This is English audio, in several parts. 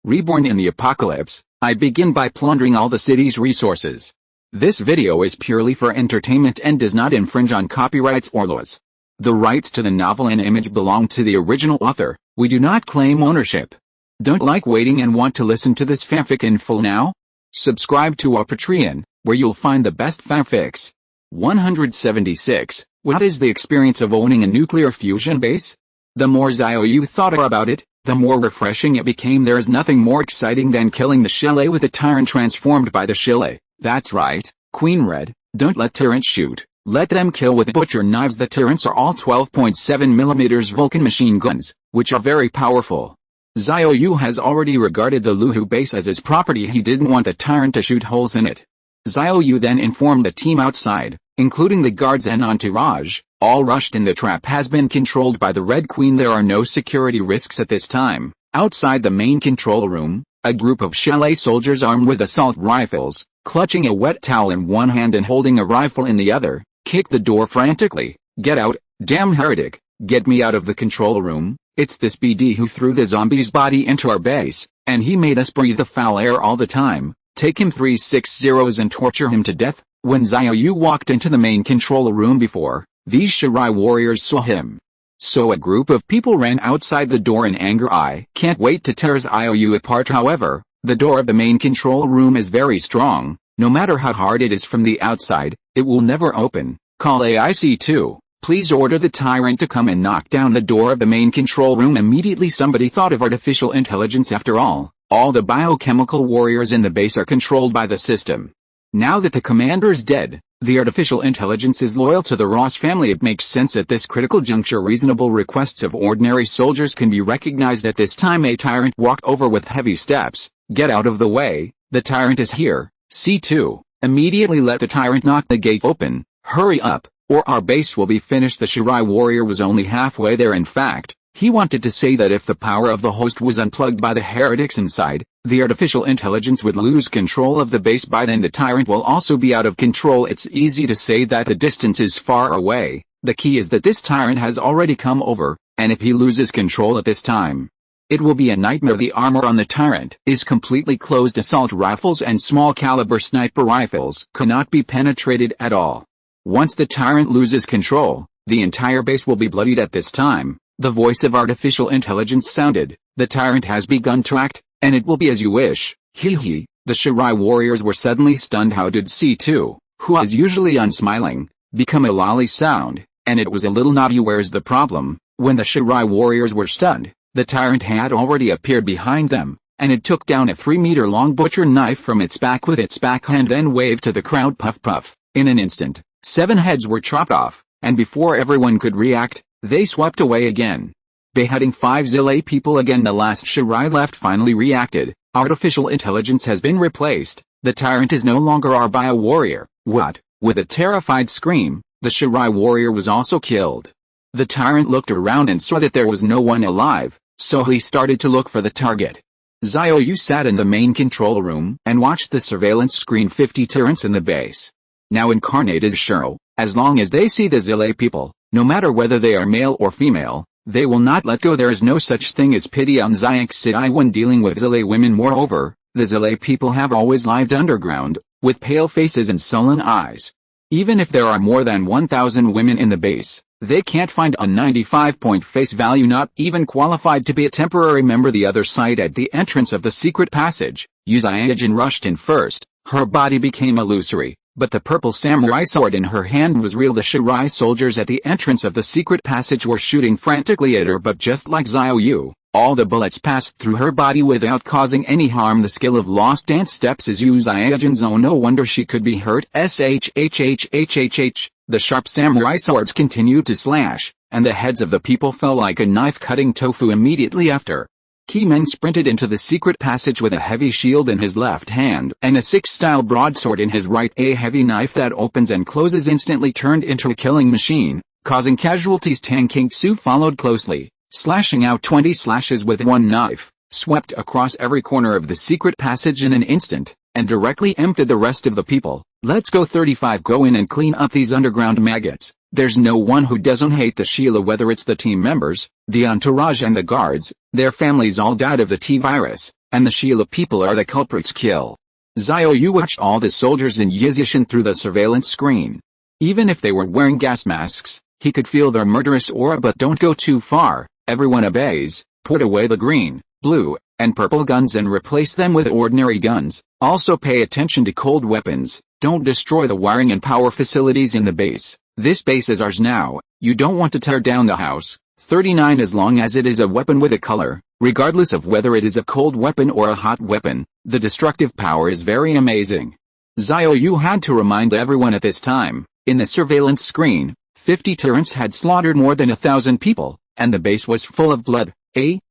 Reborn in the apocalypse, I begin by plundering all the city's resources. This video is purely for entertainment and does not infringe on copyrights or laws. The rights to the novel and image belong to the original author. We do not claim ownership. Don't like waiting and want to listen to this fanfic in full now? Subscribe to our Patreon, where you'll find the best fanfics. 176. What is the experience of owning a nuclear fusion base? The more Xiao Yu thought about it, the more refreshing it became. There is nothing more exciting than killing the Shillelagh with a tyrant transformed by the Shillelagh. That's right, Queen Red, don't let tyrants shoot, let them kill with butcher knives. The tyrants are all 12.7mm Vulcan machine guns, which are very powerful. Xiao Yu has already regarded the Luhu base as his property. He didn't want the tyrant to shoot holes in it. Xiao Yu then informed the team outside, including the guards and entourage. All rushed in. The trap has been controlled by the Red Queen. There are no security risks at this time. Outside the main control room, a group of Shillelagh soldiers armed with assault rifles, clutching a wet towel in one hand and holding a rifle in the other, kick the door frantically. Get out, damn heretic, get me out of the control room. It's this BD who threw the zombie's body into our base, and he made us breathe the foul air all the time. Take him 360s and torture him to death. When Xiao Yu walked into the main control room before, these Shirai warriors saw him. So a group of people ran outside the door in anger. I can't wait to tear Xiao Yu apart. However, the door of the main control room is very strong. No matter how hard it is from the outside, it will never open. Call AIC-2. Please order the tyrant to come and knock down the door of the main control room immediately. Somebody thought of artificial intelligence. After all the biochemical warriors in the base are controlled by the system. Now that the commander is dead, the artificial intelligence is loyal to the Ross family. It makes sense at this critical juncture. Reasonable requests of ordinary soldiers can be recognized at this time. A tyrant walked over with heavy steps. Get out of the way, the tyrant is here. C2, immediately let the tyrant knock the gate open. Hurry up, or our base will be finished. The Shirai warrior was only halfway there. In fact, he wanted to say that if the power of the host was unplugged by the heretics inside, the artificial intelligence would lose control of the base. By then the tyrant will also be out of control. It's easy to say that the distance is far away. The key is that this tyrant has already come over, and if he loses control at this time, it will be a nightmare. The armor on the tyrant is completely closed. Assault rifles and small caliber sniper rifles cannot be penetrated at all. Once the tyrant loses control, the entire base will be bloodied. At this time, the voice of artificial intelligence sounded. The tyrant has begun to act, and it will be as you wish. Hee. The Shirai warriors were suddenly stunned. How did C2, who is usually unsmiling, become a lolly sound? And it was a little naughty. Where's the problem? When the Shirai warriors were stunned, the tyrant had already appeared behind them, and it took down a 3-meter-long butcher knife from its back with its backhand, then waved to the crowd. Puff puff. In an instant, 7 heads were chopped off, and before everyone could react, they swept away again, beheading 5 Zilay people again. The last Shirai left finally reacted. Artificial intelligence has been replaced. The tyrant is no longer our bio warrior. What? With a terrified scream, the Shirai warrior was also killed. The tyrant looked around and saw that there was no one alive, so he started to look for the target. Xiao Yu sat in the main control room and watched the surveillance screen. 50 tyrants in the base. Now incarnate as Shiro. As long as they see the Zilay people, no matter whether they are male or female, they will not let go. There is no such thing as pity on Xiang City when dealing with Zilay women. Moreover, the Zilay people have always lived underground, with pale faces and sullen eyes. Even if there are more than 1,000 women in the base, they can't find a 95-point face value, not even qualified to be a temporary member. The other side, at the entrance of the secret passage, Yu Xianjin rushed in first. Her body became illusory, but the purple samurai sword in her hand was real. The Shirai soldiers at the entrance of the secret passage were shooting frantically at her, but just like Xiao Yu, all the bullets passed through her body without causing any harm. The skill of lost dance steps is Yu Xianjin's own. No wonder she could be hurt. Shhhhhhh. The sharp samurai swords continued to slash, and the heads of the people fell like a knife cutting tofu. Immediately after, Keyman sprinted into the secret passage with a heavy shield in his left hand and a 6-style broadsword in his right. A heavy knife that opens and closes instantly turned into a killing machine, causing casualties. Tang Kingsu followed closely, slashing out 20 slashes with one knife, swept across every corner of the secret passage in an instant, and directly emptied the rest of the people. Let's go 35. Go in and clean up these underground maggots. There's no one who doesn't hate the Sheila, whether it's the team members, the entourage and the guards. Their families all died of the T-virus. and the Sheila people are the culprits. Kill. Xiao Yu watched all the soldiers in Yizishan through the surveillance screen. Even if they were wearing gas masks, he could feel their murderous aura. But don't go too far. Everyone obeys. Put away the green, blue, and purple guns and replace them with ordinary guns. Also pay attention to cold weapons. Don't destroy the wiring and power facilities in the base. This base is ours now. You don't want to tear down the house. 39 As long as it is a weapon with a color, regardless of whether it is a cold weapon or a hot weapon, the destructive power is very amazing. Xiao Yu had to remind everyone at this time. In the surveillance screen, 50 tyrants had slaughtered more than 1,000 people, and the base was full of blood.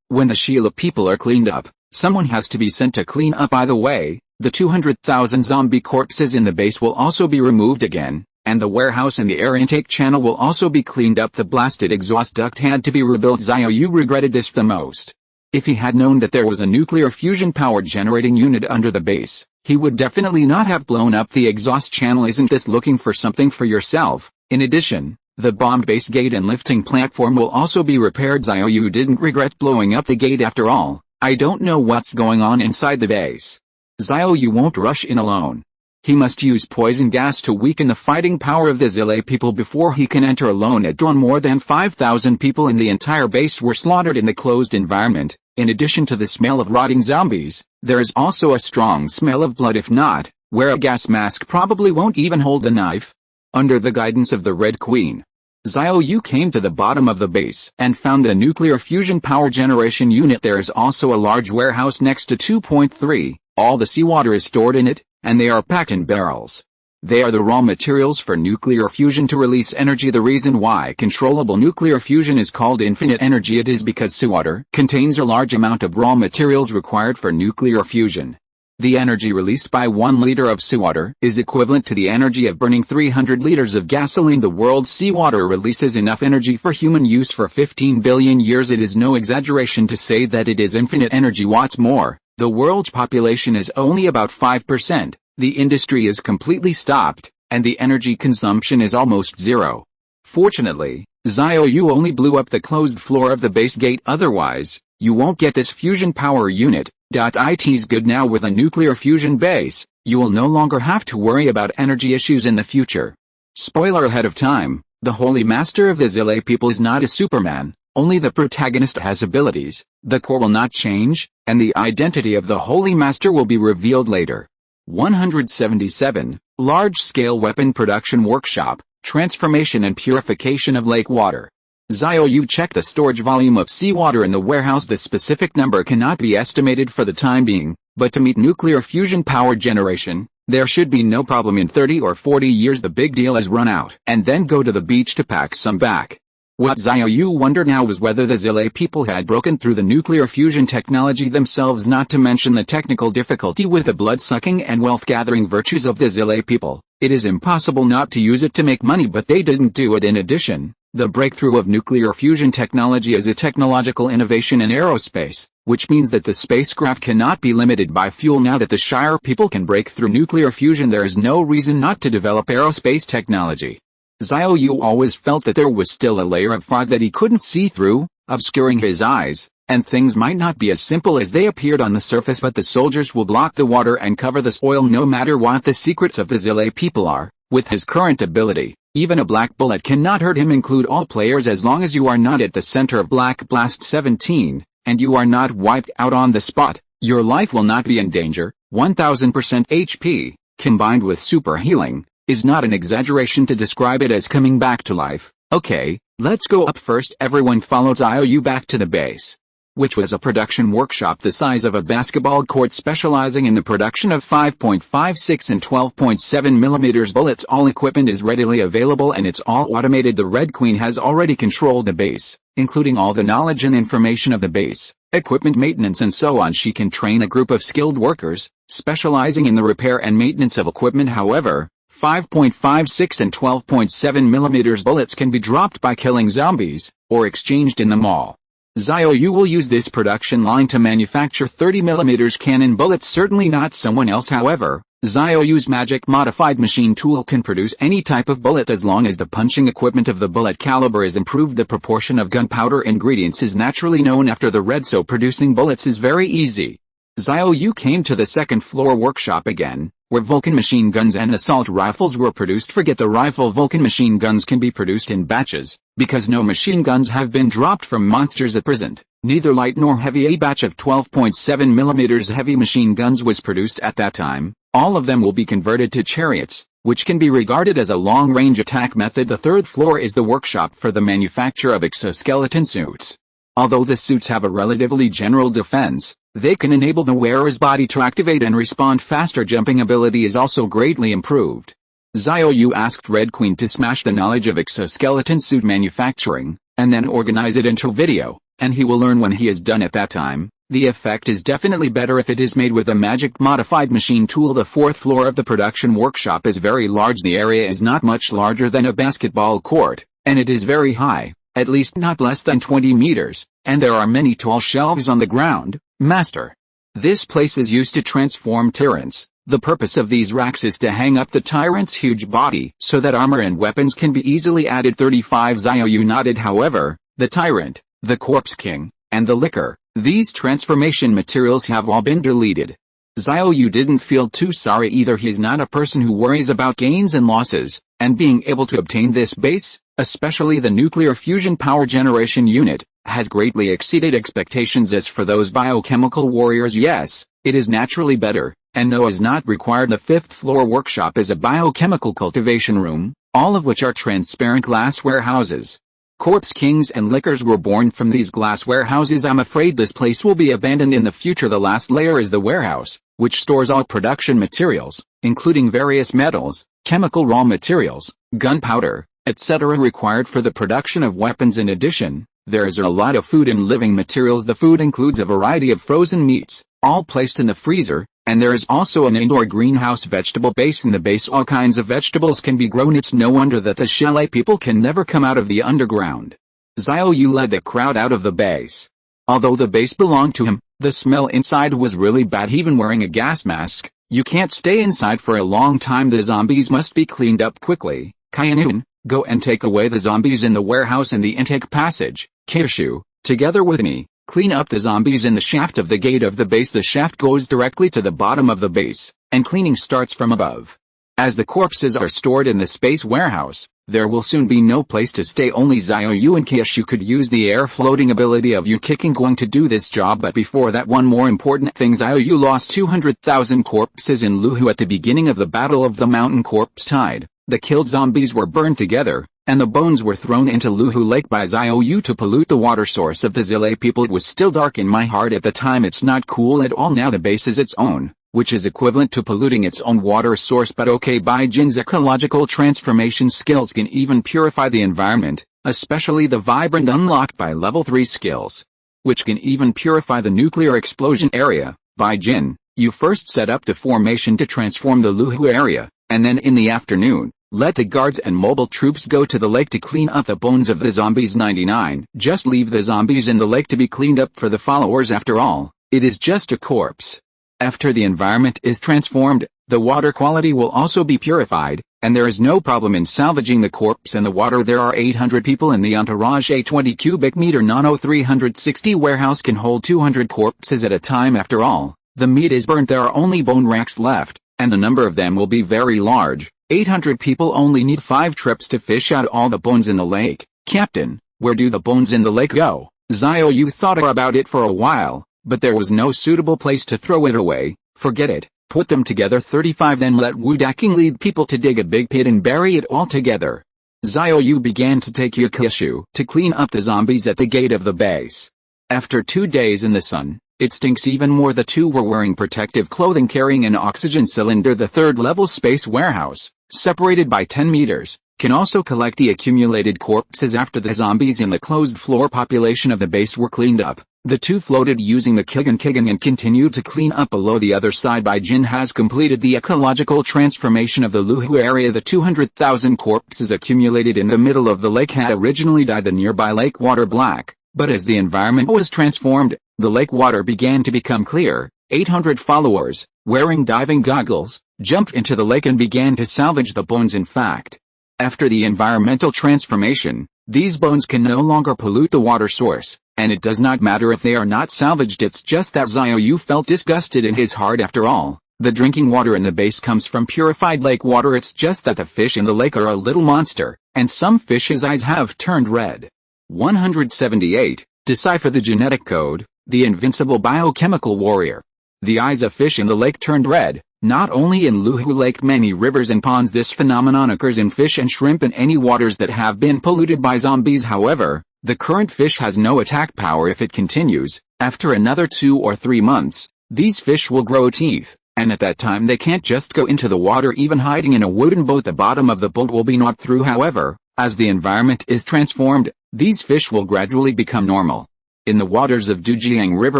When the Sheila people are cleaned up, someone has to be sent to clean up. By the way, the 200,000 zombie corpses in the base will also be removed again, and the warehouse and the air intake channel will also be cleaned up. The blasted exhaust duct had to be rebuilt. Xiao Yu regretted this the most. If he had known that there was a nuclear fusion power generating unit under the base, he would definitely not have blown up the exhaust channel. Isn't this looking for something for yourself? In addition, the bomb base gate and lifting platform will also be repaired. Xiao Yu didn't regret blowing up the gate after all. I don't know what's going on inside the base. Xiao Yu won't rush in alone. He must use poison gas to weaken the fighting power of the Zile people before he can enter alone. At dawn, more than 5,000 people in the entire base were slaughtered in the closed environment. In addition to the smell of rotting zombies, there is also a strong smell of blood. If not, wear a gas mask. Probably won't even hold the knife. Under the guidance of the Red Queen, Xiao Yu came to the bottom of the base and found the nuclear fusion power generation unit. There is also a large warehouse next to 2.3. All the seawater is stored in it, and they are packed in barrels. They are the raw materials for nuclear fusion to release energy. The reason why controllable nuclear fusion is called infinite energy, it is because seawater contains a large amount of raw materials required for nuclear fusion. The energy released by 1 liter of seawater is equivalent to the energy of burning 300 liters of gasoline. The world's seawater releases enough energy for human use for 15 billion years. It is no exaggeration to say that it is infinite energy. What's more, the world's population is only about 5%, the industry is completely stopped, and the energy consumption is almost zero. Fortunately, Xiao Yu only blew up the closed floor of the base gate. Otherwise, you won't get this fusion power unit. It's good now. With a nuclear fusion base, you will no longer have to worry about energy issues in the future. Spoiler ahead of time, the Holy Master of the Zile people is not a Superman, only the protagonist has abilities. The core will not change, and the identity of the Holy Master will be revealed later. 177. Large-scale weapon production workshop, transformation and purification of lake water. Xiao Yu checked the storage volume of seawater in the warehouse. The specific number cannot be estimated for the time being, but to meet nuclear fusion power generation, there should be no problem. In 30 or 40 years the big deal is run out, and then go to the beach to pack some back. What Xiao Yu wondered now was whether the Zile people had broken through the nuclear fusion technology themselves, not to mention the technical difficulty with the blood-sucking and wealth-gathering virtues of the Zile people. It is impossible not to use it to make money, but they didn't do it. In addition, the breakthrough of nuclear fusion technology is a technological innovation in aerospace, which means that the spacecraft cannot be limited by fuel. Now that the Shire people can break through nuclear fusion, there is no reason not to develop aerospace technology. Xiao Yu always felt that there was still a layer of fog that he couldn't see through, obscuring his eyes, and things might not be as simple as they appeared on the surface. But the soldiers will block the water and cover the soil no matter what the secrets of the Zile people are. With his current ability, even a black bullet cannot hurt him. Include all players. As long as you are not at the center of Black Blast 17, and you are not wiped out on the spot, your life will not be in danger. 1000% HP, combined with super healing, is not an exaggeration to describe it as coming back to life. Okay, let's go up first. Everyone followed Xiao Yu back to the base, which was a production workshop the size of a basketball court, specializing in the production of 5.56 and 12.7 mm bullets. All equipment is readily available and it's all automated. The Red Queen has already controlled the base, including all the knowledge and information of the base, equipment maintenance and so on. She can train a group of skilled workers, specializing in the repair and maintenance of equipment. However, 5.56 and 12.7 mm bullets can be dropped by killing zombies, or exchanged in the mall. Xiao Yu will use this production line to manufacture 30 mm cannon bullets, certainly not someone else. However, Xiao Yu's magic modified machine tool can produce any type of bullet as long as the punching equipment of the bullet caliber is improved. The proportion of gunpowder ingredients is naturally known after the red, so producing bullets is very easy. Xiao Yu came to the second floor workshop again, where Vulcan machine guns and assault rifles were produced. Forget the rifle, Vulcan machine guns can be produced in batches, because no machine guns have been dropped from monsters at present. Neither light nor heavy. A batch of 12.7mm heavy machine guns was produced at that time. All of them will be converted to chariots, which can be regarded as a long-range attack method. The third floor is the workshop for the manufacture of exoskeleton suits. Although the suits have a relatively general defense, they can enable the wearer's body to activate and respond faster. Jumping ability is also greatly improved. Xiao Yu asked Red Queen to smash the knowledge of exoskeleton suit manufacturing, and then organize it into video, and he will learn when he is done. At that time, the effect is definitely better if it is made with a magic modified machine tool. The fourth floor of the production workshop is very large. The area is not much larger than a basketball court, and it is very high, at least not less than 20 meters, and there are many tall shelves on the ground. Master, this place is used to transform tyrants. The purpose of these racks is to hang up the tyrant's huge body so that armor and weapons can be easily added. 35 Xiao Yu nodded. However, the tyrant, the corpse king, and the liquor, these transformation materials have all been deleted. Xiao Yu didn't feel too sorry either. He's not a person who worries about gains and losses, and being able to obtain this base, especially the nuclear fusion power generation unit, has greatly exceeded expectations. As for those biochemical warriors, yes, it is naturally better, and no is not required. The fifth floor workshop is a biochemical cultivation room, all of which are transparent glass warehouses. Corpse kings and liquors were born from these glass warehouses. I'm afraid this place will be abandoned in the future. The last layer is the warehouse, which stores all production materials, including various metals, chemical raw materials, gunpowder, etc. required for the production of weapons. In addition, there is a lot of food and living materials. The food includes a variety of frozen meats, all placed in the freezer, and there is also an indoor greenhouse vegetable base. In the base all kinds of vegetables can be grown. It's no wonder that the chalet people can never come out of the underground. Xiao Yu led the crowd out of the base. Although the base belonged to him, the smell inside was really bad. Even wearing a gas mask, you can't stay inside for a long time. The zombies must be cleaned up quickly. Kainun, go and take away the zombies in the warehouse and the intake passage. Kishu, together with me, clean up the zombies in the shaft of the gate of the base. The shaft goes directly to the bottom of the base, and cleaning starts from above. As the corpses are stored in the space warehouse, there will soon be no place to stay. Only Xiao Yu and Kishu could use the air floating ability of Yu Kicking going to do this job. But before that, one more important thing. Xiao Yu lost 200,000 corpses in Luhu at the beginning of the Battle of the Mountain Corpse Tide. The killed zombies were burned together, and the bones were thrown into Luhu Lake by Xiao Yu to pollute the water source of the Zile people. It was still dark in my heart at the time. It's not cool at all. Now the base is its own, which is equivalent to polluting its own water source. But okay, Bai Jin's ecological transformation skills can even purify the environment, especially the vibrant unlocked by level 3 skills, which can even purify the nuclear explosion area. Bai Jin, you first set up the formation to transform the Luhu area, and then in the afternoon, let the guards and mobile troops go to the lake to clean up the bones of the zombies. 99. Just leave the zombies in the lake to be cleaned up for the followers. After all, it is just a corpse. After the environment is transformed, the water quality will also be purified, and there is no problem in salvaging the corpse and the water. There are 800 people in the entourage. A 20 cubic meter nano 360 warehouse can hold 200 corpses at a time. After all, the meat is burnt. There are only bone racks left, and the number of them will be very large. 800 people only need 5 trips to fish out all the bones in the lake. Captain, where do the bones in the lake go? Xiao Yu thought about it for a while, but there was no suitable place to throw it away. Forget it, put them together. 35. Then let Wu Daking lead people to dig a big pit and bury it all together. Xiao Yu began to take Yukishu to clean up the zombies at the gate of the base. After 2 days in the sun, it stinks even more. The two were wearing protective clothing, carrying an oxygen cylinder. The third-level space warehouse, separated by 10 meters, can also collect the accumulated corpses after the zombies in the closed-floor population of the base were cleaned up. The two floated using the Kigan and continued to clean up below. The other side. Bai Jin has completed the ecological transformation of the Luhu area. The 200,000 corpses accumulated in the middle of the lake had originally dyed the nearby lake water black, but as the environment was transformed, the lake water began to become clear. 800 followers, wearing diving goggles, jumped into the lake and began to salvage the bones. In fact, after the environmental transformation, These bones can no longer pollute the water source, and it does not matter if they are not salvaged. It's just that Xiao Yu felt disgusted in his heart. After all, the drinking water in the base comes from purified lake water. It's just that the fish in the lake are a little monster, and some fish's eyes have turned red. 178. Decipher the genetic code, the invincible biochemical warrior. The eyes of fish in the lake turned red. Not only in Luhu Lake, many rivers and ponds. This phenomenon occurs in fish and shrimp in any waters that have been polluted by zombies. However, the current fish has no attack power. If it continues, after another 2 or 3 months, these fish will grow teeth, and at that time they can't just go into the water. Even hiding in a wooden boat, the bottom of the boat will be gnawed through. However, as the environment is transformed, these fish will gradually become normal. In the waters of Dujiang River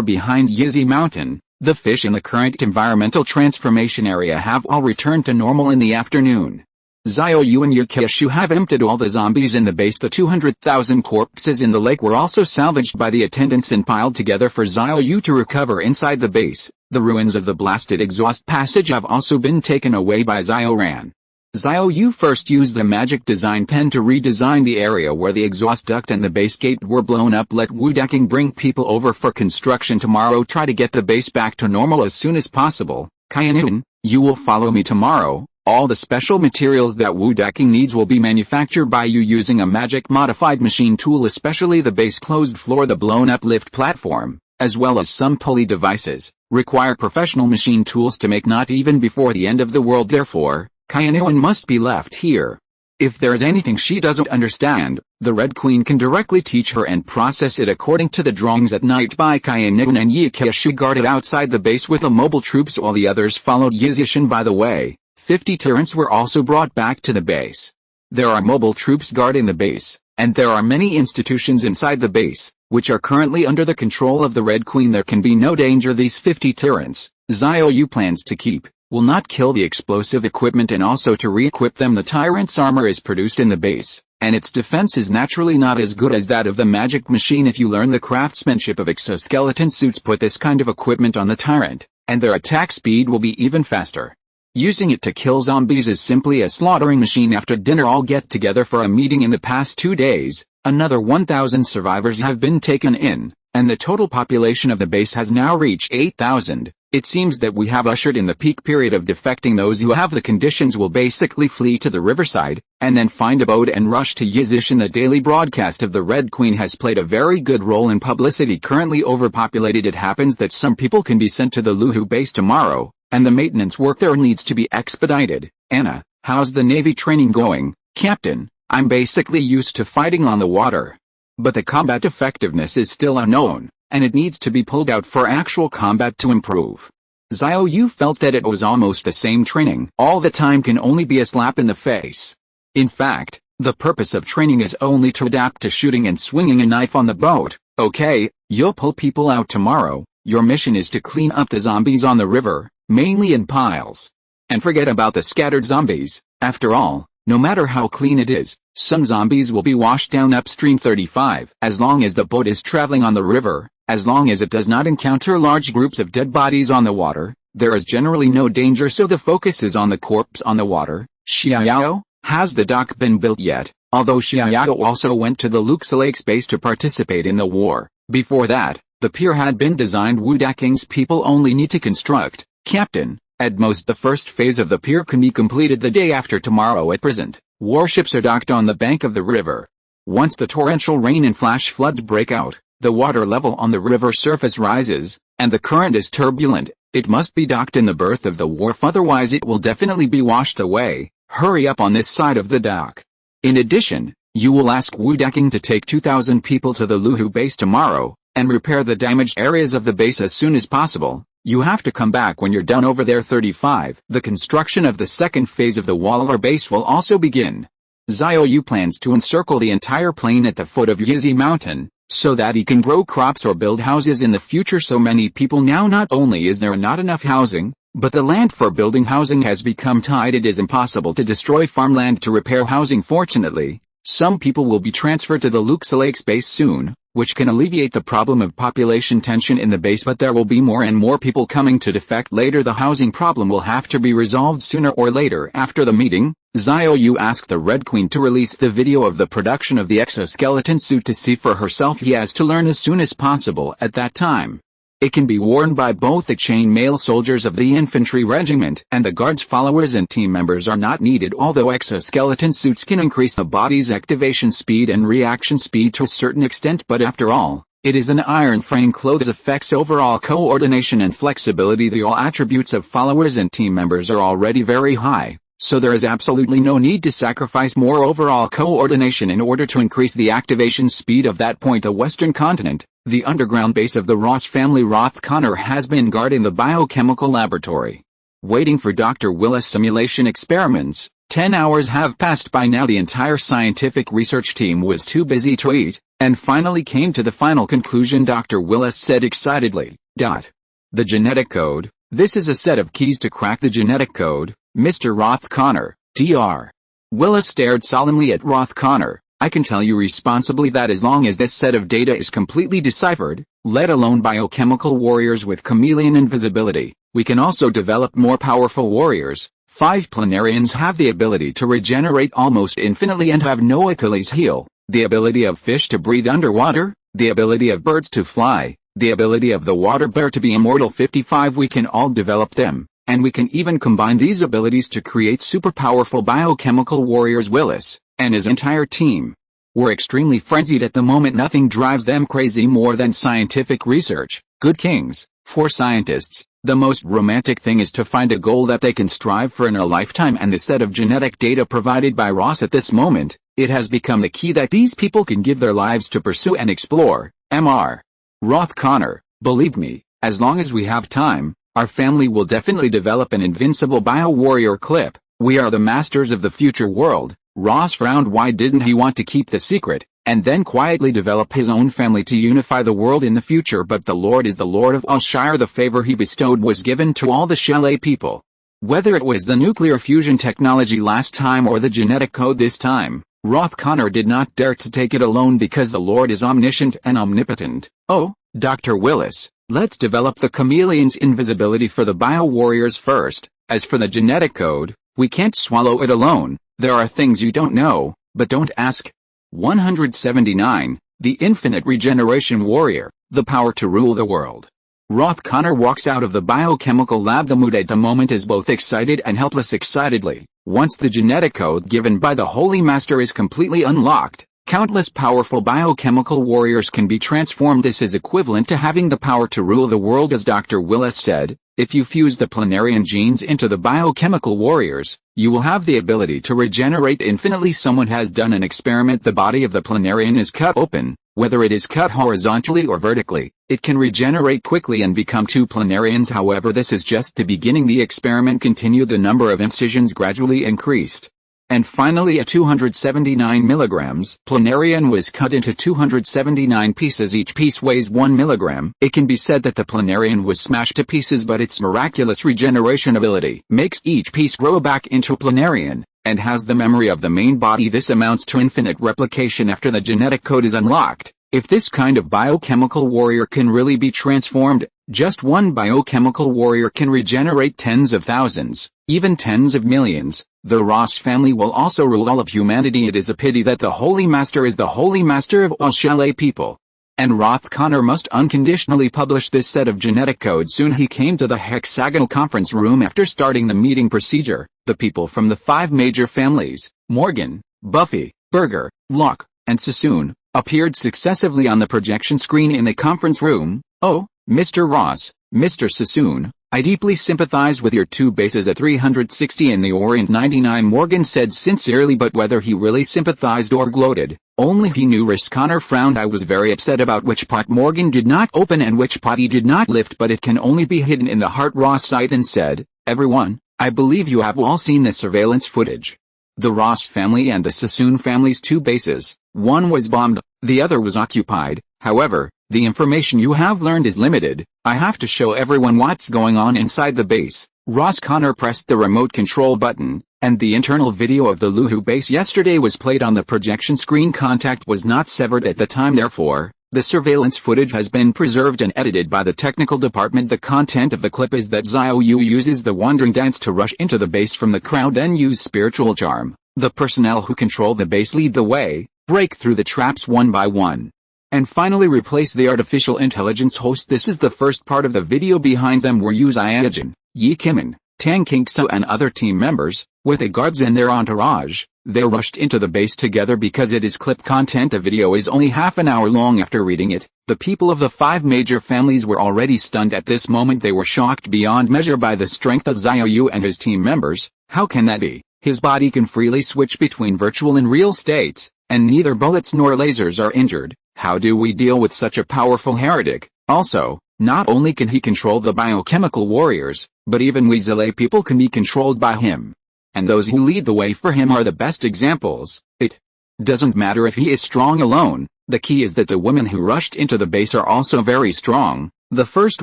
behind Yizi Mountain, the fish in the current environmental transformation area have all returned to normal in the afternoon. Xiao Yu and Yakeshu have emptied all the zombies in the base. The 200,000 corpses in the lake were also salvaged by the attendants and piled together for Xiao Yu to recover inside the base. The ruins of the blasted exhaust passage have also been taken away by Xiaoran. Xiao Yu first used the magic design pen to redesign the area where the exhaust duct and the base gate were blown up. Let Wu Daking bring people over for construction tomorrow. Try to get the base back to normal as soon as possible. Kaianun, you will follow me tomorrow. All the special materials that Wu Daking needs will be manufactured by you using a magic modified machine tool, especially the base closed floor, the blown up lift platform, as well as some pulley devices. Require professional machine tools to make, not even before the end of the world. Therefore, Kaianun must be left here. If there is anything she doesn't understand, the Red Queen can directly teach her and process it according to the drawings. At night by Kaianun and Yakeshu guarded outside the base with the mobile troops while the others followed Yizishin. By the way, 50 turrets were also brought back to the base. There are mobile troops guarding the base, and there are many institutions inside the base, which are currently under the control of the Red Queen. There can be no danger. These 50 turrets, Xiao Yu plans to keep, will not kill the explosive equipment, and also to re-equip them. The tyrant's armor is produced in the base, and its defense is naturally not as good as that of the magic machine. If you learn the craftsmanship of exoskeleton suits, put this kind of equipment on the tyrant, and their attack speed will be even faster. Using it to kill zombies is simply a slaughtering machine. After dinner, all get together for a meeting. In the past 2 days, another 1,000 survivors have been taken in, and the total population of the base has now reached 8,000. It seems that we have ushered in the peak period of defecting. Those who have the conditions will basically flee to the riverside, and then find a boat and rush to Yizishin. The daily broadcast of the Red Queen has played a very good role in publicity. Currently overpopulated, it happens that some people can be sent to the Luhu base tomorrow, and the maintenance work there needs to be expedited. Anna, how's the Navy training going? Captain, I'm basically used to fighting on the water, but the combat effectiveness is still unknown, and it needs to be pulled out for actual combat to improve. Xiao Yu felt that it was almost the same training. All the time can only be a slap in the face. In fact, the purpose of training is only to adapt to shooting and swinging a knife on the boat. Okay, you'll pull people out tomorrow. Your mission is to clean up the zombies on the river, mainly in piles. And forget about the scattered zombies. After all, no matter how clean it is, some zombies will be washed down upstream. 35. As long as the boat is traveling on the river, as long as it does not encounter large groups of dead bodies on the water, there is generally no danger, so the focus is on the corpse on the water. Xiao, has the dock been built yet? Although Xiao also went to the Luxe Lakes base to participate in the war, before that, the pier had been designed. Wu Daking's people only need to construct. Captain, at most the first phase of the pier can be completed the day after tomorrow. At present, warships are docked on the bank of the river. Once the torrential rain and flash floods break out, the water level on the river surface rises, and the current is turbulent. It must be docked in the berth of the wharf, otherwise it will definitely be washed away. Hurry up on this side of the dock. In addition, you will ask Wu Daking to take 2,000 people to the Luhu base tomorrow, and repair the damaged areas of the base as soon as possible. You have to come back when you're done over there. 35. The construction of the second phase of the Waller base will also begin. Xiao Yu plans to encircle the entire plain at the foot of Yizi Mountain, so that he can grow crops or build houses in the future. So many people now, not only is there not enough housing, but the land for building housing has become tight. It is impossible to destroy farmland to repair housing. Fortunately, Some people will be transferred to the lurks base soon, which can alleviate the problem of population tension in the base, but there will be more and more people coming to defect later. The housing problem will have to be resolved sooner or later. After the meeting, Xiao Yu asked the Red Queen to release the video of the production of the exoskeleton suit to see for herself. He has to learn as soon as possible at that time. It can be worn by both the chainmail soldiers of the infantry regiment and the guards. Followers and team members are not needed, although exoskeleton suits can increase the body's activation speed and reaction speed to a certain extent, but after all, it is an iron frame. Clothes affects overall coordination and flexibility. The all attributes of followers and team members are already very high, so there is absolutely no need to sacrifice more overall coordination in order to increase the activation speed of that point. The Western continent, the underground base of the Ross family. Roth Connor has been guarding the biochemical laboratory, waiting for Dr. Willis' simulation experiments. 10 hours have passed by now. The entire scientific research team was too busy to eat, and finally came to the final conclusion. Dr. Willis said excitedly, The genetic code. This is a set of keys to crack the genetic code, Mr. Roth Connor, Dr. Willis stared solemnly at Roth Connor. I can tell you responsibly that as long as this set of data is completely deciphered, let alone biochemical warriors with chameleon invisibility, we can also develop more powerful warriors. 5 Plundarians have the ability to regenerate almost infinitely and have no Achilles heel, the ability of fish to breathe underwater, the ability of birds to fly, the ability of the water bear to be immortal. 55 We can all develop them, and we can even combine these abilities to create super powerful biochemical warriors. Willis and his entire team were extremely frenzied at the moment. Nothing drives them crazy more than scientific research. Good kings, for scientists, the most romantic thing is to find a goal that they can strive for in a lifetime, and the set of genetic data provided by Ross at this moment, it has become the key that these people can give their lives to pursue and explore. Mr. Roth Connor, believe me, as long as we have time, our family will definitely develop an invincible bio-warrior clip. We are the masters of the future world. Ross frowned. Why didn't he want to keep the secret, and then quietly develop his own family to unify the world in the future? But the Lord is the Lord of all Shire. The favor he bestowed was given to all the Chalet people. Whether it was the nuclear fusion technology last time or the genetic code this time, Roth Connor did not dare to take it alone because the Lord is omniscient and omnipotent. Oh, Dr. Willis, let's develop the chameleon's invisibility for the bio-warriors first. As for the genetic code, we can't swallow it alone. There are things you don't know, but don't ask. 179. The Infinite Regeneration Warrior, the power to rule the world. Roth Connor walks out of the biochemical lab. The mood at the moment is both excited and helpless. Excitedly, once the genetic code given by the Holy Master is completely unlocked, countless powerful biochemical warriors can be transformed. This is equivalent to having the power to rule the world. As Dr. Willis said, if you fuse the Plundarian genes into the biochemical warriors, you will have the ability to regenerate infinitely. Someone has done an experiment. The body of the Plundarian is cut open. Whether it is cut horizontally or vertically, it can regenerate quickly and become 2 Plundarians. However, this is just the beginning. The experiment continued. The number of incisions gradually increased, and finally at 279 milligrams, Plundarian was cut into 279 pieces. Each piece weighs 1 milligram. It can be said that the Plundarian was smashed to pieces, but its miraculous regeneration ability makes each piece grow back into Plundarian, and has the memory of the main body. This amounts to infinite replication after the genetic code is unlocked. If this kind of biochemical warrior can really be transformed, just one biochemical warrior can regenerate tens of thousands, even tens of millions. The Ross family will also rule all of humanity. It is a pity that the Holy Master is the Holy Master of all Chalet people, and Roth Connor must unconditionally publish this set of genetic code soon. He came to the hexagonal conference room after starting the meeting procedure. The people from the 5 major families, Morgan, Buffy, Berger, Locke, and Sassoon, appeared successively on the projection screen in the conference room. Oh, Mr. Ross, Mr. Sassoon, I deeply sympathize with your 2 bases at 360 in the Orient. 99 Morgan said sincerely, but whether he really sympathized or gloated, only he knew. Connor frowned. I was very upset about which pot Morgan did not open and which pot he did not lift, but it can only be hidden in the heart. Ross sighed and said, everyone, I believe you have all seen the surveillance footage. The Ross family and the Sassoon family's 2 bases, one was bombed, the other was occupied. However, the information you have learned is limited. I have to show everyone what's going on inside the base. Ross Connor pressed the remote control button, And the internal video of the Luhu base yesterday was played on the projection screen. Contact was not severed at the time, therefore, the surveillance footage has been preserved and edited by the technical department. The content of the clip is that Xiao Yu uses the wandering dance to rush into the base from the crowd, then use spiritual charm. The personnel who control the base lead the way, break through the traps one by one, and finally replace the artificial intelligence host. This is the first part of the video. Behind them were Yu Xiaojin, Yi Kimin, Tang Kingso and other team members, with the guards and their entourage. They rushed into the base together because it is clip content. The video is only half an hour long. After reading it, the people of the 5 major families were already stunned at this moment. They were shocked beyond measure by the strength of Xiao Yu and his team members. How can that be? His body can freely switch between virtual and real states, and neither bullets nor lasers are injured. How do we deal with such a powerful heretic? Also, not only can he control the biochemical warriors, but even we Zile people can be controlled by him. And those who lead the way for him are the best examples. It doesn't matter if he is strong alone, the key is that the women who rushed into the base are also very strong. The first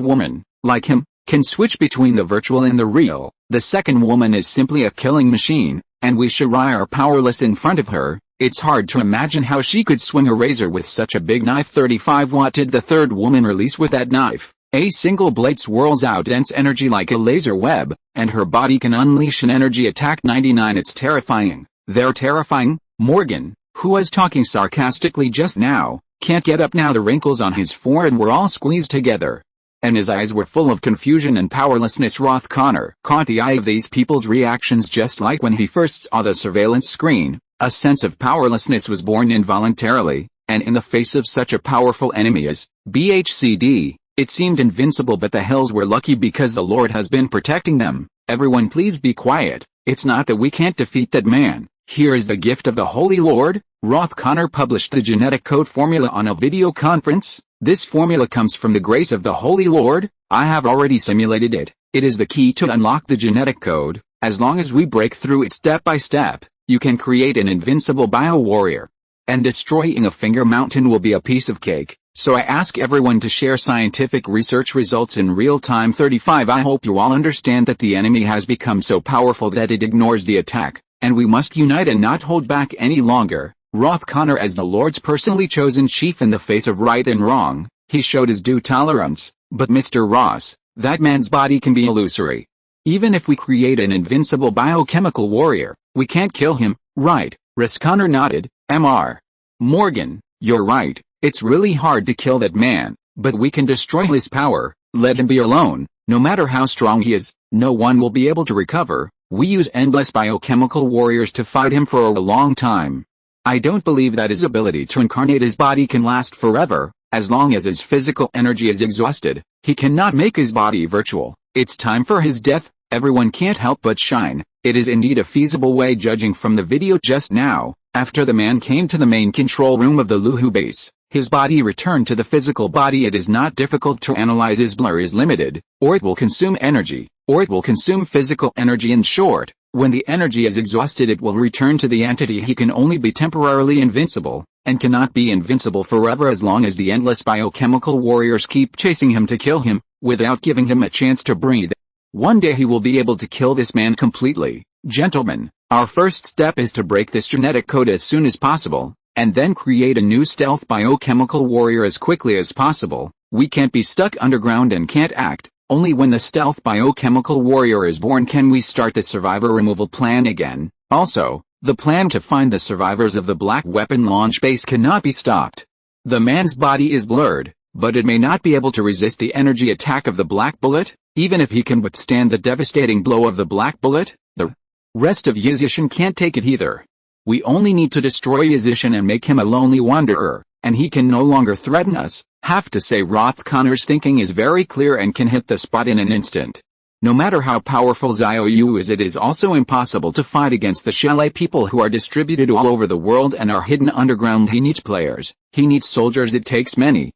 woman, like him, can switch between the virtual and the real. The second woman is simply a killing machine, and we Shirai are powerless in front of her. It's hard to imagine how she could swing a razor with such a big knife. 35 What did the third woman release with that knife? A single blade swirls out dense energy like a laser web, and her body can unleash an energy attack. 99 It's terrifying. They're terrifying. Morgan, who was talking sarcastically just now, can't get up now. The wrinkles on his forehead were all squeezed together, and his eyes were full of confusion and powerlessness. Roth Connor caught the eye of these people's reactions just like when he first saw the surveillance screen. A sense of powerlessness was born involuntarily, and in the face of such a powerful enemy as BHCD, it seemed invincible. But the hells were lucky because the Lord has been protecting them. Everyone please be quiet. It's not that we can't defeat that man. Here is the gift of the Holy Lord. Roth Connor published the genetic code formula on a video conference. This formula comes from the grace of the Holy Lord. I have already simulated it. It is the key to unlock the genetic code. As long as we break through it step by step, you can create an invincible bio-warrior. And destroying a finger mountain will be a piece of cake. So I ask everyone to share scientific research results in real time. 35 I hope you all understand that the enemy has become so powerful that it ignores the attack, and we must unite and not hold back any longer. Roth Connor, as the Lord's personally chosen chief in the face of right and wrong, he showed his due tolerance. But Mr. Ross, that man's body can be illusory. Even if we create an invincible biochemical warrior, we can't kill him, right? Connor nodded. Mr. Morgan, you're right. It's really hard to kill that man, but we can destroy his power. Let him be alone. No matter how strong he is, no one will be able to recover. We use endless biochemical warriors to fight him for a long time. I don't believe that his ability to incarnate his body can last forever. As long as his physical energy is exhausted, he cannot make his body virtual. It's time for his death. Everyone can't help but shine. It is indeed a feasible way. Judging from the video just now, after the man came to the main control room of the Luhu base, his body returned to the physical body. It is not difficult to analyze. His blur is limited, or it will consume energy, or it will consume physical energy. In short, when the energy is exhausted it will return to the entity. He can only be temporarily invincible, and cannot be invincible forever as long as the endless biochemical warriors keep chasing him to kill him, without giving him a chance to breathe. One day he will be able to kill this man completely. Gentlemen, our first step is to break this genetic code as soon as possible, and then create a new stealth biochemical warrior as quickly as possible. We can't be stuck underground and can't act. Only when the stealth biochemical warrior is born can we start the survivor removal plan again. Also, the plan to find the survivors of the black weapon launch base cannot be stopped. The man's body is blurred, but it may not be able to resist the energy attack of the black bullet. Even if he can withstand the devastating blow of the black bullet, the rest of Yizishan can't take it either. We only need to destroy Yizishan and make him a lonely wanderer, and he can no longer threaten us. Have to say Roth Connor's thinking is very clear and can hit the spot in an instant. No matter how powerful Xiao Yu is, it is also impossible to fight against the Shale people who are distributed all over the world and are hidden underground. He needs players. He needs soldiers. It takes many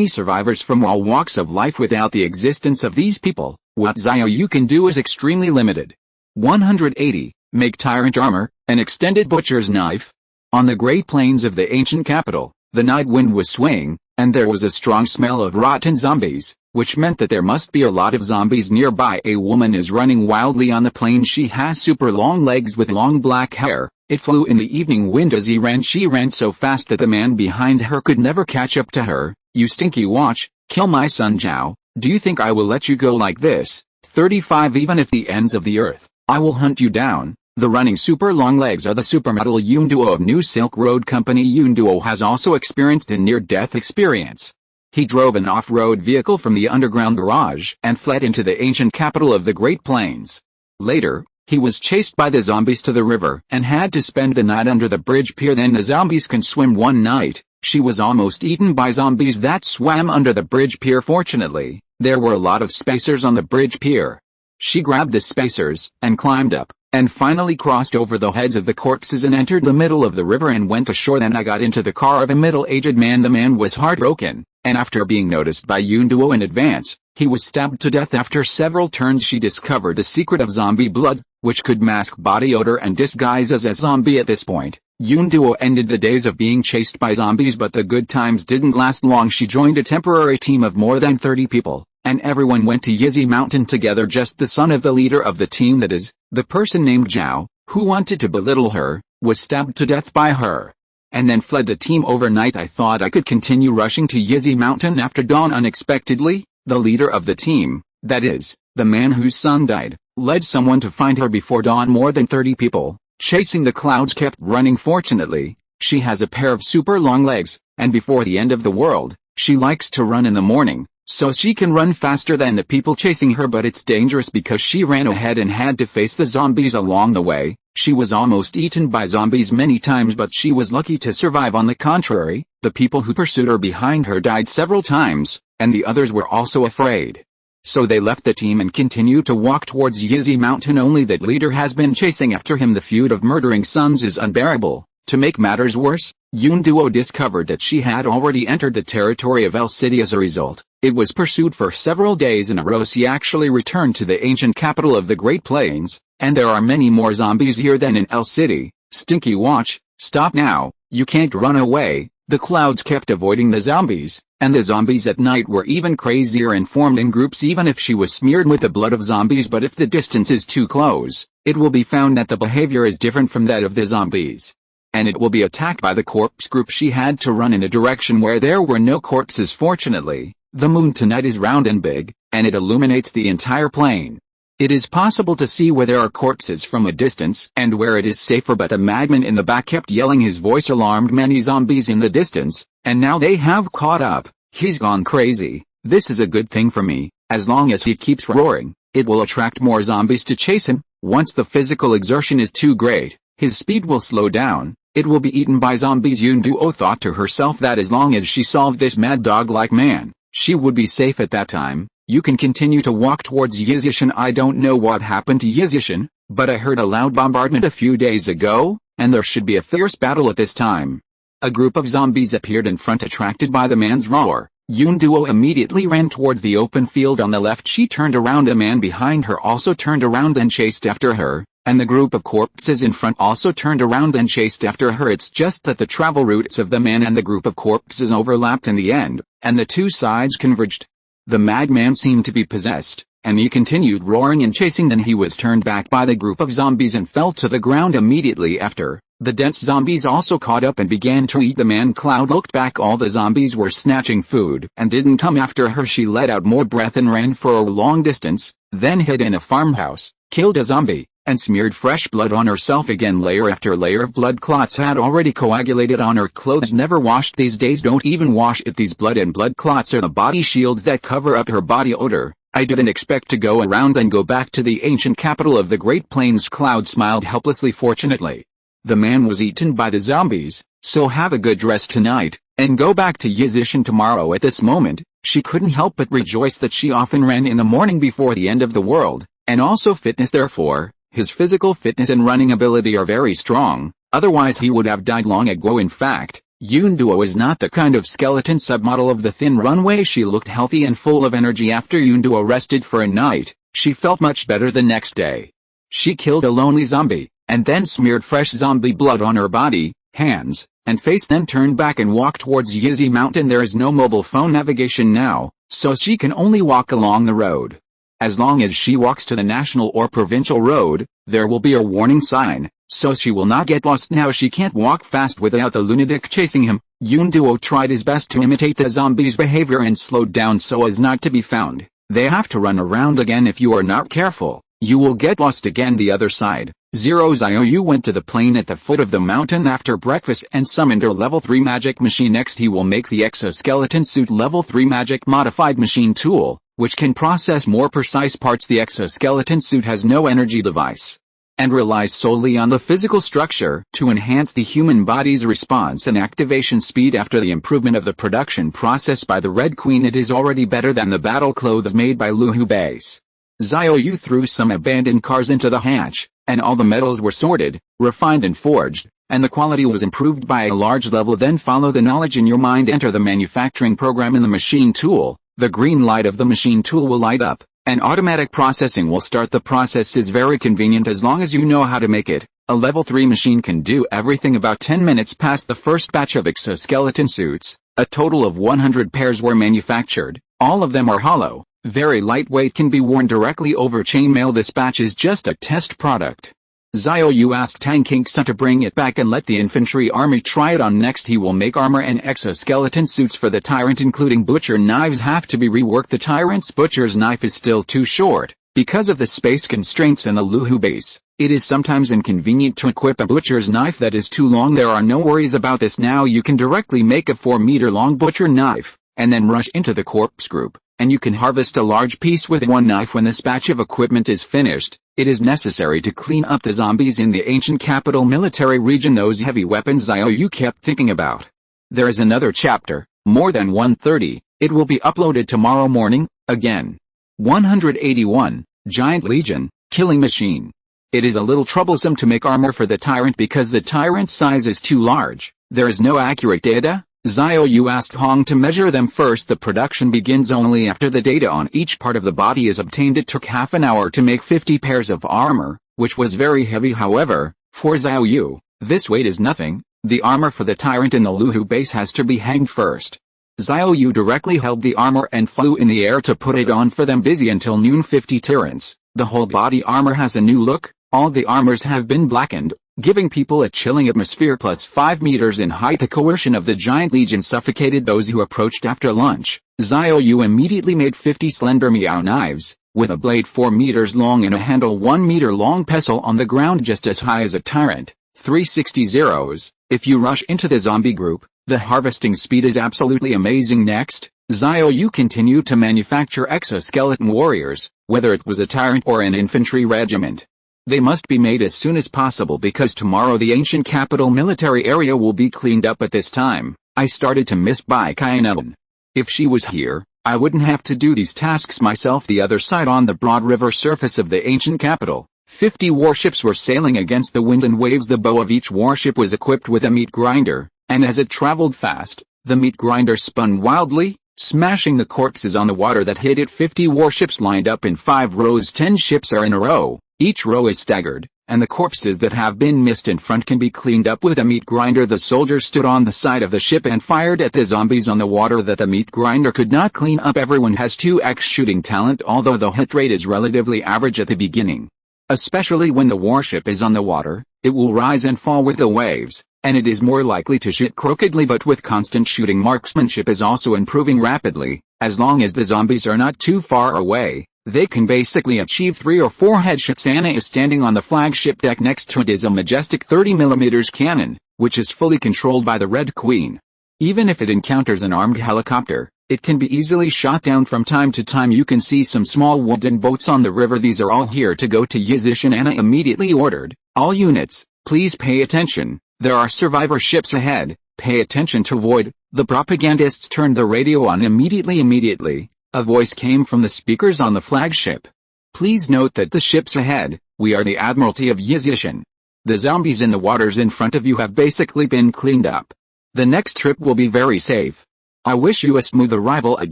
survivors from all walks of life. Without the existence of these people, what Xiao Yu can do is extremely limited. 180. Make tyrant armor, an extended butcher's knife. On the great plains of the ancient capital, the night wind was swaying, and there was a strong smell of rotten zombies. which meant that there must be a lot of zombies nearby. A woman is running wildly on the plane. She has super long legs with long black hair. It flew in the evening wind as he ran. She ran so fast that the man behind her could never catch up to her. You stinky watch, kill my son Zhao. Do you think I will let you go like this? 35 Even if the ends of the earth, I will hunt you down. The running super long legs are the supermodel Yunduo of New Silk Road Company. Yunduo has also experienced a near-death experience. He drove an off-road vehicle from the underground garage and fled into the ancient capital of the Great Plains. Later, he was chased by the zombies to the river and had to spend the night under the bridge pier. Then the zombies can swim. One night, she was almost eaten by zombies that swam under the bridge pier. Fortunately, there were a lot of spacers on the bridge pier. She grabbed the spacers and climbed up, and finally crossed over the heads of the corpses and entered the middle of the river and went ashore. Then I got into the car of a middle-aged man. The man was heartbroken, and after being noticed by Yunduo in advance, he was stabbed to death. After several turns she discovered the secret of zombie blood, which could mask body odor and disguise as a zombie. At this point, Yunduo ended the days of being chased by zombies, but the good times didn't last long. She joined a temporary team of more than 30 people, and everyone went to Yizi Mountain together. Just the son of the leader of the team, that is, the person named Zhao, who wanted to belittle her, was stabbed to death by her, and then fled the team overnight. I thought I could continue rushing to Yizi Mountain after dawn. Unexpectedly, the leader of the team, that is, the man whose son died, led someone to find her before dawn. More than 30 people, chasing the clouds, kept running. Fortunately, she has a pair of super long legs, and before the end of the world, she likes to run in the morning, so she can run faster than the people chasing her. But it's dangerous because she ran ahead and had to face the zombies along the way. She was almost eaten by zombies many times, but she was lucky to survive. On the contrary, the people who pursued her behind her died several times, and the others were also afraid. So they left the team and continued to walk towards Yizi Mountain. Only that leader has been chasing after him. The feud of murdering sons is unbearable. To make matters worse, Yunduo discovered that she had already entered the territory of El City. As a result, it was pursued for several days in a row. She actually returned to the ancient capital of the Great Plains, and there are many more zombies here than in El City. Stinky watch, stop now, you can't run away. The clouds kept avoiding the zombies, and the zombies at night were even crazier and formed in groups. Even if she was smeared with the blood of zombies, but if the distance is too close, it will be found that the behavior is different from that of the zombies, and it will be attacked by the corpse group. She had to run in a direction where there were no corpses. Fortunately, the moon tonight is round and big, and it illuminates the entire plain. It is possible to see where there are corpses from a distance and where it is safer, but a madman in the back kept yelling. His voice alarmed many zombies in the distance, and now they have caught up. He's gone crazy. This is a good thing for me. As long as he keeps roaring, it will attract more zombies to chase him. Once the physical exertion is too great, his speed will slow down. It will be eaten by zombies. Yunduo thought to herself that as long as she solved this mad dog-like man, she would be safe at that time. You can continue to walk towards Yizishan. I don't know what happened to Yizishan, but I heard a loud bombardment a few days ago, and there should be a fierce battle at this time. A group of zombies appeared in front, attracted by the man's roar. Yunduo immediately ran towards the open field on the left. She turned around. A man behind her also turned around and chased after her, and the group of corpses in front also turned around and chased after her. It's just that the travel routes of the man and the group of corpses overlapped in the end, and the two sides converged. The madman seemed to be possessed, and he continued roaring and chasing. Then he was turned back by the group of zombies and fell to the ground immediately after. The dense zombies also caught up and began to eat the man. Cloud looked back. All the zombies were snatching food and didn't come after her. She let out more breath and ran for a long distance, then hid in a farmhouse, killed a zombie, and smeared fresh blood on herself again. Layer after layer of blood clots had already coagulated on her clothes. Never washed these days. Don't even wash it. These blood and blood clots are the body shields that cover up her body odor. I didn't expect to go around and go back to the ancient capital of the Great Plains. Cloud smiled helplessly. Fortunately, the man was eaten by the zombies, so have a good rest tonight, and go back to Yizishan tomorrow. At this moment, she couldn't help but rejoice that she often ran in the morning before the end of the world, and also fitness. Therefore, his physical fitness and running ability are very strong, otherwise he would have died long ago. In fact, Yunduo is not the kind of skeleton submodel of the thin runway. She looked healthy and full of energy. After Yunduo rested for a night, she felt much better the next day. She killed a lonely zombie, and then smeared fresh zombie blood on her body, hands, and face then turned back and walked towards Yizi Mountain. There is no mobile phone navigation now, so she can only walk along the road. As long as she walks to the national or provincial road, there will be a warning sign, so she will not get lost. Now she can't walk fast without the lunatic chasing him. Yun Duo tried his best to imitate the zombies' behavior and slowed down so as not to be found. They have to run around again. If you are not careful, you will get lost again. The other side. Xiao Yu went to the plain at the foot of the mountain after breakfast and summoned her level 3 magic machine. Next he will make the exoskeleton suit level 3 magic modified machine tool, which can process more precise parts. The exoskeleton suit has no energy device and relies solely on the physical structure to enhance the human body's response and activation speed. After the improvement of the production process by the Red Queen, it is already better than the battle clothes made by Luhu Base. Xiao Yu threw some abandoned cars into the hatch, and all the metals were sorted, refined and forged, and the quality was improved by a large level. Then follow the knowledge in your mind. Enter the manufacturing program in the machine tool. The green light of the machine tool will light up, and automatic processing will start. The process is very convenient as long as you know how to make it. A level 3 machine can do everything. About 10 minutes past the first batch of exoskeleton suits. A total of 100 pairs were manufactured. All of them are hollow, very lightweight, can be worn directly over chainmail. This batch is just a test product. Xiao Yu asked Han Kexin to bring it back and let the infantry army try it on. Next he will make armor and exoskeleton suits for the tyrant, including butcher knives have to be reworked. The tyrant's butcher's knife is still too short, because of the space constraints in the Luhu base. It is sometimes inconvenient to equip a butcher's knife that is too long. There are no worries about this. Now you can directly make a 4-meter long butcher knife, and then rush into the corpse group, and you can harvest a large piece with one knife. When this batch of equipment is finished, it is necessary to clean up the zombies in the ancient capital military region. Those heavy weapons Xiao Yu kept thinking about. There is another chapter, more than 130, it will be uploaded tomorrow morning, again. 181, Giant Legion, Killing Machine. It is a little troublesome to make armor for the tyrant because the tyrant's size is too large. There is no accurate data. Xiao Yu asked Hong to measure them first. The production begins only after the data on each part of the body is obtained. It took half an hour to make 50 pairs of armor, which was very heavy. However, for Xiao Yu, this weight is nothing. The armor for the tyrant in the Luhu base has to be hanged first. Xiao Yu directly held the armor and flew in the air to put it on for them. Busy until noon. 50 tyrants. The whole body armor has a new look. All the armors have been blackened, giving people a chilling atmosphere. Plus 5 meters in height. The coercion of the Giant Legion suffocated those who approached after lunch. Xiao Yu immediately made 50 slender Miao knives, with a blade 4 meters long and a handle 1 meter long pestle on the ground just as high as a tyrant. 360 zeros. If you rush into the zombie group, the harvesting speed is absolutely amazing. Next, Xiao Yu continued to manufacture exoskeleton warriors, whether it was a tyrant or an infantry regiment. They must be made as soon as possible because tomorrow the ancient capital military area will be cleaned up. At this time, I started to miss Bai Qianwen. If she was here, I wouldn't have to do these tasks myself. The other side, on the broad river surface of the ancient capital, 50 warships were sailing against the wind and waves. The bow of each warship was equipped with a meat grinder, and as it traveled fast, the meat grinder spun wildly, smashing the corpses on the water that hit it. 50 warships lined up in 5 rows. 10 ships are in a row. Each row is staggered, and the corpses that have been missed in front can be cleaned up with a meat grinder. The soldiers stood on the side of the ship and fired at the zombies on the water that the meat grinder could not clean up. Everyone has 2x shooting talent, although the hit rate is relatively average at the beginning. Especially when the warship is on the water, it will rise and fall with the waves, and it is more likely to shoot crookedly. But with constant shooting, marksmanship is also improving rapidly. As long as the zombies are not too far away, they can basically achieve 3 or 4 headshots. Anna is standing on the flagship deck. Next to it is a majestic 30mm cannon, which is fully controlled by the Red Queen. Even if it encounters an armed helicopter, it can be easily shot down. From time to time you can see some small wooden boats on the river. These are all here to go to Yizishan. Anna immediately ordered, "All units, please pay attention. There are survivor ships ahead. Pay attention to avoid." The propagandists turned the radio on immediately. A voice came from the speakers on the flagship. "Please note that the ships ahead, we are the Admiralty of Yizishan. The zombies in the waters in front of you have basically been cleaned up. The next trip will be very safe. I wish you a smooth arrival at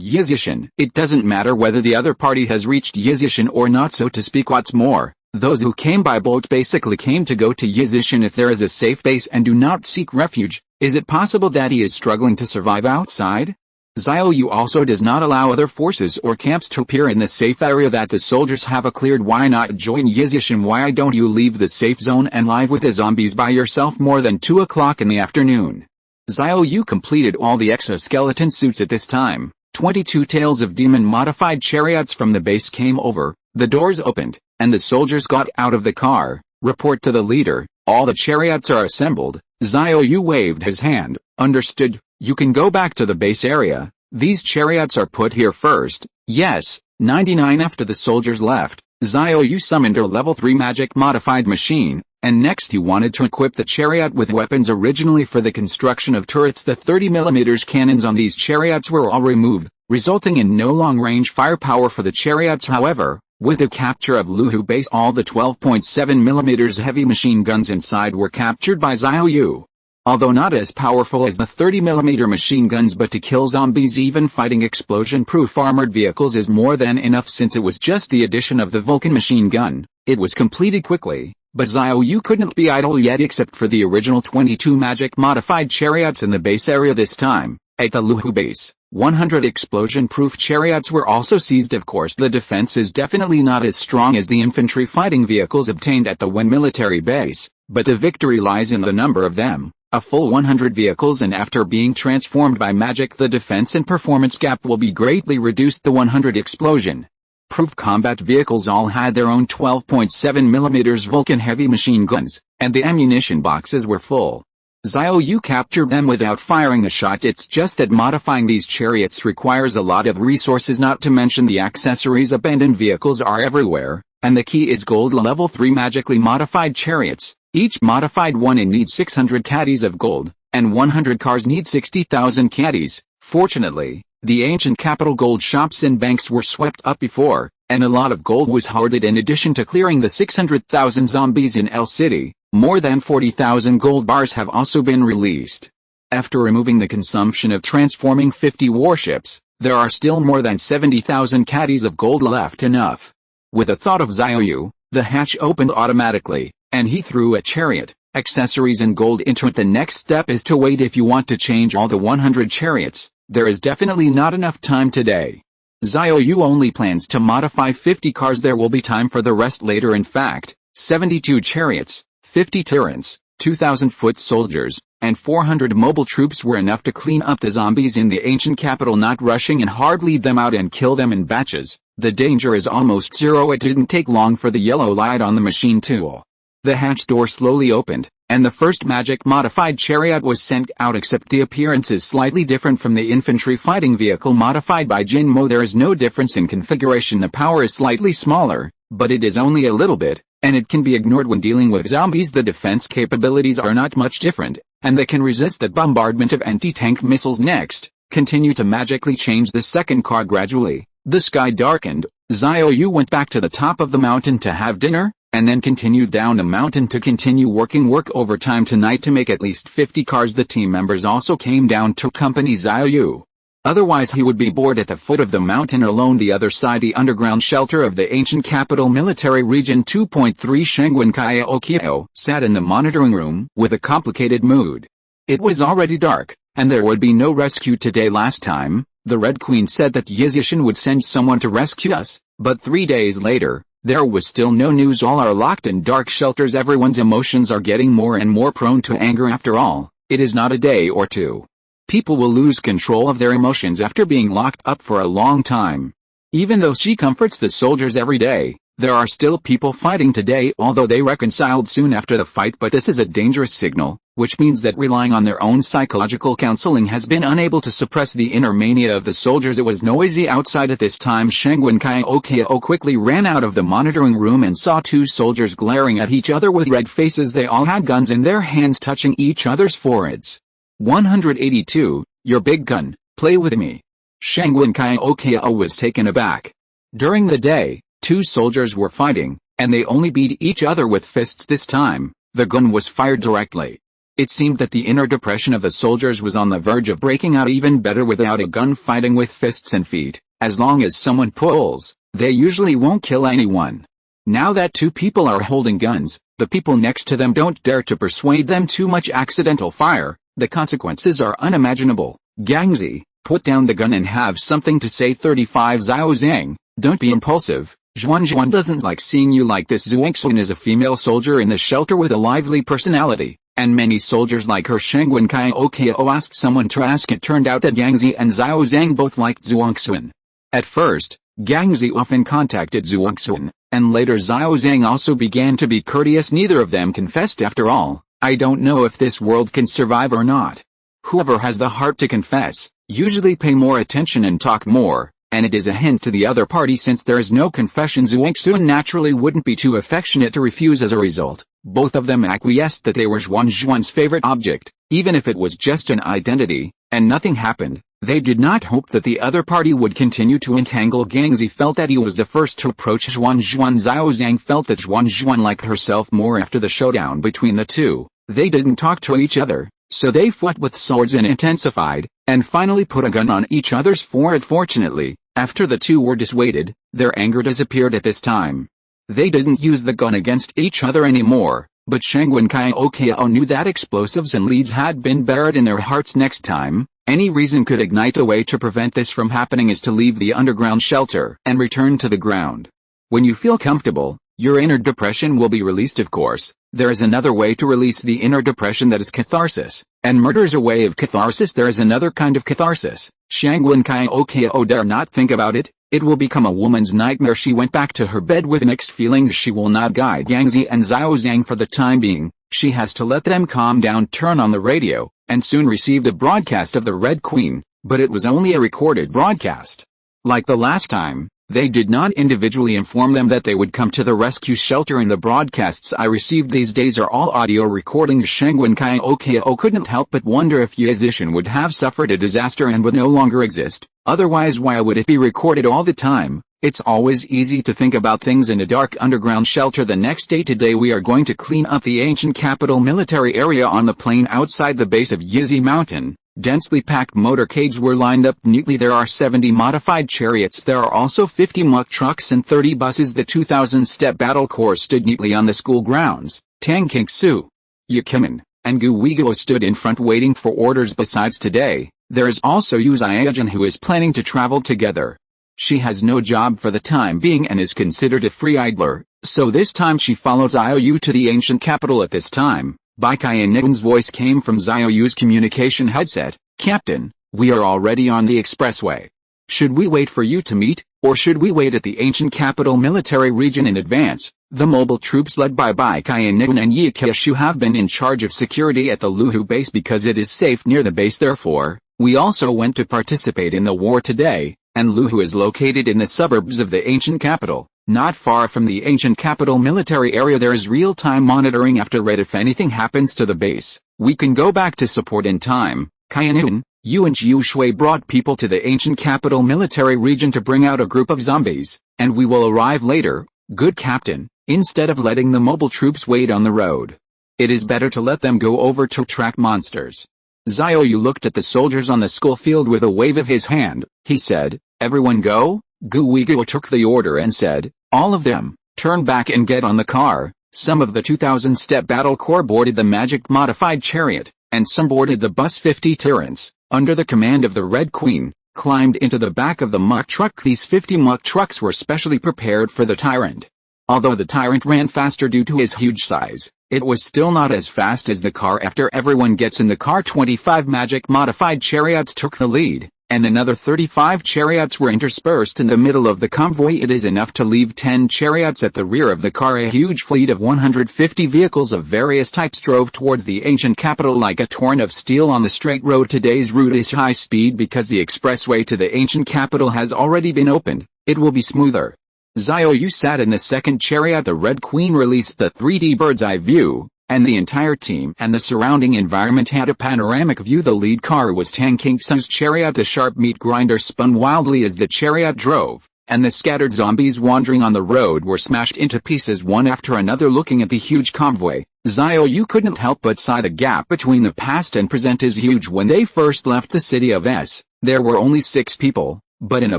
Yizishan." It doesn't matter whether the other party has reached Yizishan or not, so to speak. What's more, Those who came by boat basically came to go to Yizishan if there is a safe base and do not seek refuge. Is it possible that he is struggling to survive outside? Xiao Yu also does not allow other forces or camps to appear in the safe area that the soldiers have cleared. Why not join Yizishan? Why don't you leave the safe zone and live with the zombies by yourself more than 2 o'clock in the afternoon? Xiao Yu completed all the exoskeleton suits at this time. 22 tails of demon-modified chariots from the base came over, the doors opened, and the soldiers got out of the car. Report to the leader, all the chariots are assembled. Xiao Yu waved his hand. Understood, you can go back to the base area. These chariots are put here first. Yes. 99 After the soldiers left, Xiao Yu summoned a level 3 magic-modified machine, and next he wanted to equip the chariot with weapons. Originally for the construction of turrets, the 30mm cannons on these chariots were all removed, resulting in no long-range firepower for the chariots. However, with the capture of Luhu base, all the 12.7mm heavy machine guns inside were captured by Xiao Yu. Although not as powerful as the 30mm machine guns, but to kill zombies even fighting explosion-proof armored vehicles is more than enough. Since it was just the addition of the Vulcan machine gun, it was completed quickly. But Xiao Yu couldn't be idle yet, except for the original 22 magic-modified chariots in the base area. This time, at the Luhu base, 100 explosion-proof chariots were also seized. Of course, the defense is definitely not as strong as the infantry fighting vehicles obtained at the Wen military base, but the victory lies in the number of them. A full 100 vehicles, and after being transformed by magic, the defense and performance gap will be greatly reduced. The 100 explosion-proof combat vehicles all had their own 12.7mm Vulcan heavy machine guns, and the ammunition boxes were full. Xiao Yu captured them without firing a shot. It's just that modifying these chariots requires a lot of resources, not to mention the accessories. Abandoned vehicles are everywhere, and the key is gold level 3 magically modified chariots. Each modified one needs 600 caddies of gold, and 100 cars need 60,000 caddies. Fortunately, the ancient capital gold shops and banks were swept up before, and a lot of gold was hoarded. In addition to clearing the 600,000 zombies in L City, more than 40,000 gold bars have also been released. After removing the consumption of transforming 50 warships, there are still more than 70,000 caddies of gold left. Enough. With the thought of Xiao Yu, the hatch opened automatically, and he threw a chariot, accessories and gold into it. The next step is to wait. If you want to change all the 100 chariots, there is definitely not enough time today. Xiao Yu only plans to modify 50 cars. There will be time for the rest later. In fact, 72 chariots, 50 tyrants, 2,000 foot soldiers, and 400 mobile troops were enough to clean up the zombies in the ancient capital, not rushing and hard lead them out and kill them in batches. The danger is almost zero. It didn't take long for the yellow light on the machine tool. The hatch door slowly opened, and the first magic-modified chariot was sent out, except the appearance is slightly different from the infantry fighting vehicle modified by Jinmo. There is no difference in configuration. The power is slightly smaller, but it is only a little bit, and it can be ignored when dealing with zombies. The defense capabilities are not much different, and they can resist the bombardment of anti-tank missiles. Next, continue to magically change the second car gradually. The sky darkened. Xiao Yu went back to the top of the mountain to have dinner, and then continued down the mountain to continue work overtime tonight to make at least 50 cars. The team members also came down to accompany Xiao Yu. Otherwise he would be bored at the foot of the mountain alone. The other side, the underground shelter of the ancient capital military region 2.3. Shangwen Kaiokio sat in the monitoring room with a complicated mood. It was already dark, and there would be no rescue today. Last time, the Red Queen said that Yizishan would send someone to rescue us, but 3 days later, there was still no news. All are locked in dark shelters. Everyone's emotions are getting more and more prone to anger. After all, it is not a day or two. People will lose control of their emotions after being locked up for a long time. Even though she comforts the soldiers every day, there are still people fighting today, although they reconciled soon after the fight. But this is a dangerous signal, which means that relying on their own psychological counseling has been unable to suppress the inner mania of the soldiers. It was noisy outside at this time. Shangwen Kaiokio quickly ran out of the monitoring room and saw 2 soldiers glaring at each other with red faces. They all had guns in their hands, touching each other's foreheads. 182, your big gun, play with me. Shangwen Kaiokio was taken aback. During the day, 2 soldiers were fighting, and they only beat each other with fists. This time, the gun was fired directly. It seemed that the inner depression of the soldiers was on the verge of breaking out. Even better without a gun, fighting with fists and feet. As long as someone pulls, they usually won't kill anyone. Now that two people are holding guns, the people next to them don't dare to persuade them too much accidental fire. The consequences are unimaginable. Gangzi, put down the gun and have something to say. 35 Xiao Zhang, don't be impulsive. Zhuan doesn't like seeing you like this. Xuanxun is a female soldier in the shelter with a lively personality, and many soldiers like her. Shangwen Kaiokio asked someone to ask. It turned out that Gangzi and Xiao Zhang both liked Xuanxun. At first, Gangzi often contacted Xuanxun, and later Xiao Zhang also began to be courteous. Neither of them confessed. After all, I don't know if this world can survive or not. Whoever has the heart to confess, usually pay more attention and talk more, and it is a hint to the other party. Since there is no confession, Xuanxun naturally wouldn't be too affectionate to refuse. As a result, both of them acquiesced that they were Zhuan's favorite object, even if it was just an identity, and nothing happened. They did not hope that the other party would continue to entangle. Gangzi felt that he was the first to approach Zhuan. Xiao Zhang felt that Zhuan liked herself more after the showdown between the two. They didn't talk to each other, so they fought with swords and intensified, and finally put a gun on each other's forehead. Fortunately, after the two were dissuaded, their anger disappeared at this time. They didn't use the gun against each other anymore, but Shangwen Kaiokio knew that explosives and leads had been buried in their hearts. Next time, any reason could ignite. A way to prevent this from happening is to leave the underground shelter and return to the ground. When you feel comfortable, your inner depression will be released. Of course, there is another way to release the inner depression, that is catharsis, and murder is a way of catharsis. There is another kind of catharsis. Shangwen Kaiokio dare not think about it, it will become a woman's nightmare. She went back to her bed with mixed feelings. She will not guide Gangzi and Xiao Zhang for the time being. She has to let them calm down. Turn on the radio, and soon received a broadcast of the Red Queen, but it was only a recorded broadcast. Like the last time, they did not individually inform them that they would come to the rescue shelter. In the broadcasts I received these days are all audio recordings. Shangwen Kaiokio couldn't help but wonder if Yazishan would have suffered a disaster and would no longer exist. Otherwise, why would it be recorded all the time? It's always easy to think about things in a dark underground shelter. The next day. Today we are going to clean up the ancient capital military area on the plain outside the base of Yizi Mountain. Densely packed motorcades were lined up neatly. There are 70 modified chariots. There are also 50 muck trucks and 30 buses. The 2,000-step battle corps stood neatly on the school grounds. Tang Kingsu, Yakiman, and Gu Weiguo stood in front waiting for orders. Besides today, there is also Yu Xiaojun, who is planning to travel together. She has no job for the time being and is considered a free idler, so this time she follows Xiao Yu to the ancient capital. At this time, Bai Qian's voice came from Xiao Yu's communication headset. Captain, we are already on the expressway. Should we wait for you to meet, or should we wait at the ancient capital military region in advance? The mobile troops led by Bai Qian and Yi Keshu have been in charge of security at the Luhu base because it is safe near the base. Therefore, we also went to participate in the war today, and Luhu is located in the suburbs of the ancient capital. Not far from the ancient capital military area there is real-time monitoring. After raid, if anything happens to the base, we can go back to support in time. Qianun, Yu and Jiu Shui brought people to the ancient capital military region to bring out a group of zombies, and we will arrive later. Good captain, instead of letting the mobile troops wait on the road, it is better to let them go over to track monsters. Xiao Yu looked at the soldiers on the school field with a wave of his hand. He said, everyone go? Gu Weiguo took the order and said, all of them, turn back and get on the car. Some of the 2,000-step battle corps boarded the magic modified chariot, and some boarded the bus. 50 tyrants, under the command of the Red Queen, climbed into the back of the muck truck. These 50 muck trucks were specially prepared for the tyrant. Although the tyrant ran faster due to his huge size, it was still not as fast as the car. After everyone gets in the car, 25 magic modified chariots took the lead, and another 35 chariots were interspersed in the middle of the convoy. It is enough to leave 10 chariots at the rear of the car. A huge fleet of 150 vehicles of various types drove towards the ancient capital like a torrent of steel on the straight road. Today's route is high speed because the expressway to the ancient capital has already been opened. It will be smoother. Xiao Yu sat in the second chariot. The Red Queen released the 3D bird's eye view, and the entire team and the surrounding environment had a panoramic view. The lead car was Tang Kingsun's chariot. The sharp meat grinder spun wildly as the chariot drove, and the scattered zombies wandering on the road were smashed into pieces one after another. Looking at the huge convoy, Xiao Yu couldn't help but sigh. The gap between the past and present is huge. When they first left the city of S, there were only 6 people, but in a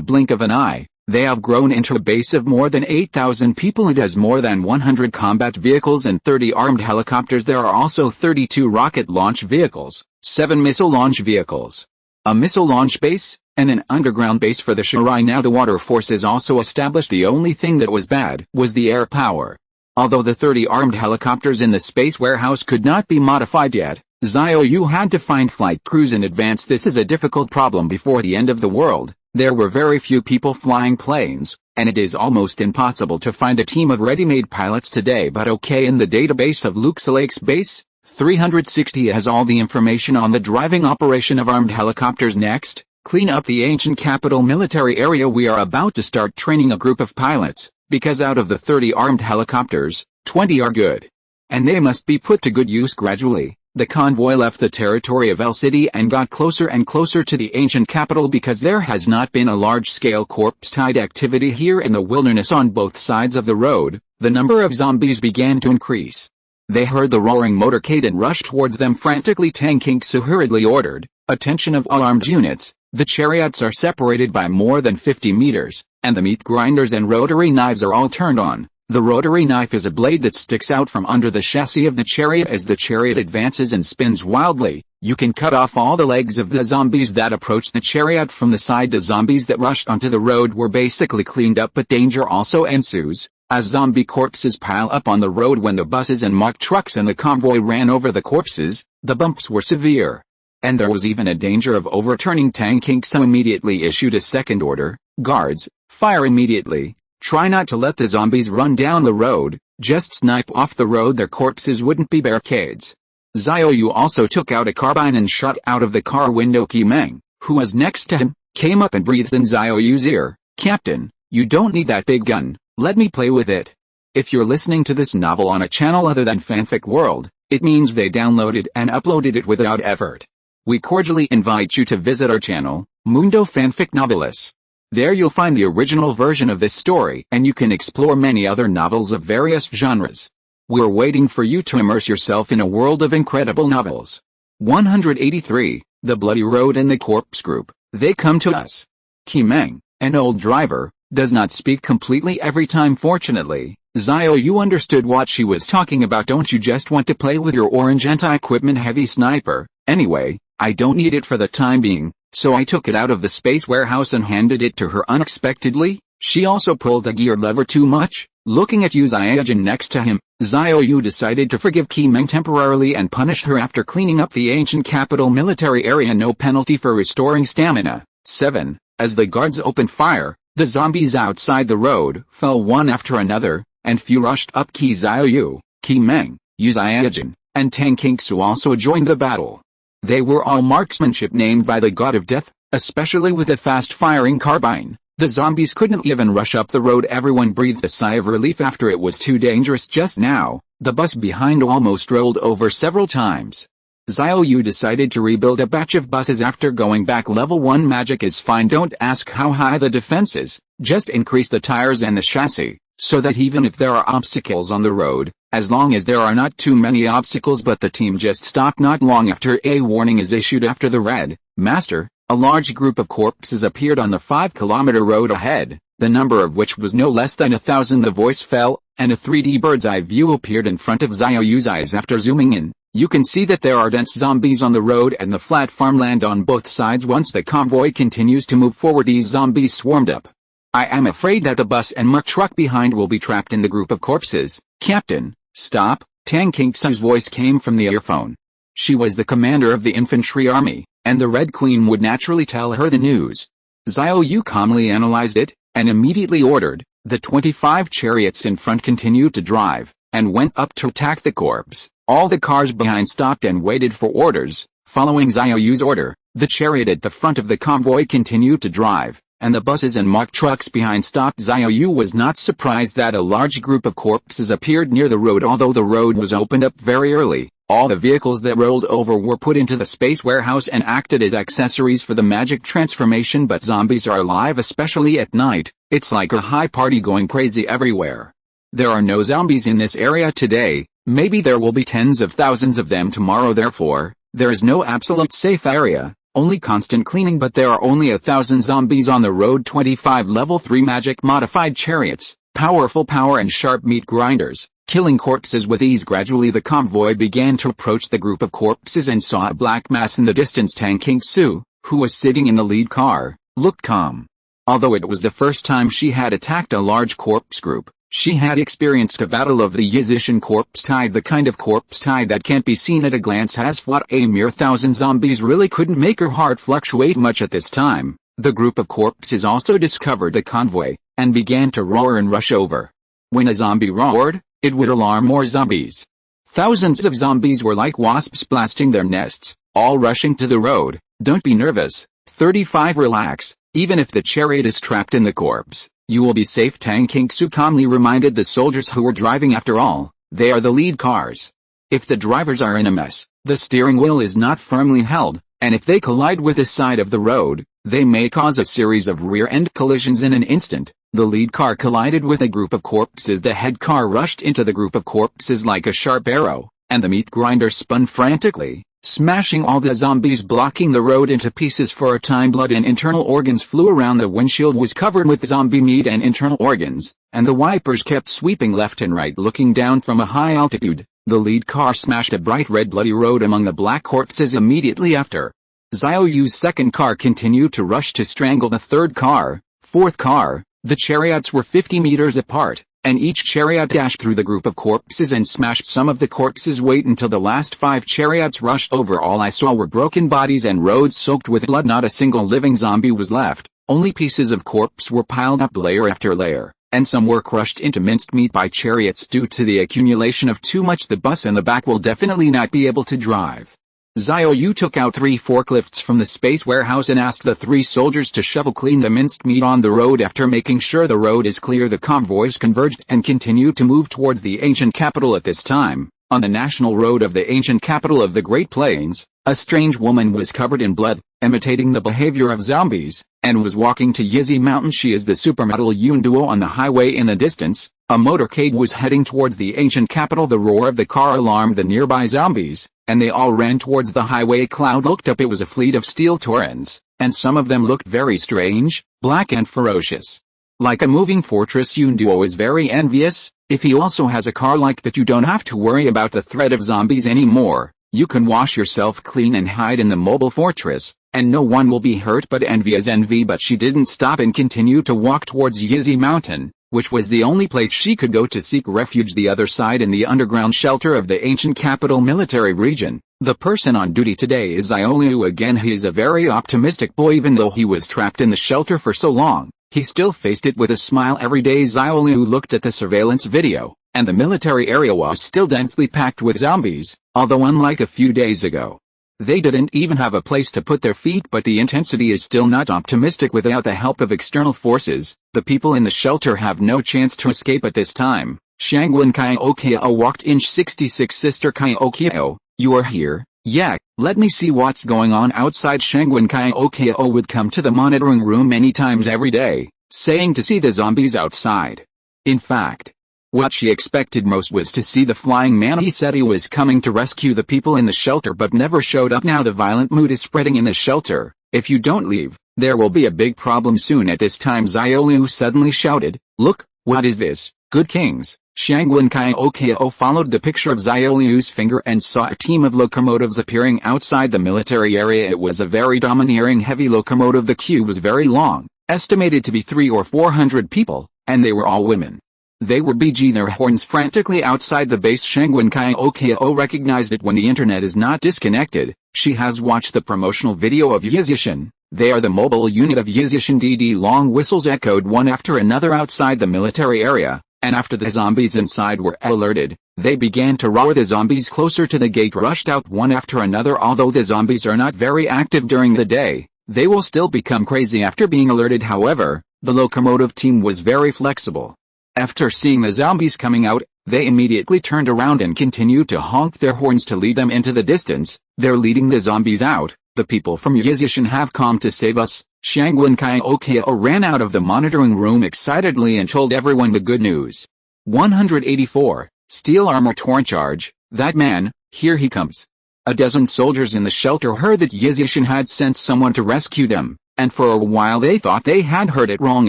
blink of an eye, They have grown into a base of more than 8,000 people. It has more than 100 combat vehicles and 30 armed helicopters. There are also 32 rocket launch vehicles, 7 missile launch vehicles, a missile launch base, and an underground base for the Xiaoran. Now the water forces also established. The only thing that was bad was the air power. Although the 30 armed helicopters in the space warehouse could not be modified yet, Xiao Yu had to find flight crews in advance. This is a difficult problem before the end of the world. There were very few people flying planes, and it is almost impossible to find a team of ready-made pilots today. But okay, in the database of Luxalake's base, 360 has all the information on the driving operation of armed helicopters. Next, clean up the ancient capital military area. We are about to start training a group of pilots, because out of the 30 armed helicopters, 20 are good. And they must be put to good use gradually. The convoy left the territory of El City and got closer and closer to the ancient capital because there has not been a large-scale corpse-tide activity here in the wilderness. On both sides of the road, the number of zombies began to increase. They heard the roaring motorcade and rushed towards them frantically. Han Kexin hurriedly ordered, "Attention of all armed units, the chariots are separated by more than 50 meters, and the meat grinders and rotary knives are all turned on." The rotary knife is a blade that sticks out from under the chassis of the chariot. As the chariot advances and spins wildly, you can cut off all the legs of the zombies that approach the chariot from the side. The zombies that rushed onto the road were basically cleaned up, but danger also ensues, as zombie corpses pile up on the road. When the buses and mock trucks and the convoy ran over the corpses, the bumps were severe. And there was even a danger of overturning. Han Kexin immediately issued a second order: "Guards, fire immediately. Try not to let the zombies run down the road, just snipe off the road. Their corpses wouldn't be barricades." Xiao Yu also took out a carbine and shot out of the car window. Qimeng, who was next to him, came up and breathed in Xiao Yu's ear, "Captain, you don't need that big gun, let me play with it." If you're listening to this novel on a channel other than Fanfic World, it means they downloaded and uploaded it without effort. We cordially invite you to visit our channel, Mundo Fanfic Novelis. There you'll find the original version of this story, and you can explore many other novels of various genres. We're waiting for you to immerse yourself in a world of incredible novels. 183, The Bloody Road and the Corpse Group. They come to us. Qimeng, an old driver, does not speak completely every time. Fortunately, Xiao Yu understood what she was talking about. "Don't you just want to play with your orange anti-equipment heavy sniper? Anyway, I don't need it for the time being, so I took it out of the space warehouse and handed it to her unexpectedly." She also pulled a gear lever too much. Looking at Yu Xiaojin next to him, Xiao Yu decided to forgive Qimeng temporarily and punish her after cleaning up the ancient capital military area. No penalty for restoring stamina. 7. As the guards opened fire, the zombies outside the road fell one after another, and few rushed up. Xiao Yu, Qimeng, Yu Xiaojin, and Han Kexin also joined the battle. They were all marksmanship named by the god of death, especially with a fast-firing carbine. The zombies couldn't even rush up the road. Everyone breathed a sigh of relief after it was too dangerous just now. The bus behind almost rolled over several times. Xiao Yu decided to rebuild a batch of buses after going back. Level 1 magic is fine. Don't ask how high the defense is, just increase the tires and the chassis, so that even if there are obstacles on the road, as long as there are not too many obstacles. But the team just stopped not long after a warning is issued after the red. Master, a large group of corpses appeared on the 5-kilometer road ahead, the number of which was no less than 1,000. The voice fell, and a 3D bird's eye view appeared in front of Xiao Yu's eyes. After zooming in, you can see that there are dense zombies on the road and the flat farmland on both sides. Once the convoy continues to move forward, these zombies swarmed up. "I am afraid that the bus and muck truck behind will be trapped in the group of corpses." "Captain, stop." Han Kexin's voice came from the earphone. She was the commander of the infantry army, and the Red Queen would naturally tell her the news. Xiao Yu calmly analyzed it, and immediately ordered, "The 25 chariots in front continue to drive," and went up to attack the corpse. All the cars behind stopped and waited for orders. Following Xiao Yu's order, the chariot at the front of the convoy continued to drive, and the buses and mock trucks behind stopped. Xiao Yu was not surprised that a large group of corpses appeared near the road. Although the road was opened up very early, all the vehicles that rolled over were put into the space warehouse and acted as accessories for the magic transformation. But zombies are alive, especially at night. It's like a high party going crazy everywhere. There are no zombies in this area today. Maybe there will be tens of thousands of them tomorrow. Therefore, there is no absolute safe area. only constant cleaning, but there are only 1,000 zombies on the road. 25 level 3 magic modified chariots, powerful power and sharp meat grinders, killing corpses with ease. Gradually the convoy began to approach the group of corpses and saw a black mass in the distance. Han Kexin, who was sitting in the lead car, looked calm. Although it was the first time she had attacked a large corpse group, she had experienced a battle of the Yizishan corpse tide, the kind of corpse tide that can't be seen at a glance. Has fought a mere 1,000 zombies really couldn't make her heart fluctuate much at this time. The group of corpses also discovered the convoy, and began to roar and rush over. When a zombie roared, it would alarm more zombies. Thousands of zombies were like wasps blasting their nests, all rushing to the road. Don't be nervous. 35 Relax. Even if the chariot is trapped in the corpse, you will be safe. Han Kexin calmly reminded the soldiers who were driving. After all, they are the lead cars. If the drivers are in a mess, the steering wheel is not firmly held, and if they collide with the side of the road, they may cause a series of rear-end collisions in an instant. The lead car collided with a group of corpses. The head car rushed into the group of corpses like a sharp arrow, and the meat grinder spun frantically, smashing all the zombies, blocking the road into pieces. For a time blood and internal organs flew around. The windshield was covered with zombie meat and internal organs, and the wipers kept sweeping left and right. Looking down from a high altitude, the lead car smashed a bright red bloody road among the black corpses. Immediately after, Xiao Yu's second car continued to rush to strangle the third car, fourth car. The chariots were 50 meters apart, and each chariot dashed through the group of corpses and smashed some of the corpses. Wait until the last 5 chariots rushed over. All I saw were broken bodies and roads soaked with blood. Not a single living zombie was left, only pieces of corpse were piled up layer after layer, and some were crushed into minced meat by chariots. Due to the accumulation of too much, the bus in the back will definitely not be able to drive. Xiao Yu took out 3 forklifts from the space warehouse and asked the 3 soldiers to shovel clean the minced meat on the road. After making sure the road is clear, the convoys converged and continued to move towards the ancient capital. At this time, on the national road of the ancient capital of the Great Plains, a strange woman was covered in blood, imitating the behavior of zombies, and was walking to Yizi Mountain. She is the supermodel Yun Duo. On the highway in the distance, a motorcade was heading towards the ancient capital. The roar of the car alarmed the nearby zombies, and they all ran towards the highway. Cloud looked up. It was a fleet of steel Taurans, and some of them looked very strange, black and ferocious. Like a moving fortress. Yun Duo is very envious. If he also has a car like that, you don't have to worry about the threat of zombies anymore. You can wash yourself clean and hide in the mobile fortress, and no one will be hurt. But envy is envy. But she didn't stop and continued to walk towards Yizi Mountain, which was the only place she could go to seek refuge. The other side, in the underground shelter of the ancient capital military region. The person on duty today is Xiao Yu again. He is a very optimistic boy. Even though he was trapped in the shelter for so long, he still faced it with a smile every day. Xiao Yu looked at the surveillance video, and the military area was still densely packed with zombies, although unlike a few days ago, they didn't even have a place to put their feet. But the intensity is still not optimistic. Without the help of external forces, the people in the shelter have no chance to escape at this time. Shangwen Kaiokio walked in. 66 Sister Kaiokio, you are here? Yeah, let me see what's going on outside. Shangwen Kaiokio would come to the monitoring room many times every day, saying to see the zombies outside. In fact, what she expected most was to see the flying man. He said he was coming to rescue the people in the shelter but never showed up. Now the violent mood is spreading in the shelter. If you don't leave, there will be a big problem soon. At this time Xiao Yu suddenly shouted, "Look, what is this, good kings?" Shangwen Kaiokio followed the picture of Xiao Yu's finger and saw a team of locomotives appearing outside the military area. It was a very domineering heavy locomotive. The queue was very long, estimated to be 300 or 400 people, and they were all women. They were beating their horns frantically outside the base. Shangwen Kaiokio recognized it when the internet is not disconnected. She has watched the promotional video of Yizishan. They are the mobile unit of Yizishan. DD long whistles echoed one after another outside the military area, and after the zombies inside were alerted, they began to roar. The zombies closer to the gate rushed out one after another. Although the zombies are not very active during the day, they will still become crazy after being alerted. However, the locomotive team was very flexible. After seeing the zombies coming out, they immediately turned around and continued to honk their horns to lead them into the distance. They're leading the zombies out. The people from Yizishan have come to save us. Shangwen Kaiokio ran out of the monitoring room excitedly and told everyone the good news. 184, steel armor torn charge, that man, here he comes. A dozen soldiers in the shelter heard that Yizhishan had sent someone to rescue them, and for a while they thought they had heard it wrong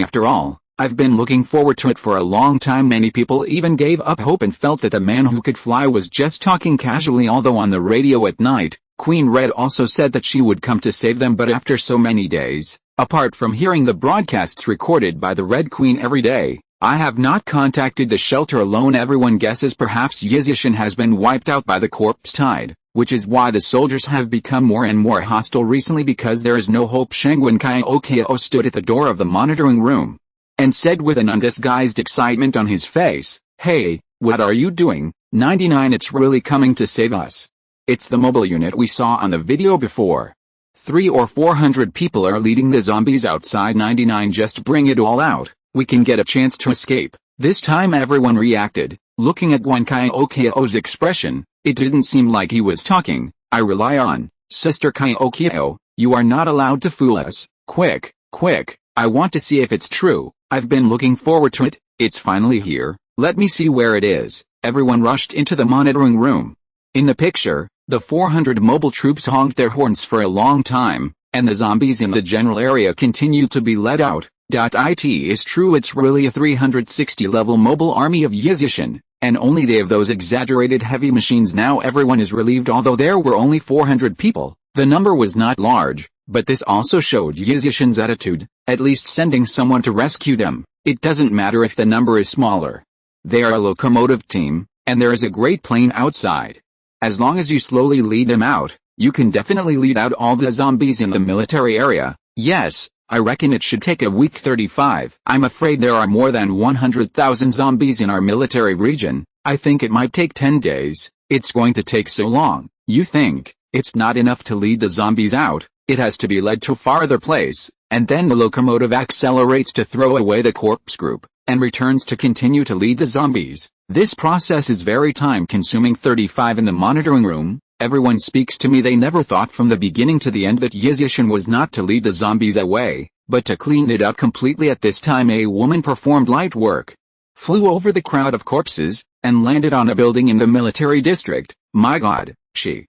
after all. I've been looking forward to it for a long time. Many people even gave up hope and felt that the man who could fly was just talking casually, although on the radio at night, Queen Red also said that she would come to save them, but after so many days, apart from hearing the broadcasts recorded by the Red Queen every day, I have not contacted the shelter alone. Everyone guesses perhaps Yizhishan has been wiped out by the corpse tide, which is why the soldiers have become more and more hostile recently, because there is no hope. Shangwen Kaiokio stood at the door of the monitoring room and said with an undisguised excitement on his face, "Hey, what are you doing? 99, it's really coming to save us. It's the mobile unit we saw on the video before. 300 or 400 people are leading the zombies outside. 99, just bring it all out. We can get a chance to escape." This time everyone reacted. Looking at Wan Kaiokio's expression, it didn't seem like he was talking. "I rely on, Sister Kaiokio, you are not allowed to fool us. Quick, quick, I want to see if it's true. I've been looking forward to it. It's finally here. Let me see where it is." Everyone rushed into the monitoring room. In the picture, the 400 mobile troops honked their horns for a long time, and the zombies in the general area continued to be let out. It is true, it's really a 360 level mobile army of Yizhishan, and only they have those exaggerated heavy machines now. Everyone is relieved. Although there were only 400 people, the number was not large, but this also showed Yizhishan's attitude, at least sending someone to rescue them. It doesn't matter if the number is smaller. They are a locomotive team, and there is a great plane outside. As long as you slowly lead them out, you can definitely lead out all the zombies in the military area. Yes, I reckon it should take a week. 35. I'm afraid there are more than 100,000 zombies in our military region. I think it might take 10 days. It's going to take so long. You think? It's not enough to lead the zombies out. It has to be led to a farther place, and then the locomotive accelerates to throw away the corpse group, and returns to continue to lead the zombies. This process is very time-consuming. 35. In the monitoring room, everyone speaks to me. They never thought from the beginning to the end that Yizhishan was not to lead the zombies away, but to clean it up completely. At this time a woman performed light work, flew over the crowd of corpses, and landed on a building in the military district. My God, she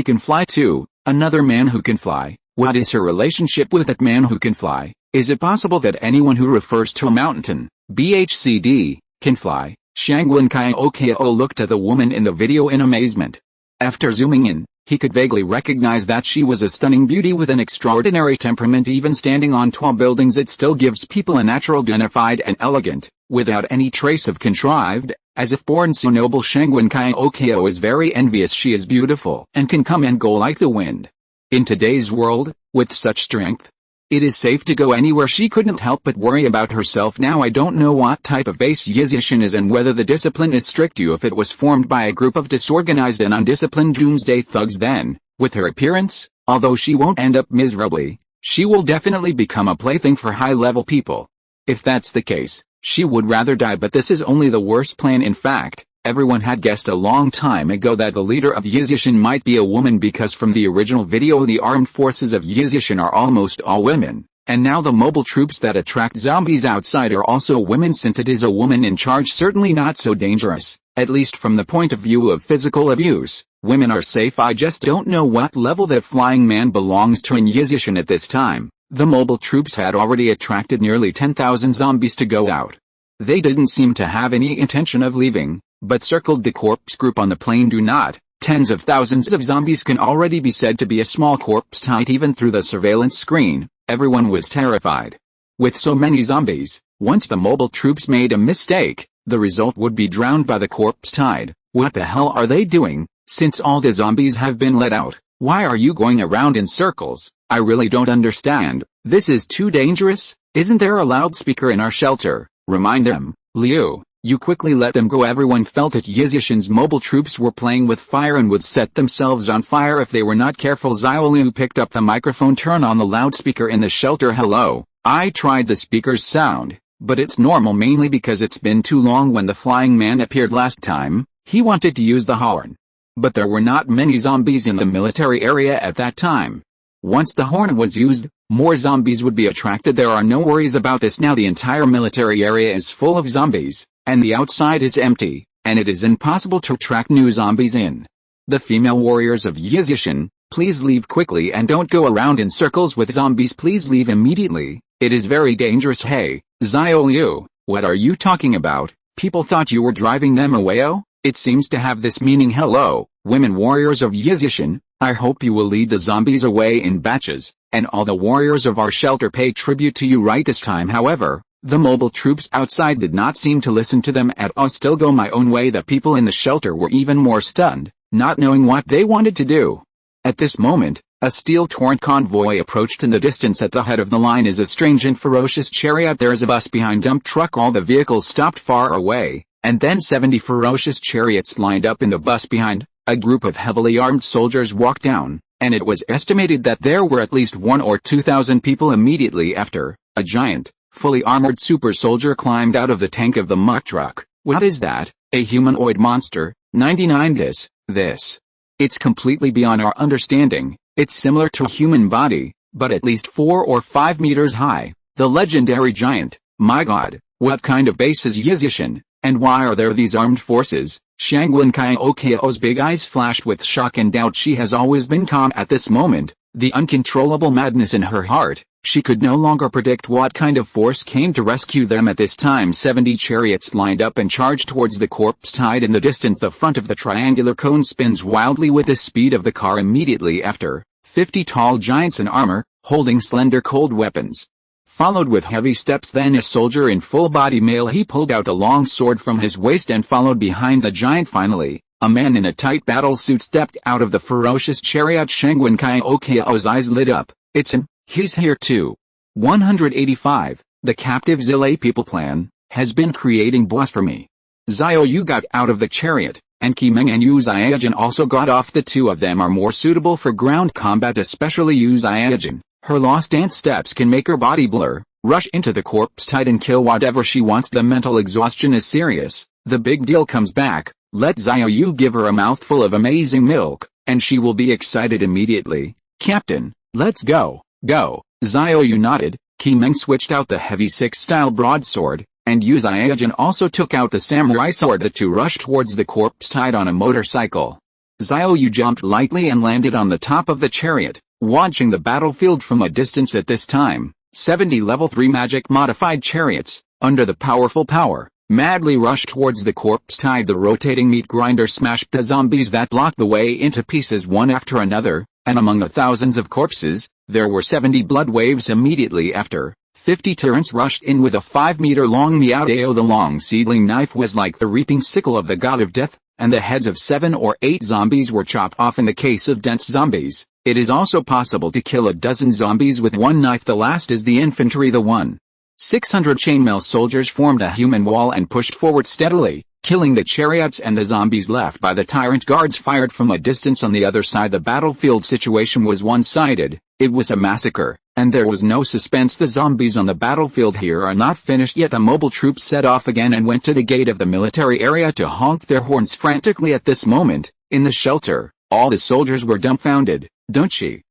can fly too. Another man who can fly. What is her relationship with that man who can fly? Is it possible that anyone who refers to a mountain, BHCD, can fly? Shangwen Kaiokio looked at the woman in the video in amazement. After zooming in, he could vaguely recognize that she was a stunning beauty with an extraordinary temperament. Even standing on tall buildings, it still gives people a natural, dignified and elegant, without any trace of contrived, as if born so noble. Shangwen Kaiokio is very envious. She is beautiful and can come and go like the wind. In today's world, with such strength, it is safe to go anywhere. She couldn't help but worry about herself now. I don't know what type of base Yizhishan is and whether the discipline is strict. If it was formed by a group of disorganized and undisciplined doomsday thugs, then, with her appearance, although she won't end up miserably, she will definitely become a plaything for high-level people. If that's the case, she would rather die, but this is only the worst plan. In fact, everyone had guessed a long time ago that the leader of Yizhishan might be a woman, because from the original video the armed forces of Yizhishan are almost all women, and now the mobile troops that attract zombies outside are also women. Since it is a woman in charge, certainly not so dangerous, at least from the point of view of physical abuse. Women are safe. I just don't know what level that flying man belongs to in Yizhishan at this time. The mobile troops had already attracted nearly 10,000 zombies to go out. They didn't seem to have any intention of leaving, but circled the corpse group on the plane. Do not. Tens of thousands of zombies can already be said to be a small corpse tide. Even through the surveillance screen, everyone was terrified. With so many zombies, once the mobile troops made a mistake, the result would be drowned by the corpse tide. What the hell are they doing? Since all the zombies have been let out, why are you going around in circles? I really don't understand. This is too dangerous. Isn't there a loudspeaker in our shelter? Remind them, Liu. You quickly let them go. Everyone felt that Yizhishan's mobile troops were playing with fire and would set themselves on fire if they were not careful. Xiao Yu picked up the microphone. Turn on the loudspeaker in the shelter. Hello. I tried the speaker's sound, but it's normal, mainly because it's been too long. When the flying man appeared last time, he wanted to use the horn. But there were not many zombies in the military area at that time. Once the horn was used, more zombies would be attracted. There are no worries about this now. The entire military area is full of zombies, and the outside is empty, and it is impossible to attract new zombies in. The female warriors of Yizishan, please leave quickly and don't go around in circles with zombies. Please leave immediately. It is very dangerous. Hey, Xiao Yu, what are you talking about? People thought you were driving them away. Oh, it seems to have this meaning. Hello, women warriors of Yizishan, I hope you will lead the zombies away in batches, and all the warriors of our shelter pay tribute to you right this time. However, the mobile troops outside did not seem to listen to them at all. Still go my own way. The people in the shelter were even more stunned, not knowing what they wanted to do. At this moment, a steel torrent convoy approached. In the distance at the head of the line is a strange and ferocious chariot. There is a bus behind dump truck. All the vehicles stopped far away, and then 70 ferocious chariots lined up in the bus behind. A group of heavily armed soldiers walked down, and it was estimated that there were at least 1 or 2,000 people. Immediately after, a giant, fully armored super soldier climbed out of the tank of the muck truck. What is that? A humanoid monster? 99. This. It's completely beyond our understanding. It's similar to a human body, but at least 4 or 5 meters high. The legendary giant. My god, what kind of base is Yizishan, and why are there these armed forces? Shangwen Kaiokio's big eyes flashed with shock and doubt. She has always been calm at this moment, the uncontrollable madness in her heart. She could no longer predict what kind of force came to rescue them at this time. 70 chariots lined up and charged towards the corpse tied in the distance. The front of the triangular cone spins wildly with the speed of the car. Immediately after, 50 tall giants in armor, holding slender cold weapons, followed with heavy steps. Then a soldier in full body mail. He pulled out a long sword from his waist and followed behind the giant. Finally, a man in a tight battle suit stepped out of the ferocious chariot. Shangwen Kaiokio's eyes lit up. It's him. He's here too. 185. The captive Zile people plan has been creating blasphemy. Xiao Yu got out of the chariot, and Qimeng and Yu Xiaojin also got off. The two of them are more suitable for ground combat, especially Yu Xiaojin. Her lost dance steps can make her body blur, rush into the corpse tight and kill whatever she wants. The mental exhaustion is serious. The big deal comes back. Let Xiao Yu give her a mouthful of amazing milk, and she will be excited immediately. Captain, let's go. Go. Xiao Yu nodded. Qimeng switched out the heavy 6-style broadsword, and Yu Xiaojin also took out the samurai sword. The two rushed towards the corpse tied on a motorcycle. Xiao Yu jumped lightly and landed on the top of the chariot, watching the battlefield from a distance. At this time, 70 level 3 magic modified chariots, under the powerful power, madly rushed towards the corpse tied. The rotating meat grinder smashed the zombies that blocked the way into pieces one after another, and among the thousands of corpses, there were 70 blood waves. Immediately after, 50 tyrants rushed in with a 5-meter-long Miao. The long seedling knife was like the reaping sickle of the god of death, and the heads of 7 or 8 zombies were chopped off. In the case of dense zombies, it is also possible to kill a dozen zombies with one knife. The last is the infantry. The 1,600 chainmail soldiers formed a human wall and pushed forward steadily, killing the chariots and the zombies left by the tyrant guards fired from a distance. On the other side, the battlefield situation was one-sided. It was a massacre, and there was no suspense. The zombies on the battlefield here are not finished yet. The mobile troops set off again and went to the gate of the military area to honk their horns frantically. At this moment, in the shelter, all the soldiers were dumbfounded. Don't she,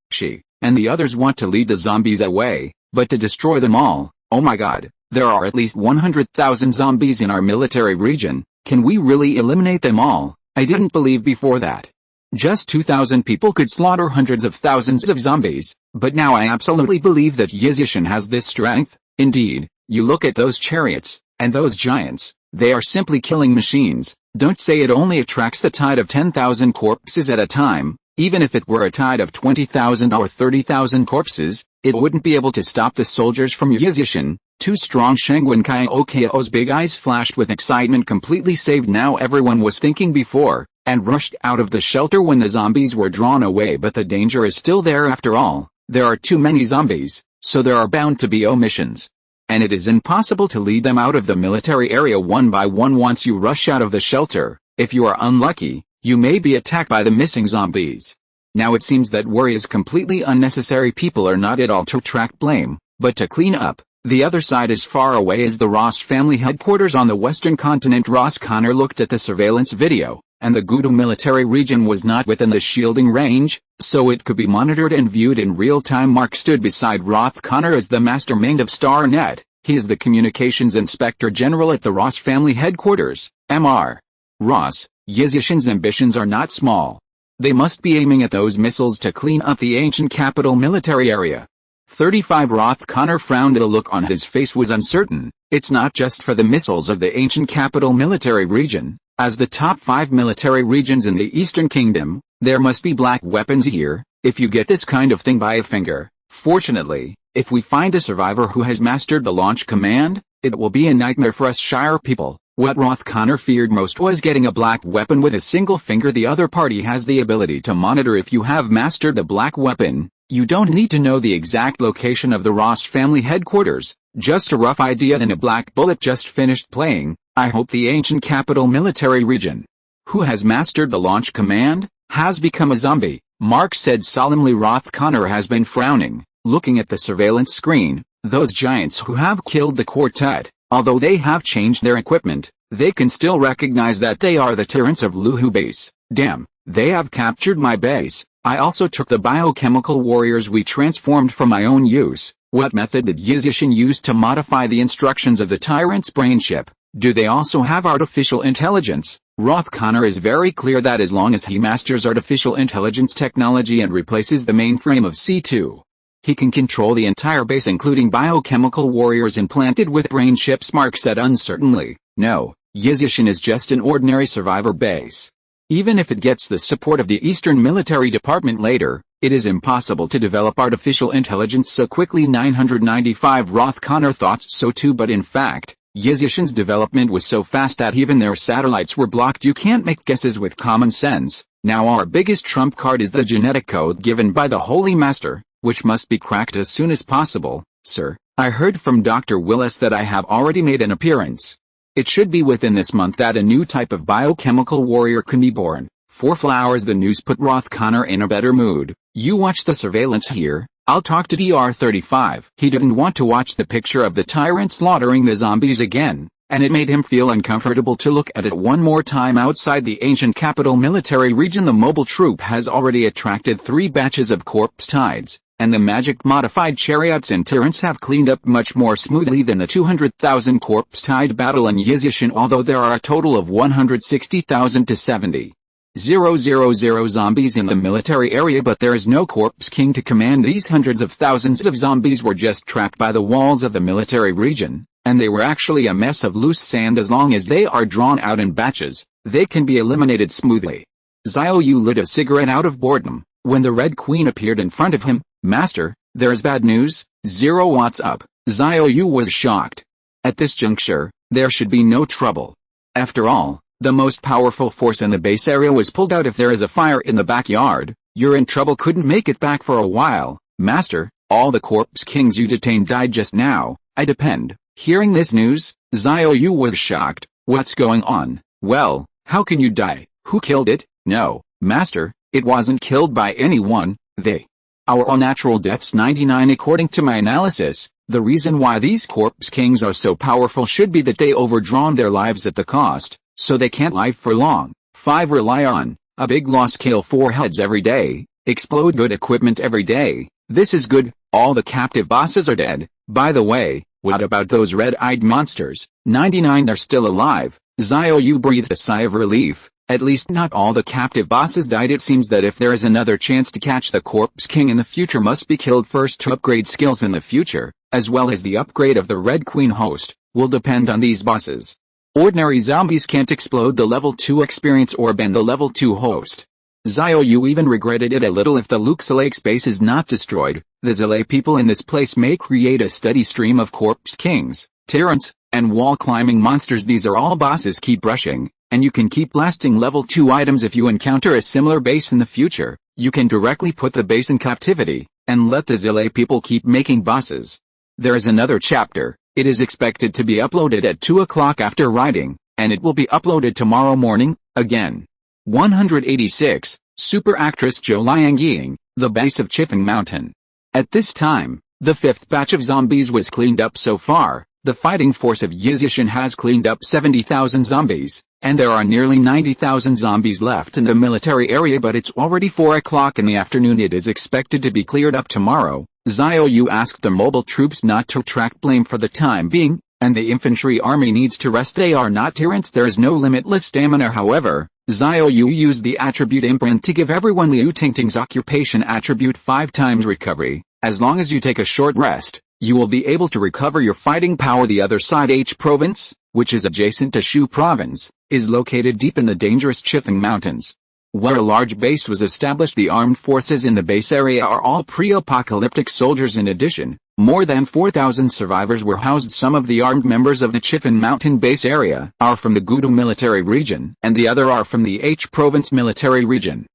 and the others want to lead the zombies away, but to destroy them all. Oh my god, there are at least 100,000 zombies in our military region. Can we really eliminate them all? I didn't believe before that just 2,000 people could slaughter hundreds of thousands of zombies, but now I absolutely believe that Yizishan has this strength. Indeed, you look at those chariots, and those giants, they are simply killing machines. Don't say it only attracts the tide of 10,000 corpses at a time. Even if it were a tide of 20,000 or 30,000 corpses, it wouldn't be able to stop the soldiers from Yizishan. Too strong. Shangwen Kaiokio's big eyes flashed with excitement. Completely saved now. Everyone was thinking before, and rushed out of the shelter when the zombies were drawn away. But the danger is still there. After all, there are too many zombies, so there are bound to be omissions. And it is impossible to lead them out of the military area one by one once you rush out of the shelter. If you are unlucky, you may be attacked by the missing zombies. Now it seems that worry is completely unnecessary. People are not at all to track blame, but to clean up. The other side as far away as the Ross family headquarters on the western continent. Ross Connor looked at the surveillance video, and the Gudu military region was not within the shielding range, so it could be monitored and viewed in real time. Mark stood beside Roth Connor as the mastermind of StarNet. He is the communications inspector general at the Ross family headquarters. Mr. Ross, Yizishan's ambitions are not small. They must be aiming at those missiles to clean up the ancient capital military area. 35 Roth Connor frowned. The look on his face was uncertain. It's not just for the missiles of the ancient capital military region. As the top 5 military regions in the Eastern Kingdom, there must be black weapons here, if you get this kind of thing by a finger. Fortunately, if we find a survivor who has mastered the launch command, it will be a nightmare for us Shire people. What Roth Connor feared most was getting a black weapon with a single finger. The other party has the ability to monitor if you have mastered the black weapon. You don't need to know the exact location of the Ross family headquarters, just a rough idea. Then a black bullet just finished playing. I hope the ancient capital military region, who has mastered the launch command, has become a zombie, Mark said solemnly. Roth Connor has been frowning, looking at the surveillance screen. Those giants who have killed the quartet, although they have changed their equipment, they can still recognize that they are the tyrants of Luhu base. Damn, they have captured my base. I also took the biochemical warriors we transformed for my own use. What method did Yizishin use to modify the instructions of the tyrant's brain chip? Do they also have artificial intelligence? Roth Connor is very clear that as long as he masters artificial intelligence technology and replaces the mainframe of C2, he can control the entire base including biochemical warriors implanted with brain chips. Mark said uncertainly. No, Yizishin is just an ordinary survivor base. Even if it gets the support of the Eastern Military Department later, it is impossible to develop artificial intelligence so quickly. 995 Roth Connor thought so too, but in fact, Yizishin's development was so fast that even their satellites were blocked. You can't make guesses with common sense. Now our biggest trump card is the genetic code given by the Holy Master, which must be cracked as soon as possible. Sir, I heard from Dr. Willis that I have already made an appearance. It should be within this month that a new type of biochemical warrior can be born. 4 flowers. The news put Roth Connor in a better mood. You watch the surveillance here. I'll talk to DR35. He didn't want to watch the picture of the tyrant slaughtering the zombies again, and it made him feel uncomfortable to look at it one more time. Outside the ancient capital military region, the mobile troop has already attracted 3 batches of corpse tides, and the magic-modified chariots and tyrants have cleaned up much more smoothly than the 200,000 corpse tide battle in Yizishin, although there are a total of 160,000 to 70,000 zombies in the military area, but there is no corpse king to command these hundreds of thousands of zombies. Were just trapped by the walls of the military region, and they were actually a mess of loose sand. As long as they are drawn out in batches, they can be eliminated smoothly. Xiao Yu lit a cigarette out of boredom, when the Red Queen appeared in front of him. Master, there's bad news. Zero, what's up? Xiao Yu was shocked. At this juncture, there should be no trouble. After all, the most powerful force in the base area was pulled out. If there is a fire in the backyard, you're in trouble. Couldn't make it back for a while. Master, all the corpse kings you detained died just now. I depend. Hearing this news, Xiao Yu was shocked. What's going on? Well, how can you die? Who killed it? No, Master, it wasn't killed by anyone. They are all natural deaths. 99 According to my analysis, the reason why these corpse kings are so powerful should be that they overdrawn their lives at the cost, so they can't live for long. 5 Rely on a big loss. Kill 4 heads every day. Explode good equipment every day. This is good. All the captive bosses are dead. By the way, what about those red-eyed monsters? 99 They're still alive. Xiao Yu breathed a sigh of relief. At least not all the captive bosses died. It seems that if there is another chance to catch the corpse king in the future, must be killed first. To upgrade skills in the future, as well as the upgrade of the Red Queen host, will depend on these bosses. Ordinary zombies can't explode the level 2 experience orb and the level 2 host. Xiao Yu even regretted it a little. If the Luxalake's base is not destroyed, the Zilay people in this place may create a steady stream of corpse kings, tyrants, and wall-climbing monsters. These are all bosses. Keep rushing, and you can keep blasting level 2 items. If you encounter a similar base in the future, you can directly put the base in captivity, and let the Zilay people keep making bosses. There is another chapter. It is expected to be uploaded at 2 o'clock after writing, and it will be uploaded tomorrow morning, again. 186, Super Actress Zhou Liangying, the base of Chifeng Mountain. At this time, the 5th batch of zombies was cleaned up. So far, the fighting force of Yizishin has cleaned up 70,000 zombies, and there are nearly 90,000 zombies left in the military area, but it's already 4 o'clock in the afternoon. It is expected to be cleared up tomorrow. Xiao Yu asked the mobile troops not to track blame for the time being, and the infantry army needs to rest. They are not tyrants. There is no limitless stamina. However, Xiao Yu used the attribute imprint to give everyone Liu Tingting's occupation attribute 5 times recovery. As long as you take a short rest, you will be able to recover your fighting power. The other side, H province, which is adjacent to Shu province, is located deep in the dangerous Chifeng Mountains, where a large base was established. The armed forces in the base area are all pre-apocalyptic soldiers. In addition, more than 4,000 survivors were housed. Some of the armed members of the Chifeng Mountain base area are from the Gudu military region, and the other are from the H province military region.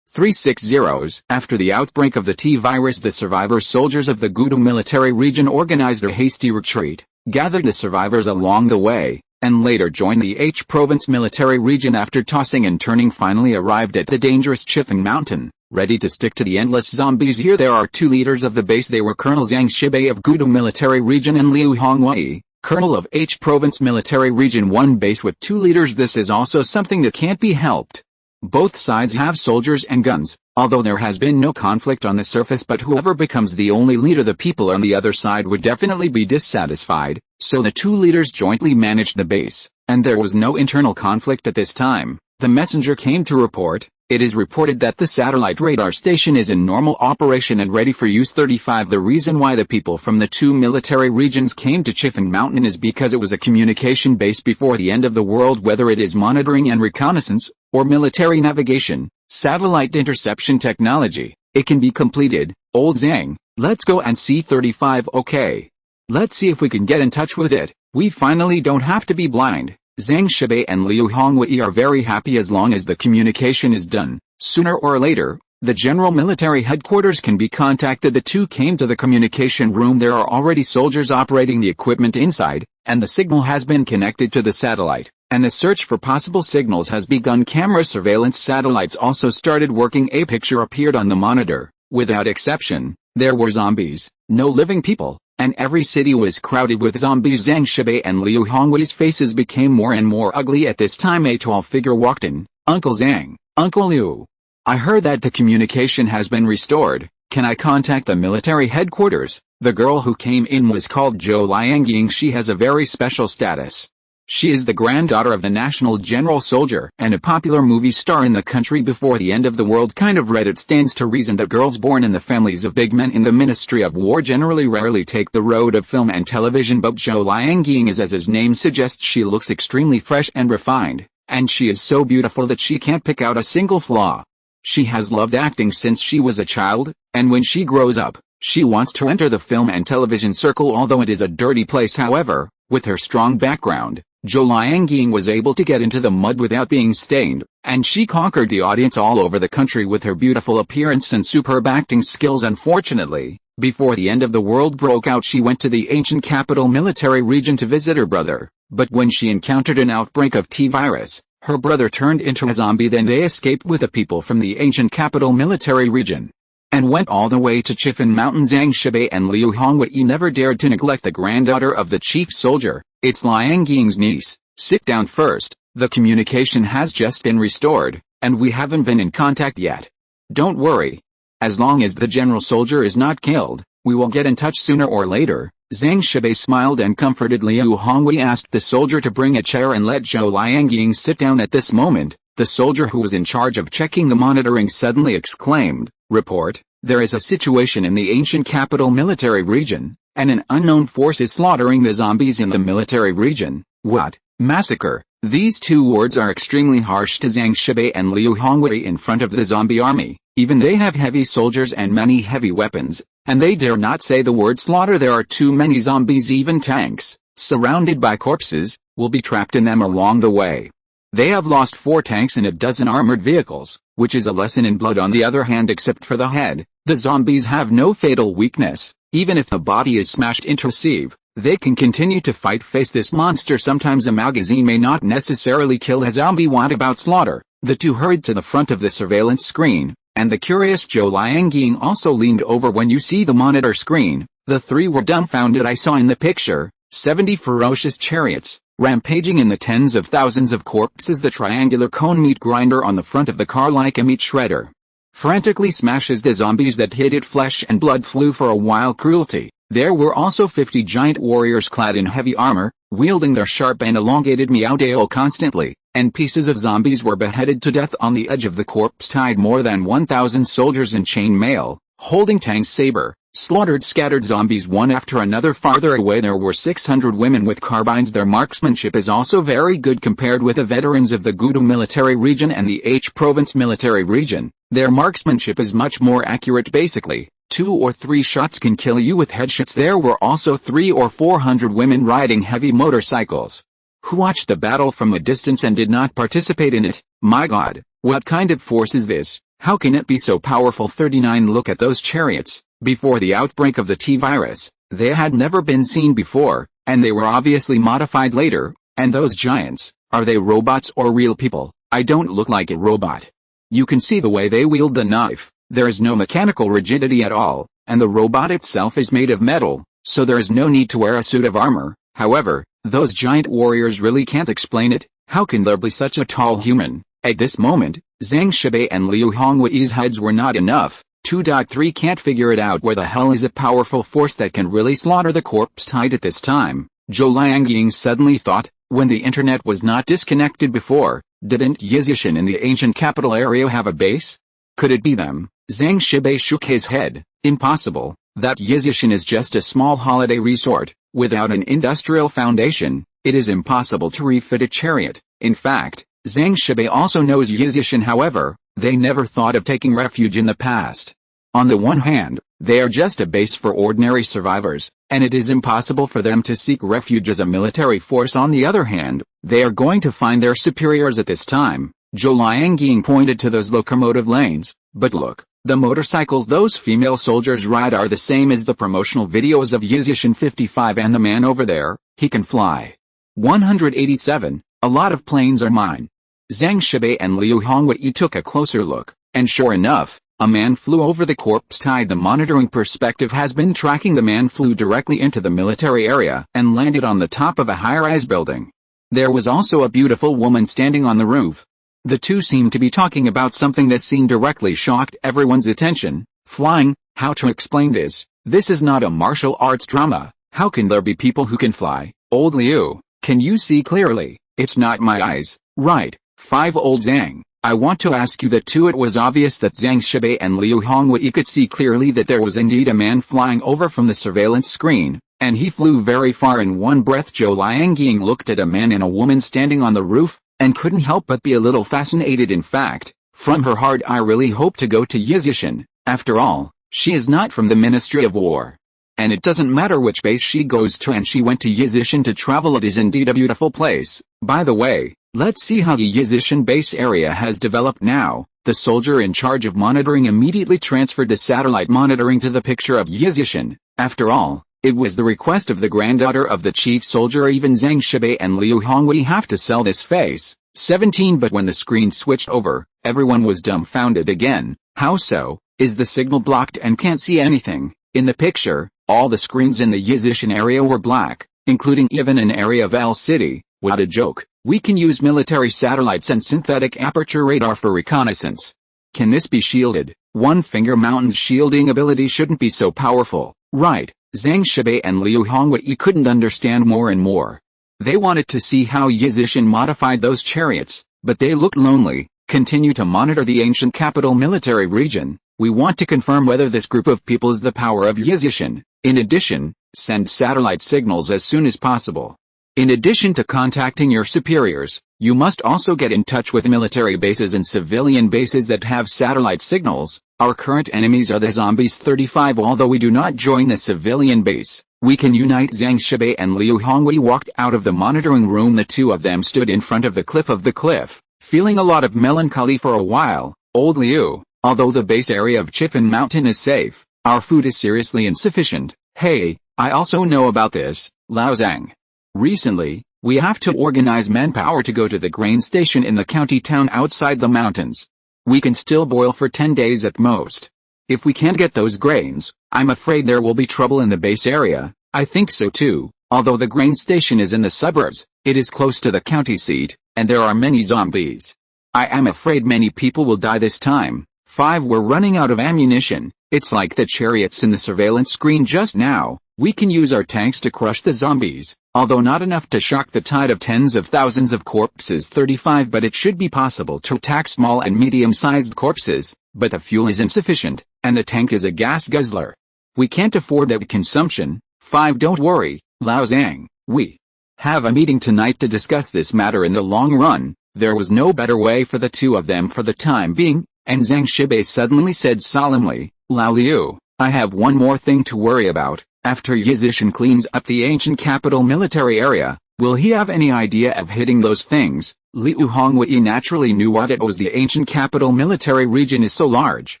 360s. After the outbreak of the T-virus, the survivor soldiers of the Gudu military region organized a hasty retreat, gathered the survivors along the way, and later joined the H province military region. After tossing and turning, finally arrived at the dangerous Chifeng Mountain, ready to stick to the endless zombies. Here there are 2 leaders of the base. They were Colonel Zhang Shibei of Gudu military region and Liu Hongwei, colonel of H province military region. One base with 2 leaders. This is also something that can't be helped. Both sides have soldiers and guns, although there has been no conflict on the surface. But whoever becomes the only leader, the people on the other side would definitely be dissatisfied, so the 2 leaders jointly managed the base, and there was no internal conflict at this time. The messenger came to report. It is reported that the satellite radar station is in normal operation and ready for use. 35. The reason why the people from the 2 military regions came to Chifeng Mountain is because it was a communication base before the end of the world. Whether it is monitoring and reconnaissance, or military navigation, satellite interception technology, it can be completed. Old Zhang, let's go and see. 35. Okay. Let's see if we can get in touch with it. We finally don't have to be blind. Zhang Shibei and Liu Hongwei are very happy as long as the communication is done. Sooner or later, the general military headquarters can be contacted. The 2 came to the communication room. There are already soldiers operating the equipment inside, and the signal has been connected to the satellite, and the search for possible signals has begun. Camera surveillance satellites also started working. A picture appeared on the monitor. Without exception, there were zombies, no living people, and every city was crowded with zombies. Zhang Shibei and Liu Hongwei's faces became more and more ugly. At this time a tall figure walked in. Uncle Zhang, Uncle Liu. I heard that the communication has been restored. Can I contact the military headquarters? The girl who came in was called Zhou Liangying. She has a very special status. She is the granddaughter of the national general soldier and a popular movie star in the country before the end of the world. Kind of read. It stands to reason that girls born in the families of big men in the Ministry of War generally rarely take the road of film and television, but Zhou Liangying is, as his name suggests, she looks extremely fresh and refined, and she is so beautiful that she can't pick out a single flaw. She has loved acting since she was a child, and when she grows up, she wants to enter the film and television circle, although it is a dirty place. However, with her strong background, Zhou Liangying was able to get into the mud without being stained, and she conquered the audience all over the country with her beautiful appearance and superb acting skills. Unfortunately, before the end of the world broke out, she went to the ancient capital military region to visit her brother, but when she encountered an outbreak of T-virus, her brother turned into a zombie. Then they escaped with the people from the ancient capital military region, and went all the way to Chifeng Mountain. Zhang Shibei and Liu Hongwei never dared to neglect the granddaughter of the chief soldier. It's Liangying's niece. Sit down first. The communication has just been restored, and we haven't been in contact yet. Don't worry. As long as the general soldier is not killed, we will get in touch sooner or later. Zhang Shibei smiled and comforted. Liu Hongwei asked the soldier to bring a chair and let Zhou Liangying sit down. At this moment, the soldier who was in charge of checking the monitoring suddenly exclaimed, "Report, there is a situation in the ancient capital military region, and an unknown force is slaughtering the zombies in the military region." What? Massacre? These 2 words are extremely harsh to Zhang Shibei and Liu Hongwei. In front of the zombie army, even they have heavy soldiers and many heavy weapons, and they dare not say the word slaughter. There are too many zombies. Even tanks, surrounded by corpses, will be trapped in them along the way. They have lost 4 tanks and a dozen armored vehicles, which is a lesson in blood. On the other hand, except for the head, the zombies have no fatal weakness. Even if the body is smashed into a sieve, they can continue to fight. Face this monster. Sometimes a magazine may not necessarily kill a zombie. What about slaughter? The 2 hurried to the front of the surveillance screen, and the curious Zhou Liangying also leaned over. When you see the monitor screen, the 3 were dumbfounded. I saw in the picture 70 ferocious chariots, rampaging in the tens of thousands of corpses. The triangular cone meat grinder on the front of the car, like a meat shredder, frantically smashes the zombies that hit it. Flesh and blood flew for a while. Cruelty. There were also 50 giant warriors clad in heavy armor, wielding their sharp and elongated miaodao constantly. and pieces of zombies were beheaded to death on the edge of the corpse tide. More than 1,000 soldiers in chainmail, holding Tang's saber, slaughtered scattered zombies one after another. Farther away there were 600 women with carbines. Their marksmanship is also very good compared with the veterans of the Gudu military region and the H province military region. Their marksmanship is much more accurate. Basically, 2 or 3 shots can kill you with headshots. There were also 300 or 400 women riding heavy motorcycles, who watched the battle from a distance and did not participate in it. My God, what kind of force is this? How can it be so powerful? 39 Look at those chariots. Before the outbreak of the T-virus, they had never been seen before, and they were obviously modified later. And those giants, are they robots or real people? I don't look like a robot. You can see the way they wield the knife. There is no mechanical rigidity at all, and the robot itself is made of metal, so there is no need to wear a suit of armor. However, those giant warriors really can't explain it. How can there be such a tall human? At this moment, Zhang Shibei and Liu Hongwei's heads were not enough. 2.3 can't figure it out. Where the hell is a powerful force that can really slaughter the corpse tide at this time? Zhou Liangying suddenly thought, when the internet was not disconnected before, didn't Yizishan in the ancient capital area have a base? Could it be them? Zhang Shibei shook his head. Impossible. That Yizishan is just a small holiday resort, without an industrial foundation. It is impossible to refit a chariot. In fact, Zhang Shibei also knows Yizishan. However, they never thought of taking refuge in the past. On the one hand, they are just a base for ordinary survivors, and it is impossible for them to seek refuge as a military force. On the other hand, they are going to find their superiors at this time. Zhou Liangying pointed to those locomotive lanes. But look, the motorcycles those female soldiers ride are the same as the promotional videos of Yizishan 55, and the man over there, he can fly. 187, a lot of planes are mine. Zhang Shibei and Liu Hongwei took a closer look, and sure enough, a man flew over the corpse tide. The monitoring perspective has been tracking. The man flew directly into the military area and landed on the top of a high-rise building. There was also a beautiful woman standing on the roof. The two seemed to be talking about something. That scene directly shocked everyone's attention. Flying? How to explain this? This is not a martial arts drama. How can there be people who can fly? Old Liu, can you see clearly? It's not my eyes, right? 5 Old Zhang, I want to ask you that too. It was obvious that Zhang Shibei and Liu Hongwei could see clearly that there was indeed a man flying over from the surveillance screen, and he flew very far. In one breath, Zhou Liangying looked at a man and a woman standing on the roof, and couldn't help but be a little fascinated. In fact, from her heart, I really hope to go to Yizishan. After all, she is not from the Ministry of War. And it doesn't matter which base she goes to, and she went to Yizishan to travel. It is indeed a beautiful place. By the way, let's see how the Yizishan base area has developed now. The soldier in charge of monitoring immediately transferred the satellite monitoring to the picture of Yizishan. After all, it was the request of the granddaughter of the chief soldier. Even Zhang Shibei and Liu Hongwei have to sell this face. 17 But when the screen switched over, everyone was dumbfounded again. How so? Is the signal blocked and can't see anything? In the picture, all the screens in the Yizishan area were black, including even an area of L City. What a joke. We can use military satellites and synthetic aperture radar for reconnaissance. Can this be shielded? One Finger Mountain's shielding ability shouldn't be so powerful, right? Zhang Shibei and Liu Hongwei couldn't understand more and more. They wanted to see how Yizishan modified those chariots, but they looked lonely. Continue to monitor the ancient capital military region. We want to confirm whether this group of people is the power of Yizishan. In addition, send satellite signals as soon as possible. In addition to contacting your superiors, you must also get in touch with military bases and civilian bases that have satellite signals. Our current enemies are the zombies. 35 Although we do not join the civilian base, we can unite. Zhang Shibei and Liu Hongwei walked out of the monitoring room. The two of them stood in front of the cliff, feeling a lot of melancholy for a while. Old Liu, although the base area of Chifan Mountain is safe, our food is seriously insufficient. Hey, I also know about this, Lao Zhang. Recently, we have to organize manpower to go to the grain station in the county town outside the mountains. We can still boil for 10 days at most. If we can't get those grains, I'm afraid there will be trouble in the base area. I think so too. Although the grain station is in the suburbs, it is close to the county seat, and there are many zombies. I am afraid many people will die this time. 5 We're running out of ammunition. It's like the chariots in the surveillance screen just now. We can use our tanks to crush the zombies, although not enough to shock the tide of tens of thousands of corpses. 35 But it should be possible to attack small and medium-sized corpses, but the fuel is insufficient, and the tank is a gas guzzler. We can't afford that consumption. 5 Don't worry, Lao Zhang, we have a meeting tonight to discuss this matter in the long run. There was no better way for the two of them for the time being, and Zhang Shibei suddenly said solemnly, Lao Liu, I have one more thing to worry about. After Yizishan cleans up the ancient capital military area, will he have any idea of hitting those things? Liu Hongwei naturally knew what it was. The ancient capital military region is so large,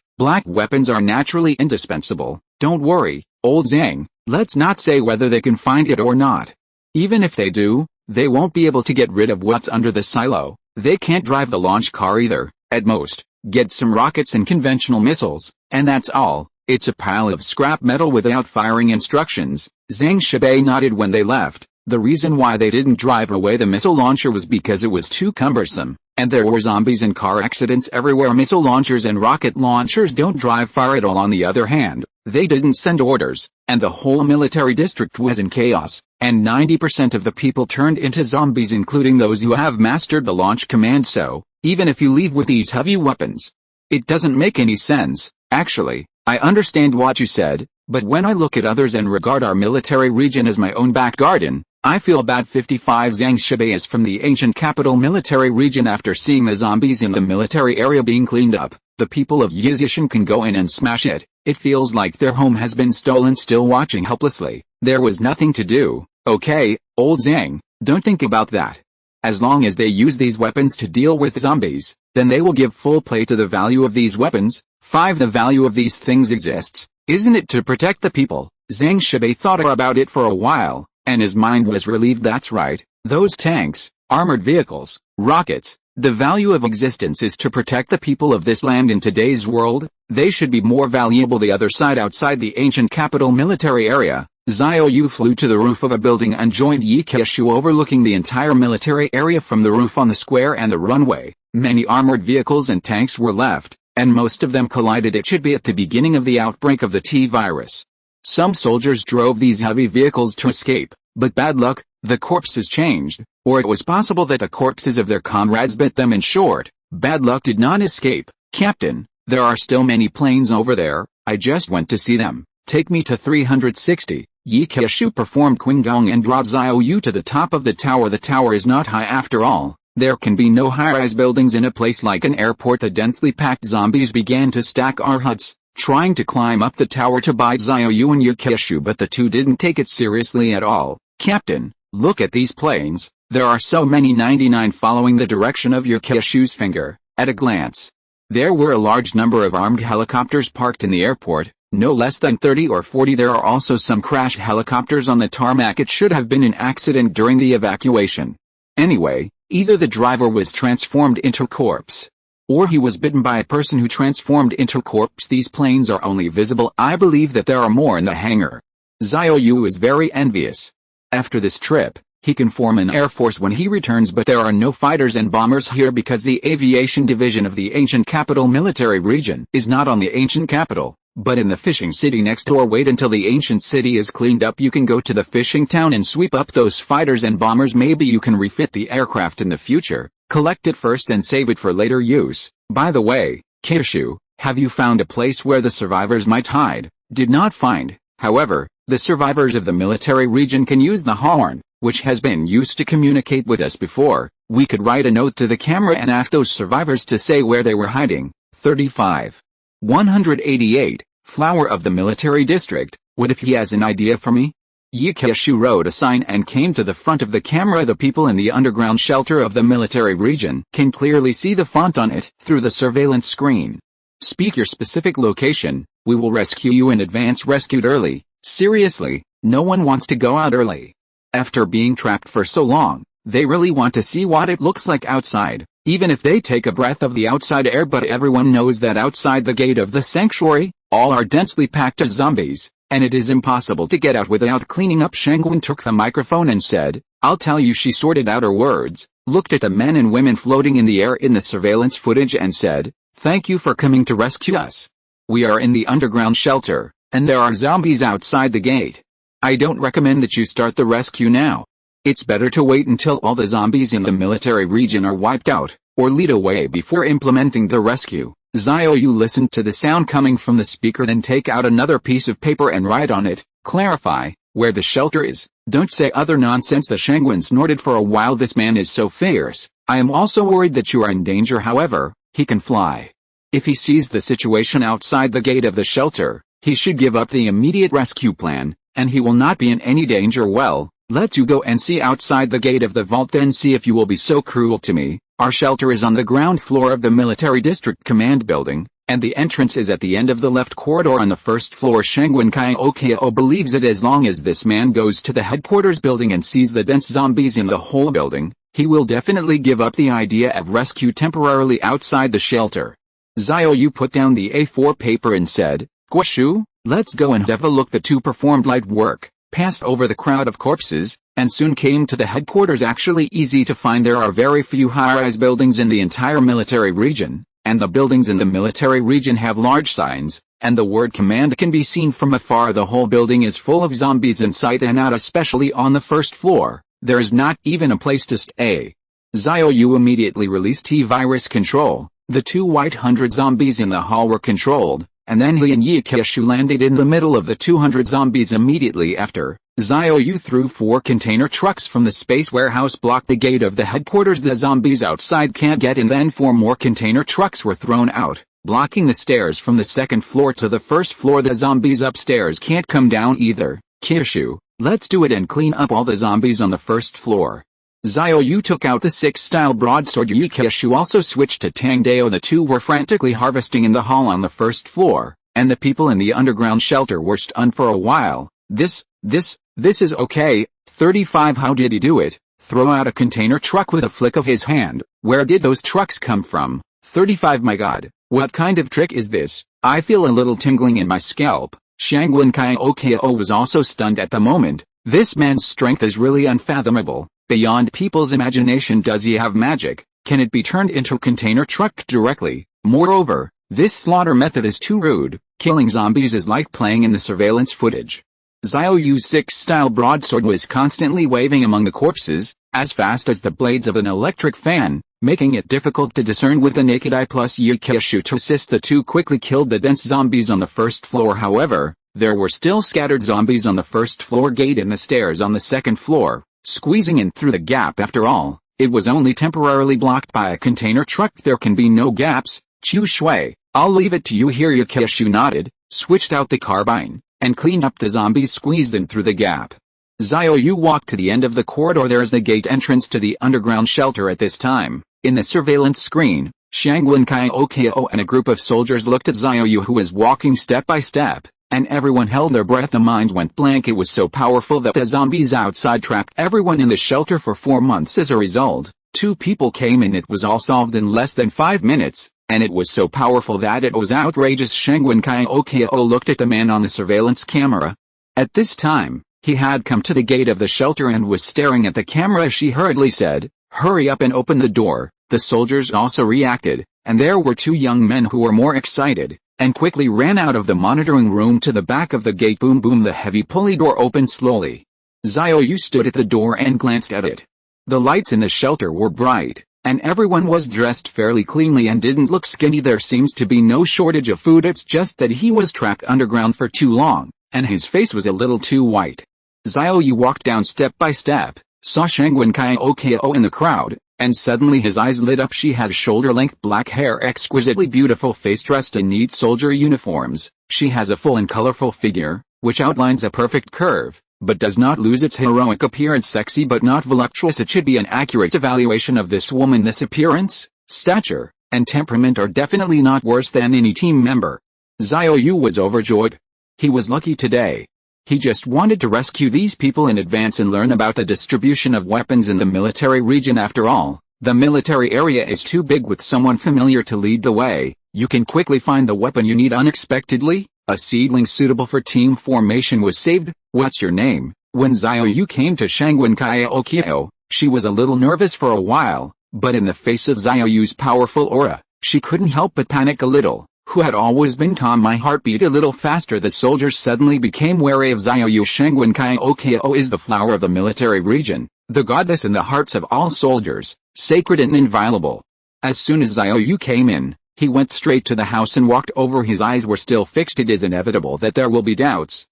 black weapons are naturally indispensable. Don't worry, old Zhang, let's not say whether they can find it or not. Even if they do, they won't be able to get rid of what's under the silo. They can't drive the launch car either. At most, get some rockets and conventional missiles, and that's all. It's a pile of scrap metal without firing instructions. Zhang Shibei nodded when they left. The reason why they didn't drive away the missile launcher was because it was too cumbersome, and there were zombies and car accidents everywhere. Missile launchers and rocket launchers don't drive fire at all. On the other hand, they didn't send orders, and the whole military district was in chaos, and 90% of the people turned into zombies, including those who have mastered the launch command. So, even if you leave with these heavy weapons, it doesn't make any sense. Actually, I understand what you said, but when I look at others and regard our military region as my own back garden, I feel bad. 55 Zhang Shibei is from the ancient capital military region. After seeing the zombies in the military area being cleaned up, the people of Yizishan can go in and smash it. It feels like their home has been stolen. Still watching helplessly, there was nothing to do. Okay, old Zhang, don't think about that. As long as they use these weapons to deal with zombies, then they will give full play to the value of these weapons. 5 The value of these things exists, isn't it, to protect the people? Zhang Shibei thought about it for a while, and his mind was relieved. That's right, those tanks, armored vehicles, rockets, the value of existence is to protect the people of this land. In today's world, they should be more valuable. The other side, outside the ancient capital military area, Xiao Yu flew to the roof of a building and joined Yi Keishu, overlooking the entire military area from the roof on the square and the runway. Many armored vehicles and tanks were left, and most of them collided. It should be at the beginning of the outbreak of the T-virus. Some soldiers drove these heavy vehicles to escape, but bad luck, the corpses changed, or it was possible that the corpses of their comrades bit them. In short, bad luck did not escape. Captain, there are still many planes over there. I just went to see them. Take me to 360. Yi Keishu performed Qinggong and brought Xiao Yu to the top of the tower. The tower is not high after all. There can be no high-rise buildings in a place like an airport. The densely packed zombies began to stack our huts, trying to climb up the tower to bite Xiao Yu and Yi Keishu, but the two didn't take it seriously at all. Captain, look at these planes. There are so many. 99 Following the direction of Yi Keishu's finger, at a glance, there were a large number of armed helicopters parked in the airport. No less than 30 or 40. There are also some crashed helicopters on the tarmac. It should have been an accident during the evacuation. Anyway, either the driver was transformed into a corpse, or he was bitten by a person who transformed into a corpse. These planes are only visible. I believe that there are more in the hangar. Xiao Yu is very envious. After this trip, he can form an air force when he returns, but there are no fighters and bombers here because the aviation division of the ancient capital military region is not on the ancient capital, but in the fishing city next door. Wait until the ancient city is cleaned up. You can go to the fishing town and sweep up those fighters and bombers. Maybe you can refit the aircraft in the future, collect it first and save it for later use. By the way, Keishu, have you found a place where the survivors might hide? Did not find. However, the survivors of the military region can use the horn, which has been used to communicate with us before. We could write a note to the camera and ask those survivors to say where they were hiding. 35. 188, Flower of the military district. What if he has an idea for me? Yi Keishu wrote a sign and came to the front of the camera. The people in the underground shelter of the military region can clearly see the font on it through the surveillance screen. Speak your specific location. We will rescue you in advance. Rescued early. Seriously, no one wants to go out early. After being trapped for so long, they really want to see what it looks like outside, even if they take a breath of the outside air. But everyone knows that outside the gate of the sanctuary, all are densely packed as zombies, and it is impossible to get out without cleaning up. Shangwen took the microphone and said, I'll tell you. She sorted out her words, looked at the men and women floating in the air in the surveillance footage and said, thank you for coming to rescue us. We are in the underground shelter, and there are zombies outside the gate. I don't recommend that you start the rescue now. It's better to wait until all the zombies in the military region are wiped out, or lead away before implementing the rescue. Xiao Yu listened to the sound coming from the speaker, then take out another piece of paper and write on it, clarify, where the shelter is. Don't say other nonsense. The Shangwen snorted for a while. This man is so fierce. I am also worried that you are in danger. However, he can fly. If he sees the situation outside the gate of the shelter, he should give up the immediate rescue plan, and he will not be in any danger. Well, let you go and see outside the gate of the vault, then see if you will be so cruel to me. Our shelter is on the ground floor of the military district command building, and the entrance is at the end of the left corridor on the first floor. Shangwen Kaiokao believes that as long as this man goes to the headquarters building and sees the dense zombies in the whole building, he will definitely give up the idea of rescue temporarily outside the shelter. Xiao Yu put down the A4 paper and said, Guoshu, let's go and have a look. The two performed light work, passed over the crowd of corpses, and soon came to the headquarters. Actually easy to find. There are very few high-rise buildings in the entire military region, and the buildings in the military region have large signs, and the word command can be seen from afar. The whole building is full of zombies inside and out, especially on the first floor. There is not even a place to stay. Xiao Yu immediately released T-virus control. The 200 zombies in the hall were controlled, and then he and Yikeshu landed in the middle of the 200 zombies. Immediately after, Xiao Yu threw 4 container trucks from the space warehouse, blocked the gate of the headquarters. The zombies outside can't get in. Then 4 more container trucks were thrown out, blocking the stairs from the second floor to the first floor. The zombies upstairs can't come down either. Kishu, let's do it and clean up all the zombies on the first floor. Xiao Yu took out the 6-style broadsword. Yikeshu also switched to Tangdao. The two were frantically harvesting in the hall on the first floor, and the people in the underground shelter were stunned for a while. This is okay. 35. How did he do it? Throw out a container truck with a flick of his hand. Where did those trucks come from? 35. My god, what kind of trick is this? I feel a little tingling in my scalp. Shangwen Kaiokao was also stunned at the moment. This man's strength is really unfathomable, beyond people's imagination. Does he have magic? Can it be turned into a container truck directly? Moreover, this slaughter method is too rude. Killing zombies is like playing in the surveillance footage. Xiao Yu's 6-style broadsword was constantly waving among the corpses, as fast as the blades of an electric fan, making it difficult to discern with the naked eye. Plus Yikeshu to assist, the two quickly killed the dense zombies on the first floor. However, there were still scattered zombies on the first floor gate and the stairs on the second floor, squeezing in through the gap. After all, it was only temporarily blocked by a container truck. There can be no gaps. Chu Shui, I'll leave it to you here. Yikeshu nodded, switched out the carbine, and cleaned up the zombies, squeezed them through the gap. Xiao Yu walked to the end of the corridor. There is the gate entrance to the underground shelter. At this time, in the surveillance screen, Shangwen Kaiokao and a group of soldiers looked at Xiao Yu, who was walking step by step, and everyone held their breath. The minds went blank. It was so powerful that the zombies outside trapped everyone in the shelter for 4 months. As a result, 2 people came in. It was all solved in less than 5 minutes, and it was so powerful that it was outrageous. Shangwen Kaiokao looked at the man on the surveillance camera. At this time, he had come to the gate of the shelter and was staring at the camera. She hurriedly said, "Hurry up and open the door." The soldiers also reacted, and there were 2 young men who were more excited, and quickly ran out of the monitoring room to the back of the gate. Boom boom, the heavy pulley door opened slowly. Xiao Yu stood at the door and glanced at it. The lights in the shelter were bright, and everyone was dressed fairly cleanly and didn't look skinny. There seems to be no shortage of food. It's just that he was trapped underground for too long, and his face was a little too white. Xiao Yu walked down step by step, saw Shangwen Kaiokao in the crowd, and suddenly his eyes lit up. She has shoulder-length black hair, exquisitely beautiful face, dressed in neat soldier uniforms. She has a full and colorful figure, which outlines a perfect curve, but does not lose its heroic appearance. Sexy but not voluptuous. It should be an accurate evaluation of this woman. This appearance, stature, and temperament are definitely not worse than any team member. Xiao Yu was overjoyed. He was lucky today. He just wanted to rescue these people in advance and learn about the distribution of weapons in the military region. After all, the military area is too big. With someone familiar to lead the way, you can quickly find the weapon you need unexpectedly. A seedling suitable for team formation was saved. "What's your name?" When Xiao Yu came to Shangwen Kaiokao, she was a little nervous for a while, but in the face of Xiao Yu's powerful aura, she couldn't help but panic a little. who had always been calm. My heart beat a little faster. The soldiers suddenly became wary of Xiao Yu. Shengwen Kaiokao is the flower of the military region, the goddess in the hearts of all soldiers, sacred and inviolable. As soon as Xiao Yu came in, he went straight to the house and walked over. His eyes were still fixed. It is inevitable that there will be doubts.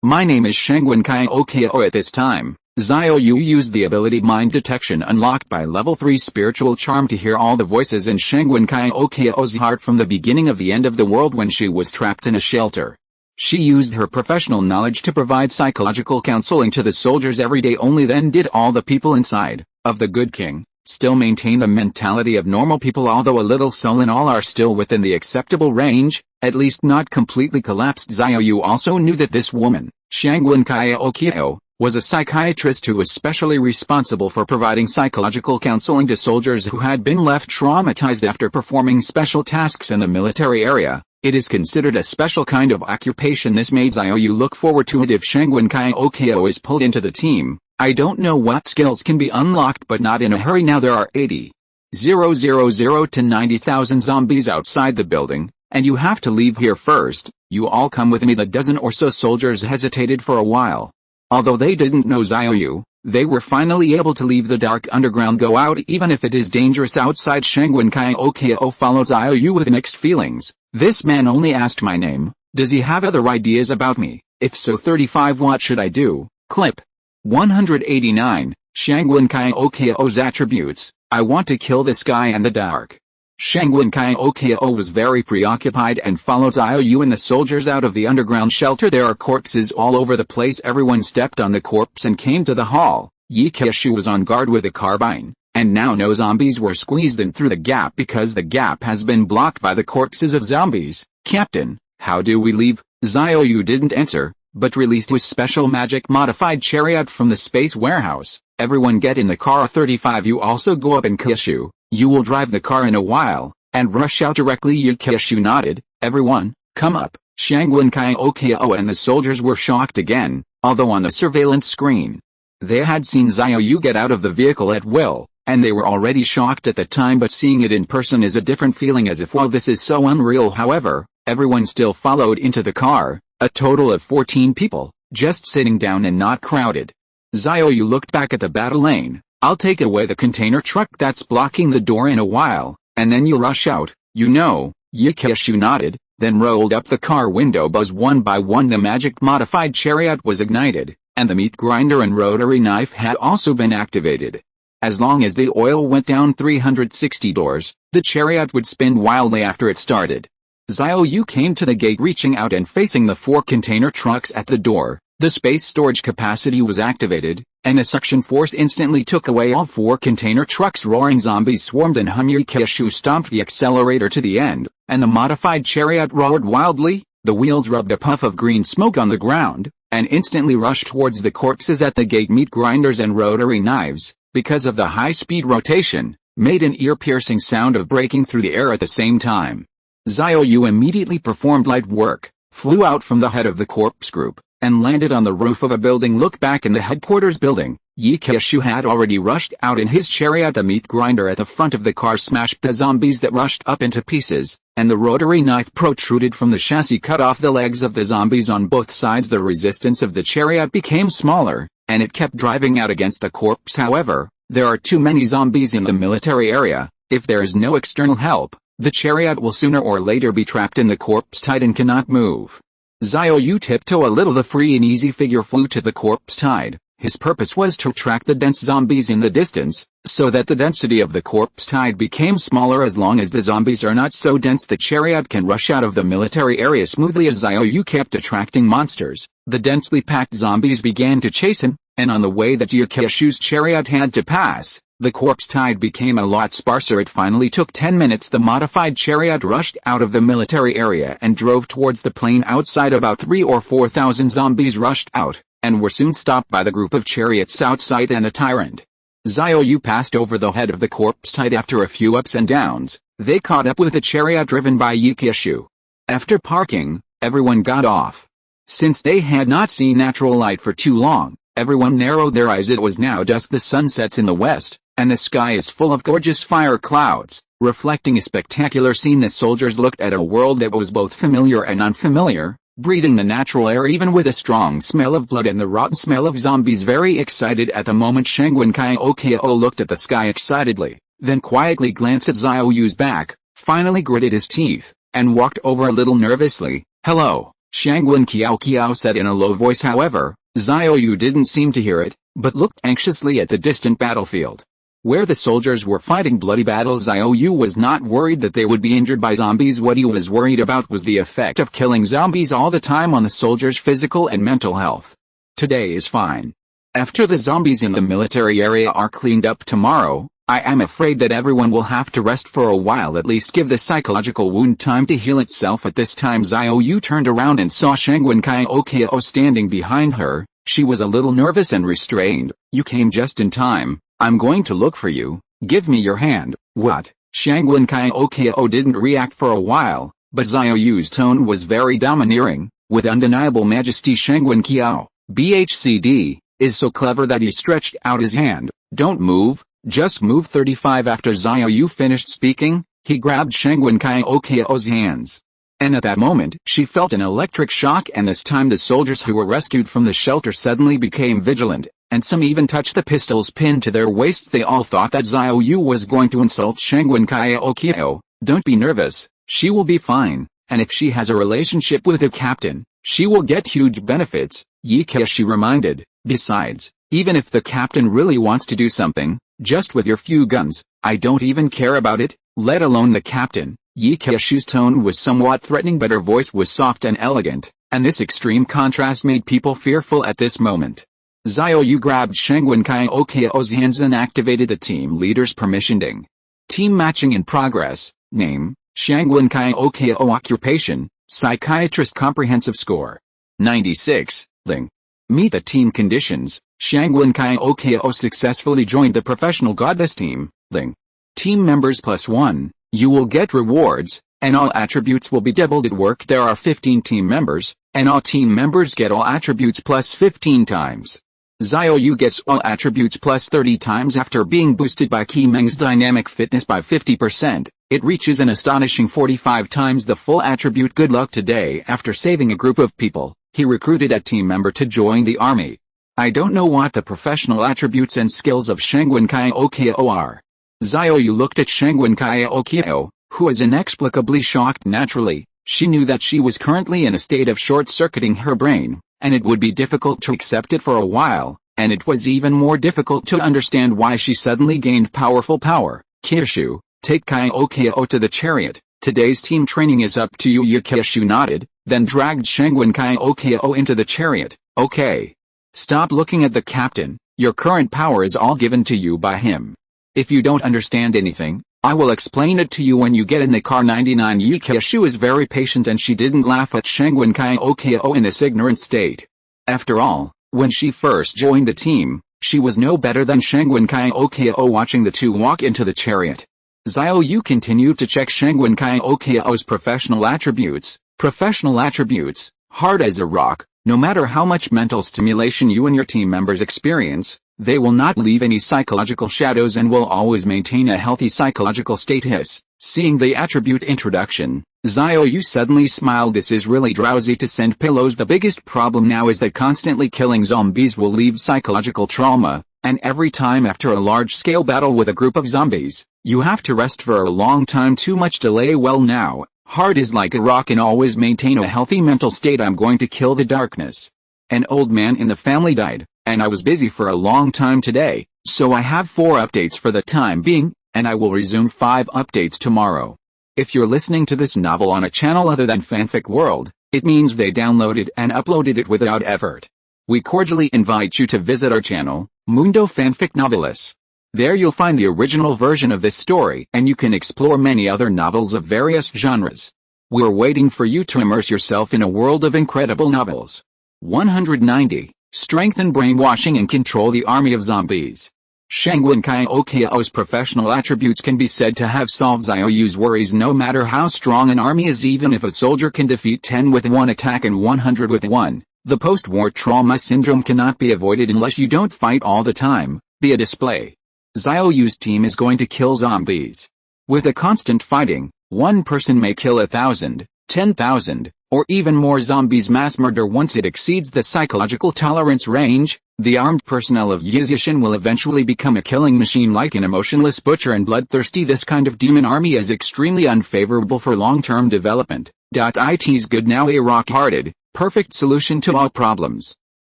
My name is Shengwen Kaiokao. At this time, Xiao Yu used the ability Mind Detection unlocked by level 3 spiritual charm to hear all the voices in Shengwen Kaioka'o's heart from the beginning of the end of the world when she was trapped in a shelter. She used her professional knowledge to provide psychological counseling to the soldiers every day. Only then did all the people inside of the Good King still maintain the mentality of normal people, although a little sullen. All are still within the acceptable range, at least not completely collapsed. Xiao Yu also knew that this woman, Shengwen Kaiokao, was a psychiatrist who was specially responsible for providing psychological counseling to soldiers who had been left traumatized after performing special tasks in the military area. It is considered a special kind of occupation. This made Xiao Yu look forward to it if Shengwen Kaiokao is pulled into the team. I don't know what skills can be unlocked, but not in a hurry now. There are 80,000 to 90,000 zombies outside the building, and you have to leave here first. You all come with me. The dozen or so soldiers hesitated for a while. Although they didn't know Xiao Yu, they were finally able to leave the dark underground. Go out even if it is dangerous outside. Shengwen Kaiokao followed Xiao Yu with mixed feelings. This man only asked my name. Does he have other ideas about me? If so, 35. What should I do? Clip 189. Shengwen Kaioka'o's attributes. I want to kill this guy in the dark. Shengwen Kaiokao was very preoccupied and followed Xiao Yu and the soldiers out of the underground shelter. There are corpses all over the place. Everyone stepped on the corpse and came to the hall. Ye Keshu was on guard with a carbine, and now no zombies were squeezed in through the gap because the gap has been blocked by the corpses of zombies. Captain, how do we leave? Xiao Yu didn't answer, but released his special magic modified chariot from the space warehouse. Everyone get in the car. 35. You also go up in Keshu. You will drive the car in a while, and rush out directly. Yukeshu nodded. Everyone, come up. Shengwen Kaiokao and the soldiers were shocked again, although on the surveillance screen, they had seen Xiao Yu get out of the vehicle at will, and they were already shocked at the time, but seeing it in person is a different feeling, as if, wow, this is so unreal. However, everyone still followed into the car, a total of 14 people, just sitting down and not crowded. Xiao Yu looked back at the battle lane. I'll take away the container truck that's blocking the door in a while, and then you'll rush out, you know. Yukeshu nodded, then rolled up the car window. Buzz. One by one the magic modified chariot was ignited, and the meat grinder and rotary knife had also been activated. As long as the oil went down 360 doors, the chariot would spin wildly after it started. Xiao Yu came to the gate, reaching out and facing the 4 container trucks at the door. The space storage capacity was activated, and a suction force instantly took away all 4 container trucks. Roaring zombies swarmed and Keshu stomped the accelerator to the end, and the modified chariot roared wildly. The wheels rubbed a puff of green smoke on the ground, and instantly rushed towards the corpses at the gate. Meat grinders and rotary knives, because of the high-speed rotation, made an ear-piercing sound of breaking through the air at the same time. Xiao Yu immediately performed light work, flew out from the head of the corpse group, and landed on the roof of a building. Look back in the headquarters building. Yukeshu had already rushed out in his chariot. A meat grinder at the front of the car smashed the zombies that rushed up into pieces, and the rotary knife protruded from the chassis, cut off the legs of the zombies on both sides. The resistance of the chariot became smaller, and it kept driving out against the corpse. However, there are too many zombies in the military area. If there is no external help, the chariot will sooner or later be trapped in the corpse tide and cannot move. Xiao Yu tiptoed a little. The free and easy figure flew to the corpse tide. His purpose was to track the dense zombies in the distance, so that the density of the corpse tide became smaller. As long as the zombies are not so dense, the chariot can rush out of the military area smoothly. As Xiao Yu kept attracting monsters, the densely packed zombies began to chase him, and on the way that Yukeshu's chariot had to pass, the corpse tide became a lot sparser. It finally took 10 minutes. The modified chariot rushed out of the military area and drove towards the plain outside. About 3,000 or 4,000 zombies rushed out, and were soon stopped by the group of chariots outside and the tyrant. Xiao Yu passed over the head of the corpse tide. After a few ups and downs, they caught up with the chariot driven by Yukeshu. After parking, everyone got off. Since they had not seen natural light for too long, everyone narrowed their eyes. It was now dusk. The sun sets in the west, and the sky is full of gorgeous fire clouds. Reflecting a spectacular scene, the soldiers looked at a world that was both familiar and unfamiliar, breathing the natural air even with a strong smell of blood and the rotten smell of zombies. Very excited at the moment, Shangwen Kyo looked at the sky excitedly, then quietly glanced at Xiao Yu's back, finally gritted his teeth, and walked over a little nervously. "Hello," Shangwen Kyo said in a low voice. However, Xiao Yu didn't seem to hear it, but looked anxiously at the distant battlefield. Where the soldiers were fighting bloody battles, Xiao Yu was not worried that they would be injured by zombies. What he was worried about was the effect of killing zombies all the time on the soldiers' physical and mental health. Today is fine. After the zombies in the military area are cleaned up tomorrow, I am afraid that everyone will have to rest for a while, at least give the psychological wound time to heal itself. At this time Xiao Yu turned around and saw Shangwen Kyo standing behind her. She was a little nervous and restrained. "You came just in time. I'm going to look for you. Give me your hand." "What?" Shangwen Kyo didn't react for a while, but Xiao Yu's tone was very domineering. With undeniable majesty, Shangwen Kyo, BHCD, is so clever that he stretched out his hand. "Don't move, just move." 35 After Xiao Yu finished speaking, he grabbed Shangwen Kyo's hands. And at that moment, she felt an electric shock, and this time the soldiers who were rescued from the shelter suddenly became vigilant, and some even touched the pistols pinned to their waists. They all thought that Xiao Yu was going to insult Shangwen Kyo. "Don't be nervous, she will be fine, and if she has a relationship with the captain, she will get huge benefits," Yi Kexin reminded. "Besides, even if the captain really wants to do something, just with your few guns, I don't even care about it, let alone the captain." Yi Kexin's tone was somewhat threatening, but her voice was soft and elegant, and this extreme contrast made people fearful at this moment. Xiao Yu grabbed Shangwen Kyo's hands and activated the team leader's permissioning. Team matching in progress. Name, Shangwen Kyo. Occupation, psychiatrist. Comprehensive score, 96. Ling. Meet the team conditions. Shangwen Kyo successfully joined the professional goddess team. Ling. Team members +1. You will get rewards, and all attributes will be doubled at work. There are 15 team members, and all team members get all attributes +15 times. Xiao Yu gets all attributes +30 times after being boosted by Qi Meng's dynamic fitness by 50%. It reaches an astonishing 45 times the full attribute. Good luck today. After saving a group of people, he recruited a team member to join the army. I don't know what the professional attributes and skills of Shangwen Kyo are. Xiao Yu looked at Shangwen Kyo, who was inexplicably shocked. Naturally, she knew that she was currently in a state of short-circuiting her brain, and it would be difficult to accept it for a while, and it was even more difficult to understand why she suddenly gained powerful power. "Kexin, take Kyo to the chariot. Today's team training is up to you." Yi Kexin nodded, then dragged Shangwen Kyo into the chariot. "Okay. Stop looking at the captain, your current power is all given to you by him. If you don't understand anything, I will explain it to you when you get in the car." 99 Yi Kexin was very patient, and she didn't laugh at Shangwen Kyo in this ignorant state. After all, when she first joined the team, she was no better than Shangwen Kyo. Watching the two walk into the chariot, Xiao Yu continued to check Shangwen Kyo's professional attributes. Professional attributes, hard as a rock. No matter how much mental stimulation you and your team members experience, they will not leave any psychological shadows and will always maintain a healthy psychological status. Seeing the attribute introduction, Xiao Yu suddenly smiled. This is really drowsy to send pillows. The biggest problem now is that constantly killing zombies will leave psychological trauma, and every time after a large-scale battle with a group of zombies, you have to rest for a long time. Too much delay. Well now, hard is like a rock and always maintain a healthy mental state. I'm going to kill the darkness. An old man in the family died, and I was busy for a long time today, so I have 4 updates for the time being, and I will resume 5 updates tomorrow. If you're listening to this novel on a channel other than Fanfic World, it means they downloaded and uploaded it without effort. We cordially invite you to visit our channel, Mundo Fanfic Novelis. There you'll find the original version of this story, and you can explore many other novels of various genres. We're waiting for you to immerse yourself in a world of incredible novels. 190. Strengthen brainwashing and control the army of zombies. Shangwen Kyo's professional attributes can be said to have solved Xiao Yu's worries. No matter how strong an army is, even if a soldier can defeat 10 with 1 attack and 100 with 1, the post-war trauma syndrome cannot be avoided unless you don't fight all the time, be a display. Xiao Yu's team is going to kill zombies. With a constant fighting, one person may kill 1,000, 10,000, or even more zombies. Mass murder. Once it exceeds the psychological tolerance range, the armed personnel of Yizishin will eventually become a killing machine like an emotionless butcher and bloodthirsty. This kind of demon army is extremely unfavorable for long-term development. It's good now, a rock-hearted, perfect solution to all problems.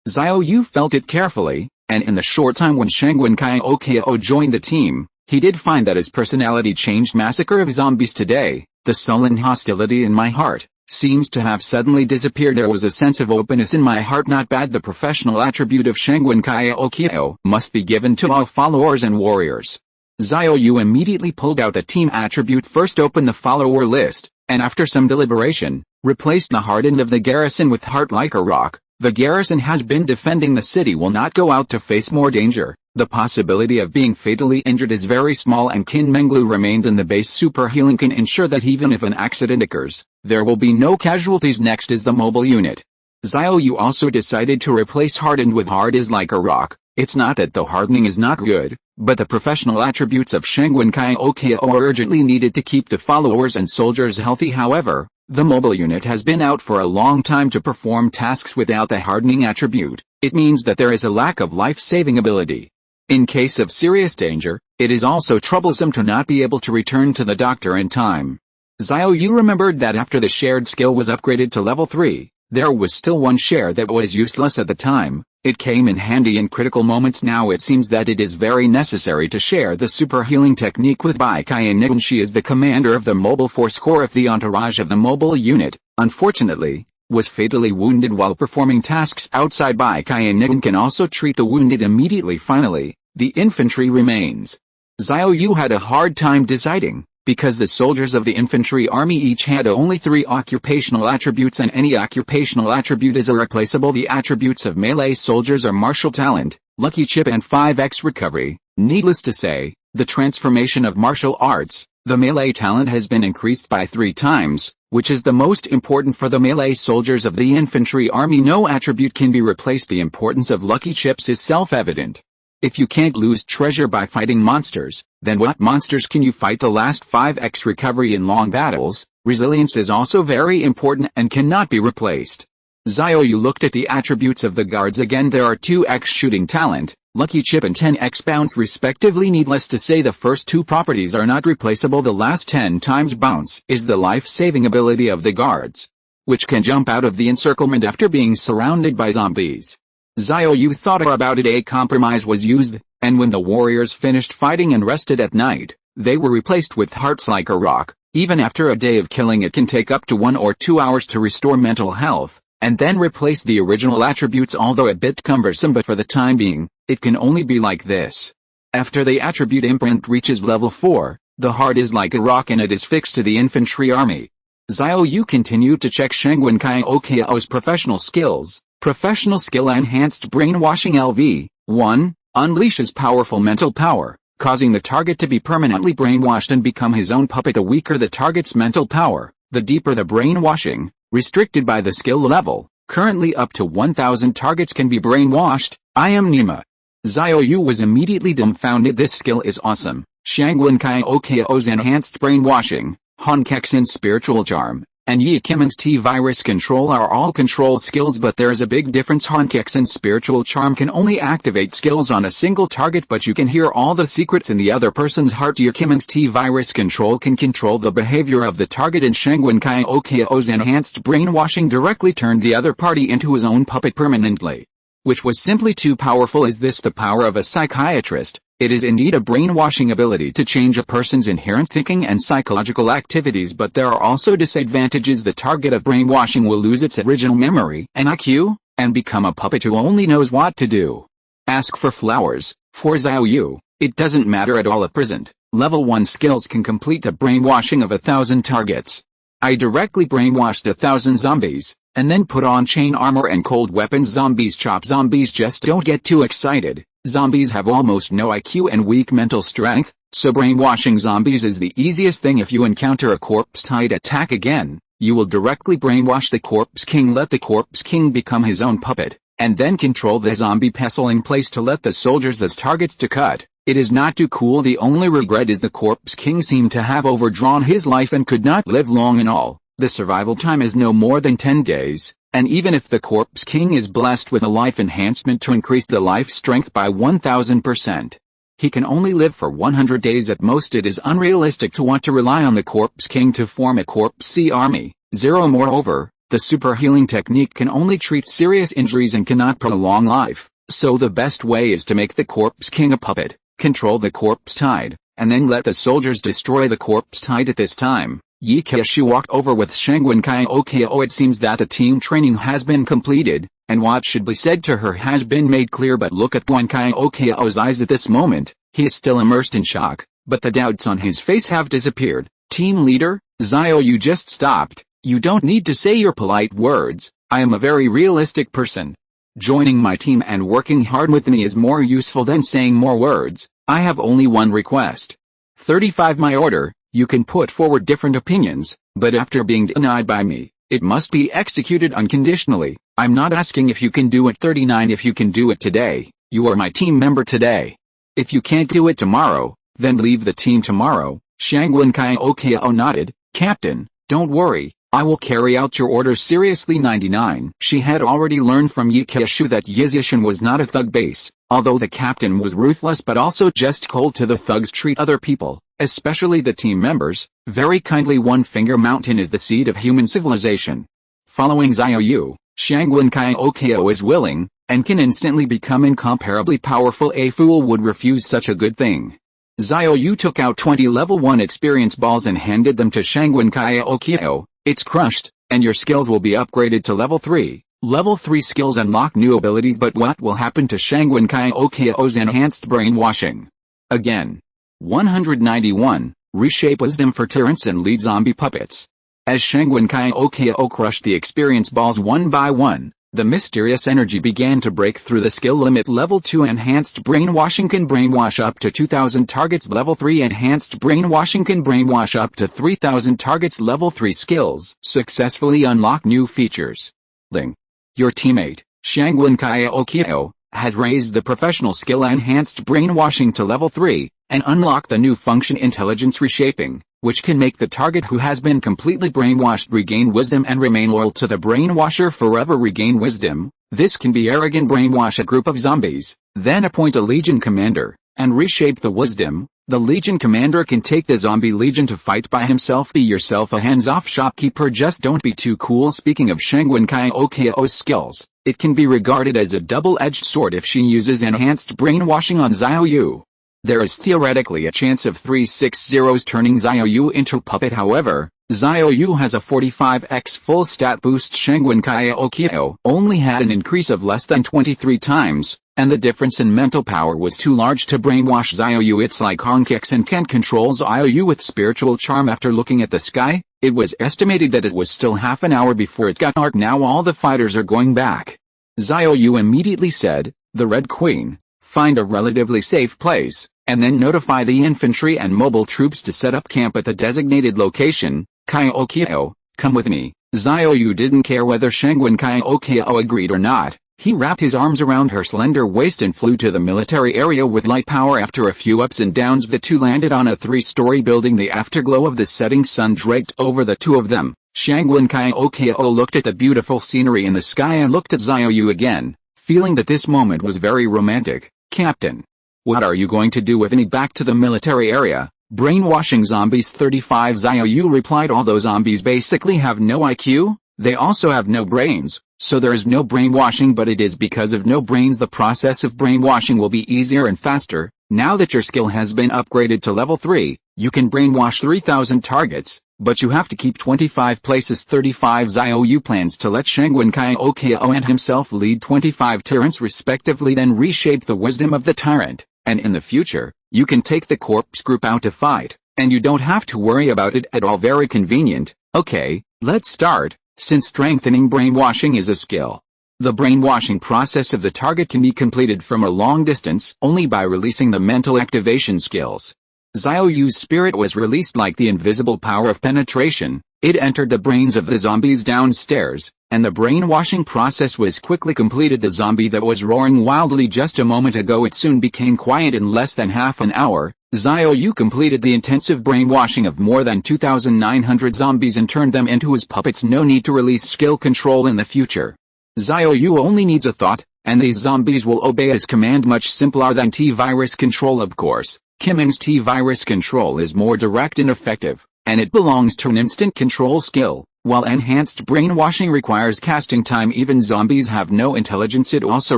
Xiao Yu felt it carefully, and in the short time when Shangwen Kaiokao joined the team, he did find that his personality changed. Massacre of zombies today, the sullen hostility in my heart seems to have suddenly disappeared. There was a sense of openness in my heart. Not bad. The professional attribute of Shangwen Kaiokao must be given to all followers and warriors. Xiao Yu immediately pulled out the team attribute. First opened the follower list, and after some deliberation, replaced the hardened of the garrison with heart like a rock. The garrison has been defending the city, will not go out to face more danger. The possibility of being fatally injured is very small, and Qin Menglu remained in the base. Super healing can ensure that even if an accident occurs, there will be no casualties. Next is the mobile unit. Xiao Yu also decided to replace hardened with hard is like a rock. It's not that the hardening is not good, but the professional attributes of Shangwen Kaiokao are urgently needed to keep the followers and soldiers healthy. However, the mobile unit has been out for a long time to perform tasks without the hardening attribute. It means that there is a lack of life-saving ability. In case of serious danger, it is also troublesome to not be able to return to the doctor in time. Xiao Yu remembered that after the shared skill was upgraded to level 3, there was still one share that was useless at the time. It came in handy in critical moments. Now it seems that it is very necessary to share the super healing technique with Bai Qian. She is the commander of the mobile force corps of the entourage of the mobile unit, unfortunately, was fatally wounded while performing tasks outside. Bai Qian can also treat the wounded immediately. Finally, the infantry remains. Xiao Yu had a hard time deciding, because the soldiers of the infantry army each had only 3 occupational attributes, and any occupational attribute is irreplaceable. The attributes of melee soldiers are martial talent, lucky chip and 5x recovery. Needless to say, the transformation of martial arts, the melee talent has been increased by 3 times, which is the most important for the melee soldiers of the infantry army. No attribute can be replaced. The importance of lucky chips is self-evident. If you can't lose treasure by fighting monsters, then what monsters can you fight? The last 5x recovery in long battles. Resilience is also very important and cannot be replaced. Xiao Yu looked at the attributes of the guards again. There are 2x shooting talent, lucky chip and 10x bounce respectively. Needless to say, the first 2 properties are not replaceable. The last 10 times bounce is the life-saving ability of the guards, which can jump out of the encirclement after being surrounded by zombies. Xiao Yu thought about it. A compromise was used, and when the warriors finished fighting and rested at night, they were replaced with hearts like a rock. Even after a day of killing, it can take up to 1 or 2 hours to restore mental health, and then replace the original attributes. Although a bit cumbersome, but for the time being, it can only be like this. After the attribute imprint reaches level 4, the heart is like a rock and it is fixed to the infantry army. Xiao Yu continued to check Shangwen Kaiokao professional skills. Professional skill enhanced brainwashing LV 1 unleashes powerful mental power, causing the target to be permanently brainwashed and become his own puppet. The weaker the target's mental power, the deeper the brainwashing, restricted by the skill level. Currently up to 1,000 targets can be brainwashed. I am Nima. Xiao Yu was immediately dumbfounded. This skill is awesome. Shangwen Kaiokao enhanced brainwashing, Han Kexin's spiritual charm, and Yi Kiming's T-virus control are all control skills, but there is a big difference. Han Kexin's spiritual charm can only activate skills on a single target, but you can hear all the secrets in the other person's heart. Yi Kiming's T-virus control can control the behavior of the target, and Shangwen Kaiokao enhanced brainwashing directly turned the other party into his own puppet permanently, which was simply too powerful. Is this the power of a psychiatrist? It is indeed a brainwashing ability to change a person's inherent thinking and psychological activities, but there are also disadvantages. The target of brainwashing will lose its original memory and IQ, and become a puppet who only knows what to do. Ask for flowers. For Xiao Yu, it doesn't matter at all at present. Level 1 skills can complete the brainwashing of 1,000 targets. I directly brainwashed 1,000 zombies, and then put on chain armor and cold weapons. Zombies chop. Zombies just don't get too excited. Zombies have almost no IQ and weak mental strength, so brainwashing zombies is the easiest thing. If you encounter a corpse-tied attack again, you will directly brainwash the Corpse King. Let the Corpse King become his own puppet, and then control the zombie pestle in place to let the soldiers as targets to cut. It is not too cool. The only regret is the Corpse King seemed to have overdrawn his life and could not live long in all. The survival time is no more than 10 days, and even if the Corpse King is blessed with a life enhancement to increase the life strength by 1000%, he can only live for 100 days at most. It is unrealistic to want to rely on the Corpse King to form a Corpse army. Moreover, the super healing technique can only treat serious injuries and cannot prolong life, so the best way is to make the Corpse King a puppet, control the corpse tide, and then let the soldiers destroy the corpse tide. At this time, Ye Kexin walked over with Shangwen Xiao. It seems that the team training has been completed, and what should be said to her has been made clear, but look at Guan Xiao's eyes at this moment. He is still immersed in shock, but the doubts on his face have disappeared. Team leader, Xiao Yu just stopped. You don't need to say your polite words. I am a very realistic person. Joining my team and working hard with me is more useful than saying more words. I have only one request. 35 My order. You can put forward different opinions, but after being denied by me, it must be executed unconditionally. I'm not asking if you can do it. 39 If you can do it today, you are my team member today. If you can't do it tomorrow, then leave the team tomorrow. Shangwen Xiao nodded. Captain, don't worry, I will carry out your orders seriously. 99 She had already learned from Ye Kexin that Yizishan was not a thug base, although the captain was ruthless but also just cold to the thugs treat other people, especially the team members, very kindly. One Finger Mountain is the seed of human civilization. Following Xiao Yu, Shangwen Xiao is willing, and can instantly become incomparably powerful. A fool would refuse such a good thing. Xiao Yu took out 20 level 1 experience balls and handed them to Shangwen Xiao. It's crushed, and your skills will be upgraded to level 3. Level 3 skills unlock new abilities, but what will happen to Shangwen Xiao's enhanced brainwashing? Again. 191, reshape wisdom for tyrants and lead zombie puppets. As Shangwen Xiao crushed the experience balls one by one, the mysterious energy began to break through the skill limit. Level 2 enhanced brainwashing can brainwash up to 2000 targets. Level 3 enhanced brainwashing can brainwash up to 3000 targets. Level 3 skills successfully unlock new features. Ling. Your teammate, Shangwen Xiao, has raised the professional skill enhanced brainwashing to level 3, and unlock the new function intelligence reshaping, which can make the target who has been completely brainwashed regain wisdom and remain loyal to the brainwasher forever. Regain wisdom. This can be arrogant. Brainwash a group of zombies, then appoint a legion commander, and reshape the wisdom. The legion commander can take the zombie legion to fight by himself. Be yourself a hands-off shopkeeper, just don't be too cool. Speaking of Shangwen Xiao's skills, it can be regarded as a double-edged sword if she uses enhanced brainwashing on Xiao Yu. There is theoretically a chance of 360s turning Xiao Yu into a puppet. However, Xiao Yu has a 45x full stat boost. Shangwen Xiao only had an increase of less than 23 times, and the difference in mental power was too large to brainwash Xiao Yu. It's like Han Kexin can control Xiao Yu with spiritual charm. After looking at the sky, it was estimated that it was still half an hour before it got dark. Now all the fighters are going back. Xiao Yu immediately said, "The Red Queen, find a relatively safe place, and then notify the infantry and mobile troops to set up camp at the designated location. Xiao, come with me." Xiao Yu didn't care whether Shangwen Xiao agreed or not. He wrapped his arms around her slender waist and flew to the military area with light power. After a few ups and downs, the two landed on a 3-story building. The afterglow of the setting sun draped over the two of them. Shangwen Xiao looked at the beautiful scenery in the sky and looked at Xiao Yu again, feeling that this moment was very romantic. "Captain, what are you going to do with me?" "Back to the military area, brainwashing zombies." 35 Xiao Yu replied, "Although zombies basically have no IQ, they also have no brains, so there is no brainwashing, but it is because of no brains the process of brainwashing will be easier and faster. Now that your skill has been upgraded to level 3, you can brainwash 3000 targets, but you have to keep 25 places." 35 Xiao Yu plans to let Shangwen Xiao and himself lead 25 tyrants respectively, then reshape the wisdom of the tyrant, and in the future, you can take the corpse group out to fight, and you don't have to worry about it at all. Very convenient. Okay, let's start. Since strengthening brainwashing is a skill, the brainwashing process of the target can be completed from a long distance only by releasing the mental activation skills. Xiao Yu's spirit was released like the invisible power of penetration. It entered the brains of the zombies downstairs, and the brainwashing process was quickly completed. The zombie that was roaring wildly just a moment ago, it soon became quiet in less than half an hour. Xiao Yu completed the intensive brainwashing of more than 2,900 zombies and turned them into his puppets. No need to release skill control in the future. Xiao Yu only needs a thought, and these zombies will obey his command. Much simpler than T-virus control, of course. Kimin's T-virus control is more direct and effective, and it belongs to an instant control skill, while enhanced brainwashing requires casting time. Even zombies have no intelligence. It also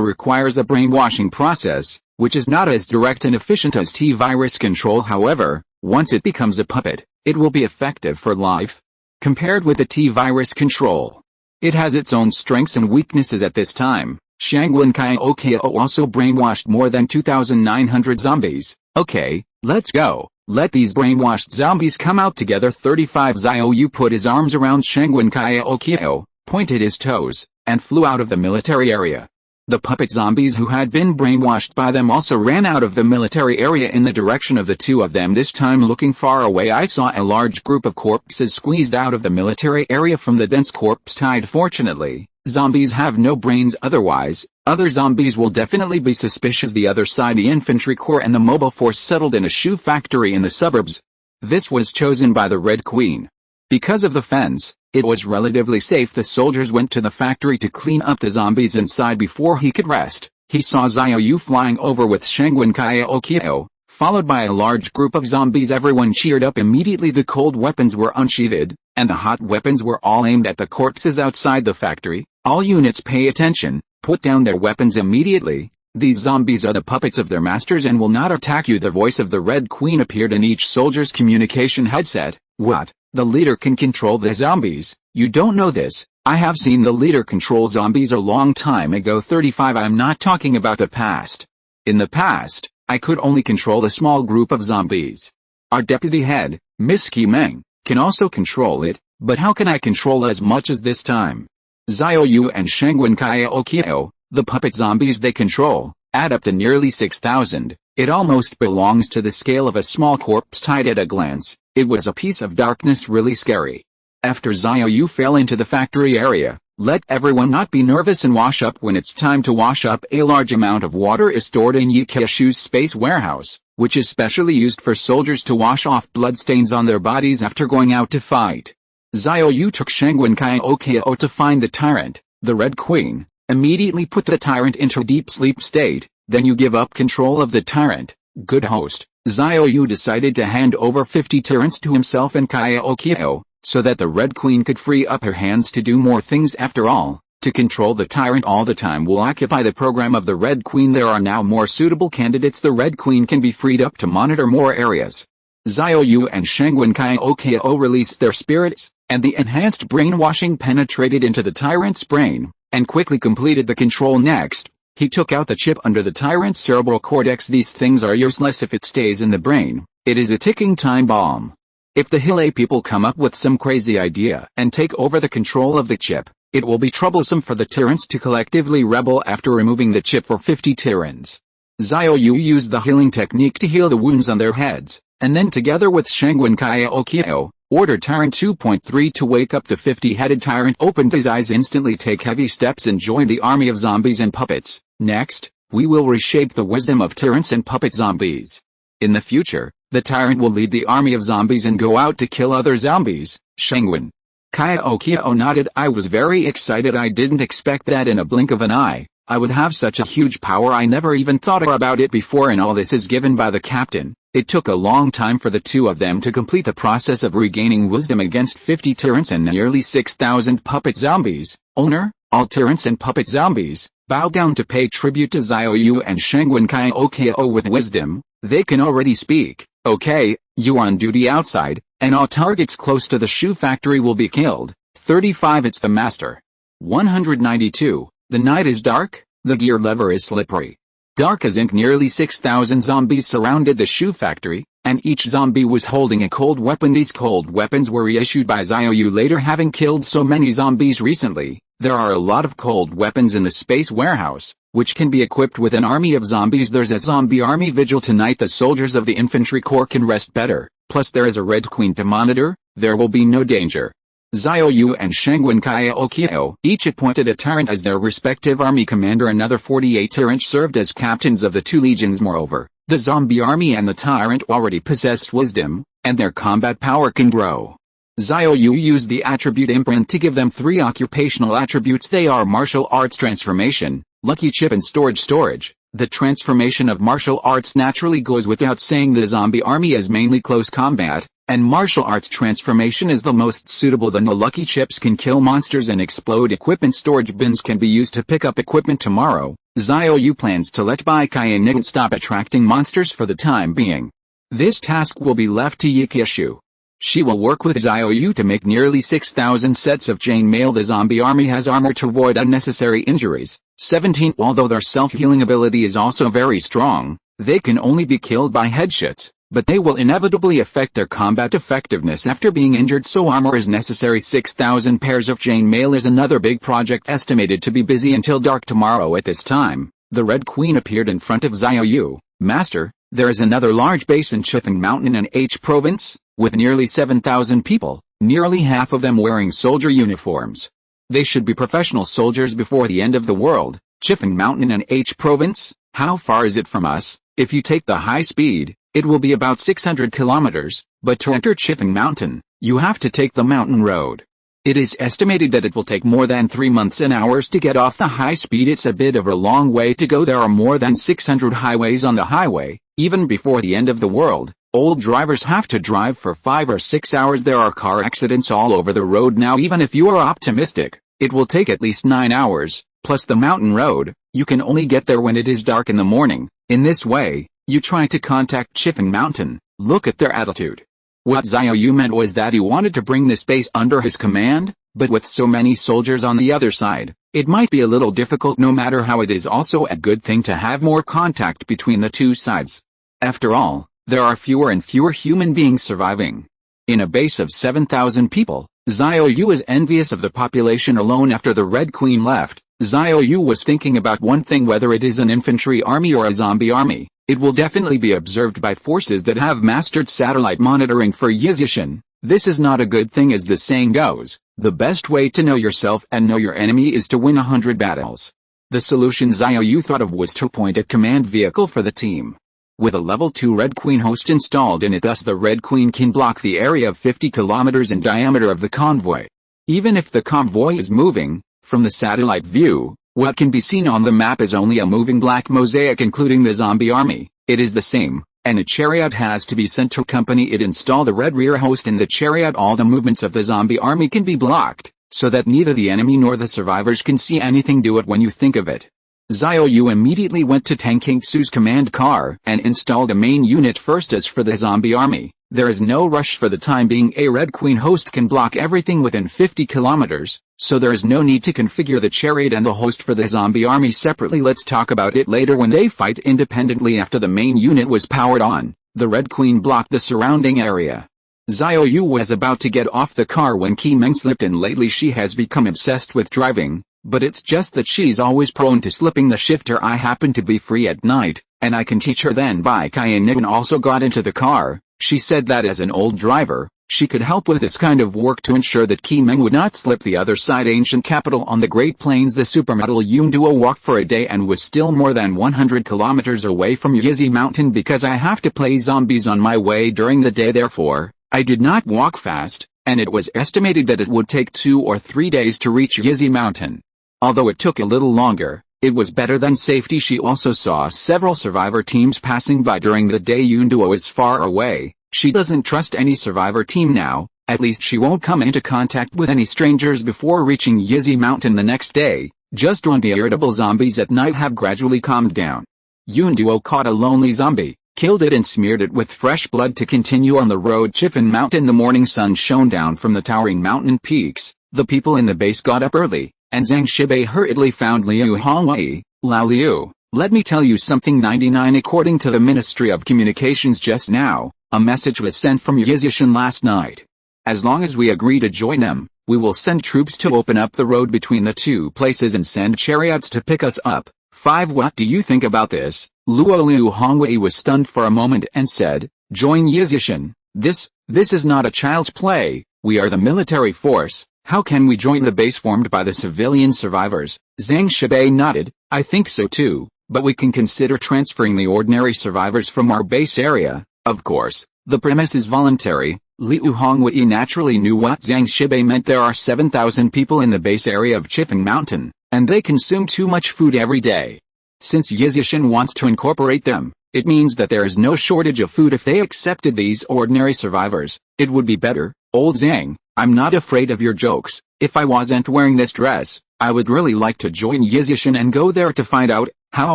requires a brainwashing process, which is not as direct and efficient as T-virus control. However, once it becomes a puppet, it will be effective for life. Compared with the T-virus control, it has its own strengths and weaknesses. At this time, Shangwen Kaiokio also brainwashed more than 2,900 zombies. Okay, let's go. Let these brainwashed zombies come out together. 35 Xiao Yu put his arms around Shangwen Kaiokio, pointed his toes, and flew out of the military area. The puppet zombies who had been brainwashed by them also ran out of the military area in the direction of the two of them. This time, looking far away, I saw a large group of corpses squeezed out of the military area from the dense corpse tide. Fortunately, zombies have no brains, otherwise, other zombies will definitely be suspicious. The other side, the infantry corps and the mobile force settled in a shoe factory in the suburbs. This was chosen by the Red Queen. Because of the fence, it was relatively safe. The soldiers went to the factory to clean up the zombies inside before he could rest. He saw Xiao Yu flying over with Shangwen Kaiokio, followed by a large group of zombies. Everyone cheered up immediately. The cold weapons were unsheathed, and the hot weapons were all aimed at the corpses outside the factory. All units pay attention, put down their weapons immediately. These zombies are the puppets of their masters and will not attack you. The voice of the Red Queen appeared in each soldier's communication headset. What? The leader can control the zombies? You don't know this. I have seen the leader control zombies a long time ago. 35 I'm not talking about the past. In the past, I could only control a small group of zombies. Our deputy head, Miss Qimeng, can also control it, but how can I control as much as this time? Xiao Yu and Shangwen Kaiokio, the puppet zombies they control, add up to nearly 6,000. It almost belongs to the scale of a small corpse tide. At a glance, it was a piece of darkness, really scary. After Xiao Yu fell into the factory area, let everyone not be nervous and wash up when it's time to wash up. A large amount of water is stored in Yikeshu's space warehouse, which is specially used for soldiers to wash off bloodstains on their bodies after going out to fight. Xiao Yu took Shangwen Kaiokio to find the tyrant, the Red Queen. Immediately put the tyrant into deep sleep state, then you give up control of the tyrant. Good host, Xiao Yu decided to hand over 50 tyrants to himself and Kaiokio, so that the Red Queen could free up her hands to do more things. After all, to control the tyrant all the time will occupy the program of the Red Queen. There are now more suitable candidates. The Red Queen can be freed up to monitor more areas. Xiao Yu and Shangwen Kaiokio released their spirits, and the enhanced brainwashing penetrated into the tyrant's brain, and quickly completed the control. Next, he took out the chip under the tyrant's cerebral cortex. These things are useless if it stays in the brain. It is a ticking time bomb. If the Hille people come up with some crazy idea and take over the control of the chip, it will be troublesome for the tyrants to collectively rebel. After removing the chip for 50 tyrants, Xiao Yu used the healing technique to heal the wounds on their heads, and then together with Shangwen Kaiokio, ordered Tyrant 2.3 to wake up. The 50-headed tyrant opened his eyes instantly, take heavy steps and join the army of zombies and puppets. Next, we will reshape the wisdom of tyrants and puppet zombies. In the future, the tyrant will lead the army of zombies and go out to kill other zombies. Shangwen Kaiokio nodded. I was very excited. I didn't expect that in a blink of an eye I would have such a huge power. I never even thought about it before, and all this is given by the captain. It took a long time for the two of them to complete the process of regaining wisdom against 50 tyrants and nearly 6,000 puppet zombies. Owner, all tyrants and puppet zombies, bow down to pay tribute to Xiao Yu and Shangwen Kaiokio with wisdom. They can already speak. Okay, you are on duty outside, and all targets close to the shoe factory will be killed. 35 It's the master. 192 The night is dark, the gear lever is slippery. Dark as ink. Nearly 6,000 zombies surrounded the shoe factory, and each zombie was holding a cold weapon. These cold weapons were reissued by Xiao Yu later, having killed so many zombies recently. There are a lot of cold weapons in the space warehouse, which can be equipped with an army of zombies. There's a zombie army vigil tonight. The soldiers of the infantry corps can rest better, plus there is a Red Queen to monitor. There will be no danger. Xiao Yu and Shangwen Kaiokio each appointed a tyrant as their respective army commander. Another 48 tyrants served as captains of the two legions. Moreover, the zombie army and the tyrant already possessed wisdom, and their combat power can grow. Xiao Yu used the attribute imprint to give them 3 occupational attributes. They are martial arts transformation, lucky chip and storage. The transformation of martial arts naturally goes without saying. The zombie army is mainly close combat, and martial arts transformation is the most suitable. The lucky chips can kill monsters and explode equipment. Storage bins can be used to pick up equipment. Tomorrow, Xiao Yu plans to let Bai Kai and Nigan stop attracting monsters for the time being. This task will be left to Yikishu. She will work with Xiao Yu to make nearly 6,000 sets of chainmail. The zombie army has armor to avoid unnecessary injuries. 17. Although their self-healing ability is also very strong, they can only be killed by headshots, but they will inevitably affect their combat effectiveness after being injured, so armor is necessary. 6,000 pairs of chainmail is another big project estimated to be busy until dark tomorrow. At this time, the Red Queen appeared in front of Xiao Yu. Master, there is another large base in Chifeng Mountain in H province, with nearly 7,000 people, nearly half of them wearing soldier uniforms. They should be professional soldiers before the end of the world. Chifeng Mountain in H province, how far is it from us? If you take the high speed, it will be about 600 kilometers, but to enter Chifeng Mountain, you have to take the mountain road. It is estimated that it will take more than 3 months and hours to get off the high speed. It's a bit of a long way to go. There are more than 600 highways on the highway. Even before the end of the world, old drivers have to drive for 5 or 6 hours. There are car accidents all over the road now. Even if you are optimistic, it will take at least 9 hours, plus the mountain road. You can only get there when it is dark in the morning. In this way, you try to contact Chifeng Mountain. Look at their attitude. What Xiao Yu meant was that he wanted to bring this base under his command, but with so many soldiers on the other side, it might be a little difficult. No matter how, it is also a good thing to have more contact between the two sides. After all, there are fewer and fewer human beings surviving. In a base of 7,000 people, Xiao Yu is envious of the population alone. After the Red Queen left, Xiao Yu was thinking about one thing: whether it is an infantry army or a zombie army. It will definitely be observed by forces that have mastered satellite monitoring for Yizishin. This is not a good thing. As the saying goes, the best way to know yourself and know your enemy is to win 100 battles. The solution Xiao Yu thought of was to appoint a command vehicle for the team, with a level 2 Red Queen host installed in it. Thus the Red Queen can block the area of 50 kilometers in diameter of the convoy. Even if the convoy is moving, from the satellite view, what can be seen on the map is only a moving black mosaic, including the zombie army. It is the same, and a chariot has to be sent to accompany it. Install the red rear host in the chariot. All the movements of the zombie army can be blocked, so that neither the enemy nor the survivors can see anything. Do it when you think of it. Xiao Yu immediately went to Tang Kingsu's command car and installed a main unit first. As for the zombie army, there is no rush for the time being. A Red Queen host can block everything within 50 kilometers, so there is no need to configure the chariot and the host for the zombie army separately. Let's talk about it later when they fight independently. After the main unit was powered on, the Red Queen blocked the surrounding area. Xiao Yu was about to get off the car when Qi Meng slipped in. Lately she has become obsessed with driving, but it's just that she's always prone to slipping the shifter. I happen to be free at night, and I can teach her. Then Bai Kai and Nigan also got into the car. She said that as an old driver, she could help with this kind of work to ensure that Qi Meng would not slip. The other side, ancient capital on the Great Plains, the supermetal Yun duo walked for a day and was still more than 100 kilometers away from Yizi Mountain. Because I have to play zombies on my way during the day, therefore, I did not walk fast, and it was estimated that it would take 2 or 3 days to reach Yizi Mountain. Although it took a little longer, it was better than safety. She also saw several survivor teams passing by during the day. Yun duo is far away. She doesn't trust any survivor team now. At least she won't come into contact with any strangers before reaching Yizi Mountain the next day. Just when the irritable zombies at night have gradually calmed down, Yun duo caught a lonely zombie, killed it and smeared it with fresh blood to continue on the road. Chifeng Mountain. The morning sun shone down from the towering mountain peaks. The people in the base got up early, and Zhang Shibei hurriedly found Liu Hongwei. Lao Liu, let me tell you something. 99 According to the Ministry of Communications just now, a message was sent from Yizishin last night. As long as we agree to join them, we will send troops to open up the road between the two places and send chariots to pick us up. 5. What do you think about this? Luo Hongwei was stunned for a moment and said, join Yizhishan. This is not a child's play. We are the military force. How can we join the base formed by the civilian survivors? Zhang Shibei nodded. I think so too, but we can consider transferring the ordinary survivors from our base area. Of course, the premise is voluntary. Liu Hongwei naturally knew what Zhang Shibei meant. There are 7,000 people in the base area of Chifeng Mountain, and they consume too much food every day. Since Yizhishan wants to incorporate them, it means that there is no shortage of food if they accepted these ordinary survivors. It would be better. Old Zhang, I'm not afraid of your jokes. If I wasn't wearing this dress, I would really like to join Yizhishan and go there to find out, how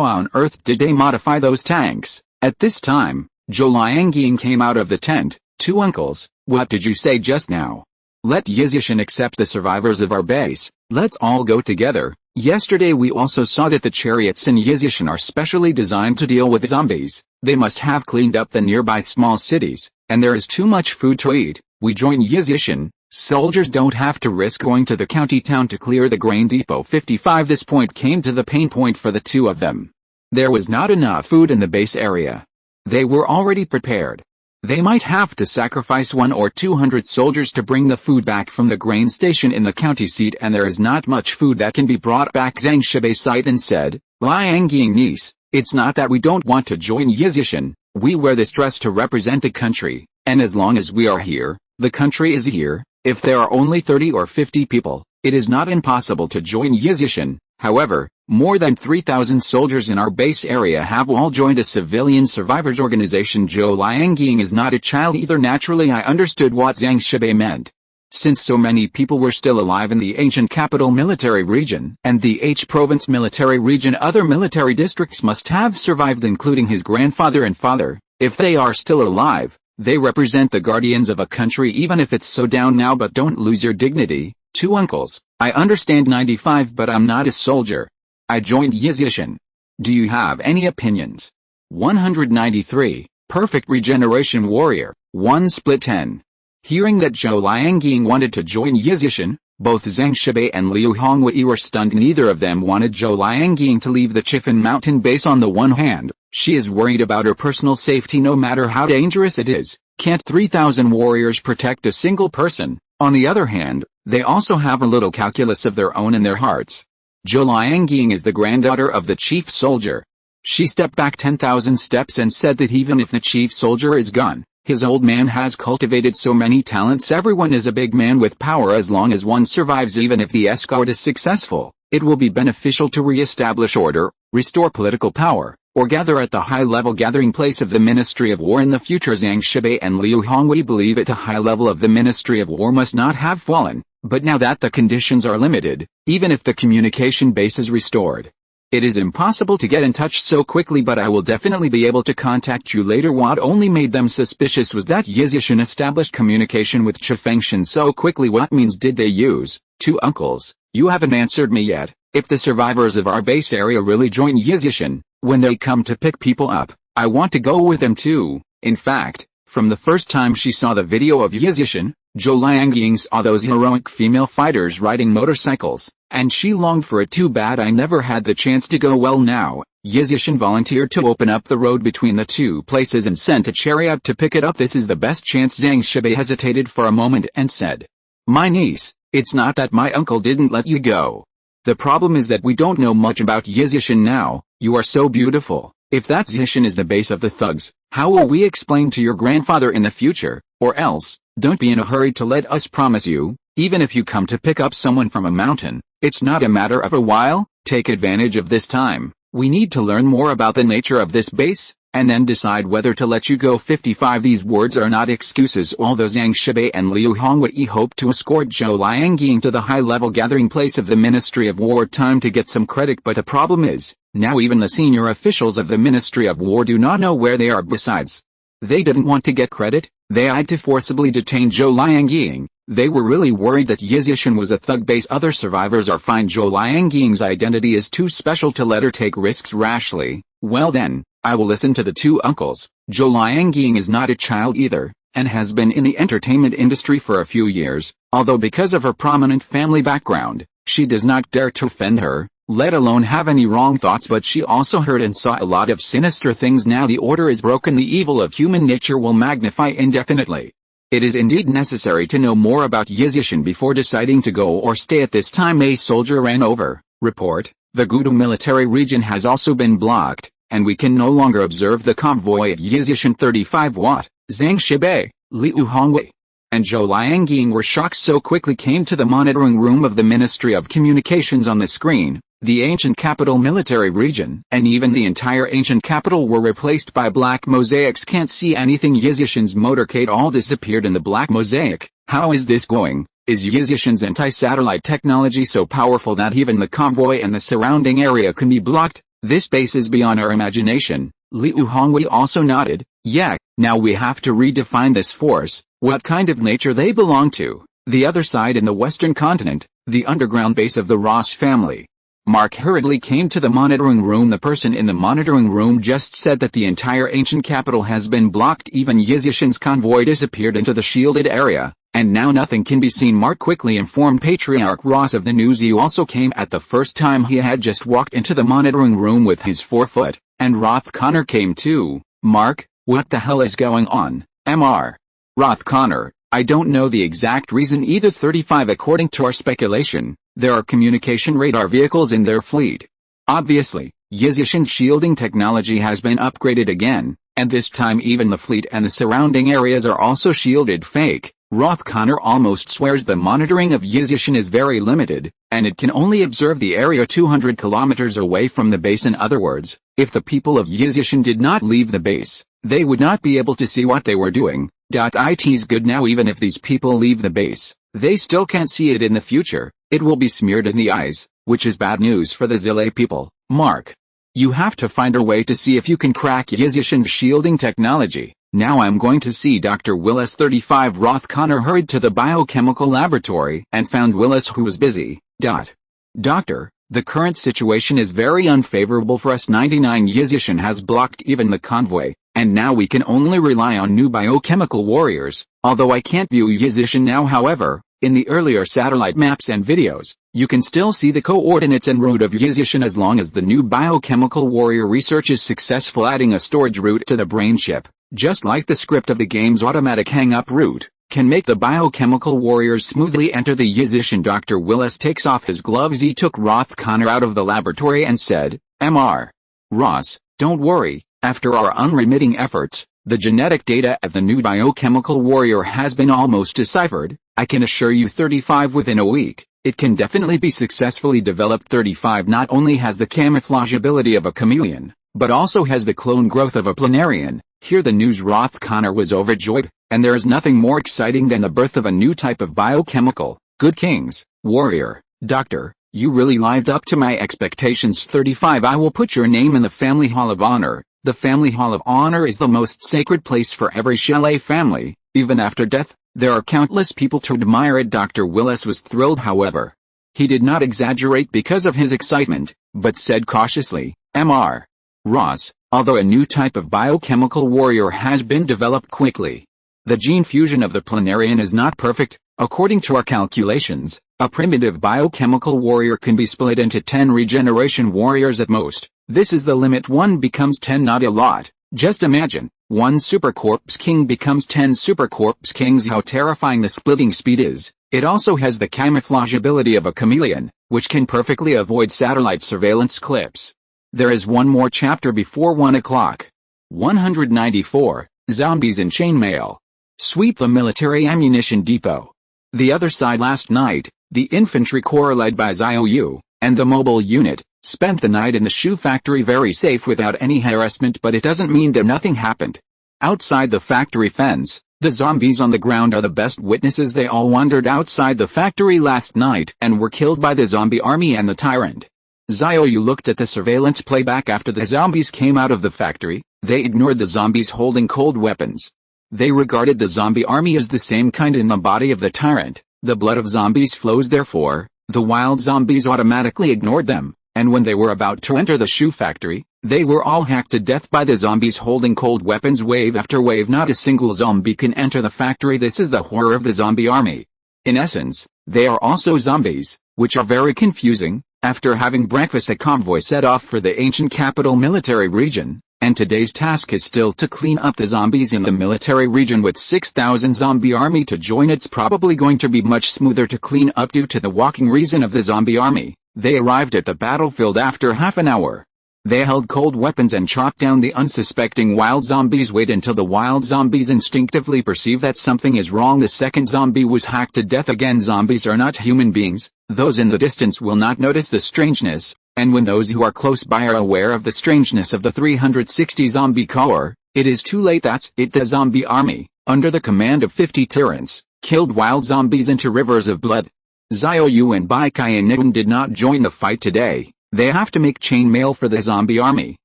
on earth did they modify those tanks? At this time, Zhou Liangying came out of the tent. Two uncles, what did you say just now? Let Yizhishan accept the survivors of our base. Let's all go together. Yesterday we also saw that the chariots in Yizhishan are specially designed to deal with zombies. They must have cleaned up the nearby small cities, and there is too much food to eat. We join Yizhishan. Soldiers don't have to risk going to the county town to clear the grain depot. 55. This point came to the pain point for the two of them. There was not enough food in the base area. They were already prepared. They might have to sacrifice 100 or 200 soldiers to bring the food back from the grain station in the county seat, and there is not much food that can be brought back. Zhang Shibei sighed and said, Liangying niece, it's not that we don't want to join Yizhishan. We wear this dress to represent the country, and as long as we are here, the country is here. If there are only 30 or 50 people, it is not impossible to join Yizhishan. However, more than 3,000 soldiers in our base area have all joined a civilian survivors organization. Zhou Liangying is not a child either. Naturally, I understood what Zhang Shibei meant. Since so many people were still alive in the ancient capital military region and the H province military region, other military districts must have survived, including his grandfather and father. If they are still alive, they represent the guardians of a country, even if it's so down now. But don't lose your dignity. Two uncles, I understand 95, but I'm not a soldier. I joined Yizhishan. Do you have any opinions? 193, perfect regeneration warrior, 1 split 10. Hearing that Zhou Liangying wanted to join Yizhishan, both Zhang Shibei and Liu Hongwei were stunned. Neither of them wanted Zhou Liangying to leave the Chifeng Mountain base. On the one hand, she is worried about her personal safety no matter how dangerous it is. Can't 3,000 warriors protect a single person? On the other hand, they also have a little calculus of their own in their hearts. Zhou Liangying is the granddaughter of the chief soldier. She stepped back 10,000 steps and said that even if the chief soldier is gone, his old man has cultivated so many talents. Everyone is a big man with power as long as one survives. Even if the escort is successful, it will be beneficial to re-establish order, restore political power, or gather at the high-level gathering place of the Ministry of War in the future. Zhang Shibei and Liu Hongwei believe at the high level of the Ministry of War must not have fallen, but now that the conditions are limited, even if the communication base is restored, it is impossible to get in touch so quickly. But I will definitely be able to contact you later. What only made them suspicious was that Yizhishan established communication with Chifengshan so quickly. What means did they use? Two uncles, you haven't answered me yet. If the survivors of our base area really join Yizhishan, when they come to pick people up, I want to go with them too. In fact, from the first time she saw the video of Yizhishan, Zhou Liangying saw those heroic female fighters riding motorcycles, and she longed for it. Too bad I never had the chance to go. Well, now, Yizhishan volunteered to open up the road between the two places and sent a chariot to pick it up. This is the best chance. Zhang Shibei hesitated for a moment and said, my niece, it's not that my uncle didn't let you go. The problem is that we don't know much about Yizhishan now. You are so beautiful. If that Yizhishan is the base of the thugs, how will we explain to your grandfather in the future? Or else, don't be in a hurry to let us promise you, even if you come to pick up someone from a mountain, it's not a matter of a while. Take advantage of this time. We need to learn more about the nature of this base, and then decide whether to let you go. 55. These words are not excuses. Although Zhang Shibei and Liu Hongwei hoped to escort Zhou Liangying to the high-level gathering place of the Ministry of War time to get some credit, but the problem is, now even the senior officials of the Ministry of War do not know where they are. Besides, they didn't want to get credit. They had to forcibly detain Zhou Liangying. They were really worried that Yizhishan was a thug base. Other survivors are fine. Zhou Liangying's identity is too special to let her take risks rashly. Well then, I will listen to the two uncles. Zhou Liangying is not a child either, and has been in the entertainment industry for a few years, although because of her prominent family background, she does not dare to offend her. let alone have any wrong thoughts, but she also heard and saw a lot of sinister things. Now the order is broken, the evil of human nature will magnify indefinitely. It is indeed necessary to know more about Yizishan before deciding to go or stay at this time. A soldier ran over. Report, the Gudu military region has also been blocked, and we can no longer observe the convoy of Yizishan. 35 Watt, Zhang Shibei, Liu Hongwei, and Zhou Liangying were shocked so quickly came to the monitoring room of the Ministry of Communications. On the screen, the ancient capital military region and even the entire ancient capital were replaced by black mosaics. Can't see anything. Yizishan's motorcade all disappeared in the black mosaic. How is this going? Is Yizishan's anti-satellite technology so powerful that even the convoy and the surrounding area can be blocked? This base is beyond our imagination. Liu Hongwei also nodded. Yeah, now we have to redefine this force, what kind of nature they belong to. The other side in the western continent, the underground base of the Ross family. Mark hurriedly came to the monitoring room. The person in the monitoring room just said that the entire ancient capital has been blocked. Even Yizishan's convoy disappeared into the shielded area, and now nothing can be seen. Mark quickly informed Patriarch Ross of the news. He also came at the first time. He had just walked into the monitoring room with his forefoot, and Roth Connor came too. Mark, what the hell is going on? Mr. Roth Connor, I don't know the exact reason either. 35 According to our speculation, there are communication radar vehicles in their fleet. Obviously, Yizishan's shielding technology has been upgraded again, and this time even the fleet and the surrounding areas are also shielded. Fake. Roth Connor almost swears the monitoring of Yizishan is very limited, and it can only observe the area 200 kilometers away from the base. In other words, if the people of Yizishan did not leave the base, they would not be able to see what they were doing. It's good now. Even if these people leave the base, they still can't see it in the future. It will be smeared in the eyes, which is bad news for the Zile people. Mark, you have to find a way to see if you can crack Yizishan's shielding technology. Now I'm going to see Dr. Willis. 35 Roth Connor hurried to the biochemical laboratory and found Willis, who was busy. Doctor, the current situation is very unfavorable for us. 99 Yizishan has blocked even the convoy, and now we can only rely on new biochemical warriors. Although I can't view Yizishan now, however, in the earlier satellite maps and videos, you can still see the coordinates and route of Yizishan. As long as the new biochemical warrior research is successful, adding a storage route to the brain chip, just like the script of the game's automatic hang-up route, can make the biochemical warriors smoothly enter the Yizishan. Dr. Willis takes off his gloves. He took Roth Connor out of the laboratory and said, Mr. Ross, don't worry, after our unremitting efforts, the genetic data of the new biochemical warrior has been almost deciphered. I can assure you 35 within a week, it can definitely be successfully developed. 35 not only has the camouflage ability of a chameleon, but also has the clone growth of a planarian. Hear the news. Roth Connor was overjoyed, and there is nothing more exciting than the birth of a new type of biochemical, good king's, warrior. Doctor, you really lived up to my expectations. 35 I will put your name in the Family Hall of Honor. The Family Hall of Honor is the most sacred place for every Chalet family. Even after death, there are countless people to admire it. Dr. Willis was thrilled. However, he did not exaggerate because of his excitement, but said cautiously, Mr. Ross, although a new type of biochemical warrior has been developed quickly, the gene fusion of the planarian is not perfect. According to our calculations, a primitive biochemical warrior can be split into 10 regeneration warriors at most. This is the limit. 1 becomes 10, not a lot. Just imagine, 1 Supercorpse King becomes 10 Supercorpse Kings. How terrifying the splitting speed is. It also has the camouflage ability of a chameleon, which can perfectly avoid satellite surveillance clips. There is one more chapter before 1 o'clock. 194, Zombies in Chainmail. Sweep the military ammunition depot. The other side. Last night, the infantry corps led by Xiao Yu, and the mobile unit, spent the night in the shoe factory very safe without any harassment, but it doesn't mean that nothing happened. Outside the factory fence, the zombies on the ground are the best witnesses. They all wandered outside the factory last night and were killed by the zombie army and the tyrant. Xiao Yu looked at the surveillance playback after the zombies came out of the factory. They ignored the zombies holding cold weapons. They regarded the zombie army as the same kind in the body of the tyrant. The blood of zombies flows, therefore, the wild zombies automatically ignored them, and when they were about to enter the shoe factory, they were all hacked to death by the zombies holding cold weapons. Wave after wave, not a single zombie can enter the factory. This is the horror of the zombie army. In essence, they are also zombies, which are very confusing. After having breakfast, a convoy set off for the ancient capital military region, and today's task is still to clean up the zombies in the military region. With 6,000 zombie army to join, it's probably going to be much smoother to clean up due to the walking reason of the zombie army. They arrived at the battlefield after half an hour. They held cold weapons and chopped down the unsuspecting wild zombies. Wait until the wild zombies instinctively perceive that something is wrong. The second zombie was hacked to death again. Zombies are not human beings. Those in the distance will not notice the strangeness, and when those who are close by are aware of the strangeness of the 360 zombie core, it is too late. That's it. The zombie army, under the command of 50 tyrants, killed wild zombies into rivers of blood. Xiao Yu and Bai Kai and Nidun did not join the fight today. They have to make chainmail for the zombie army,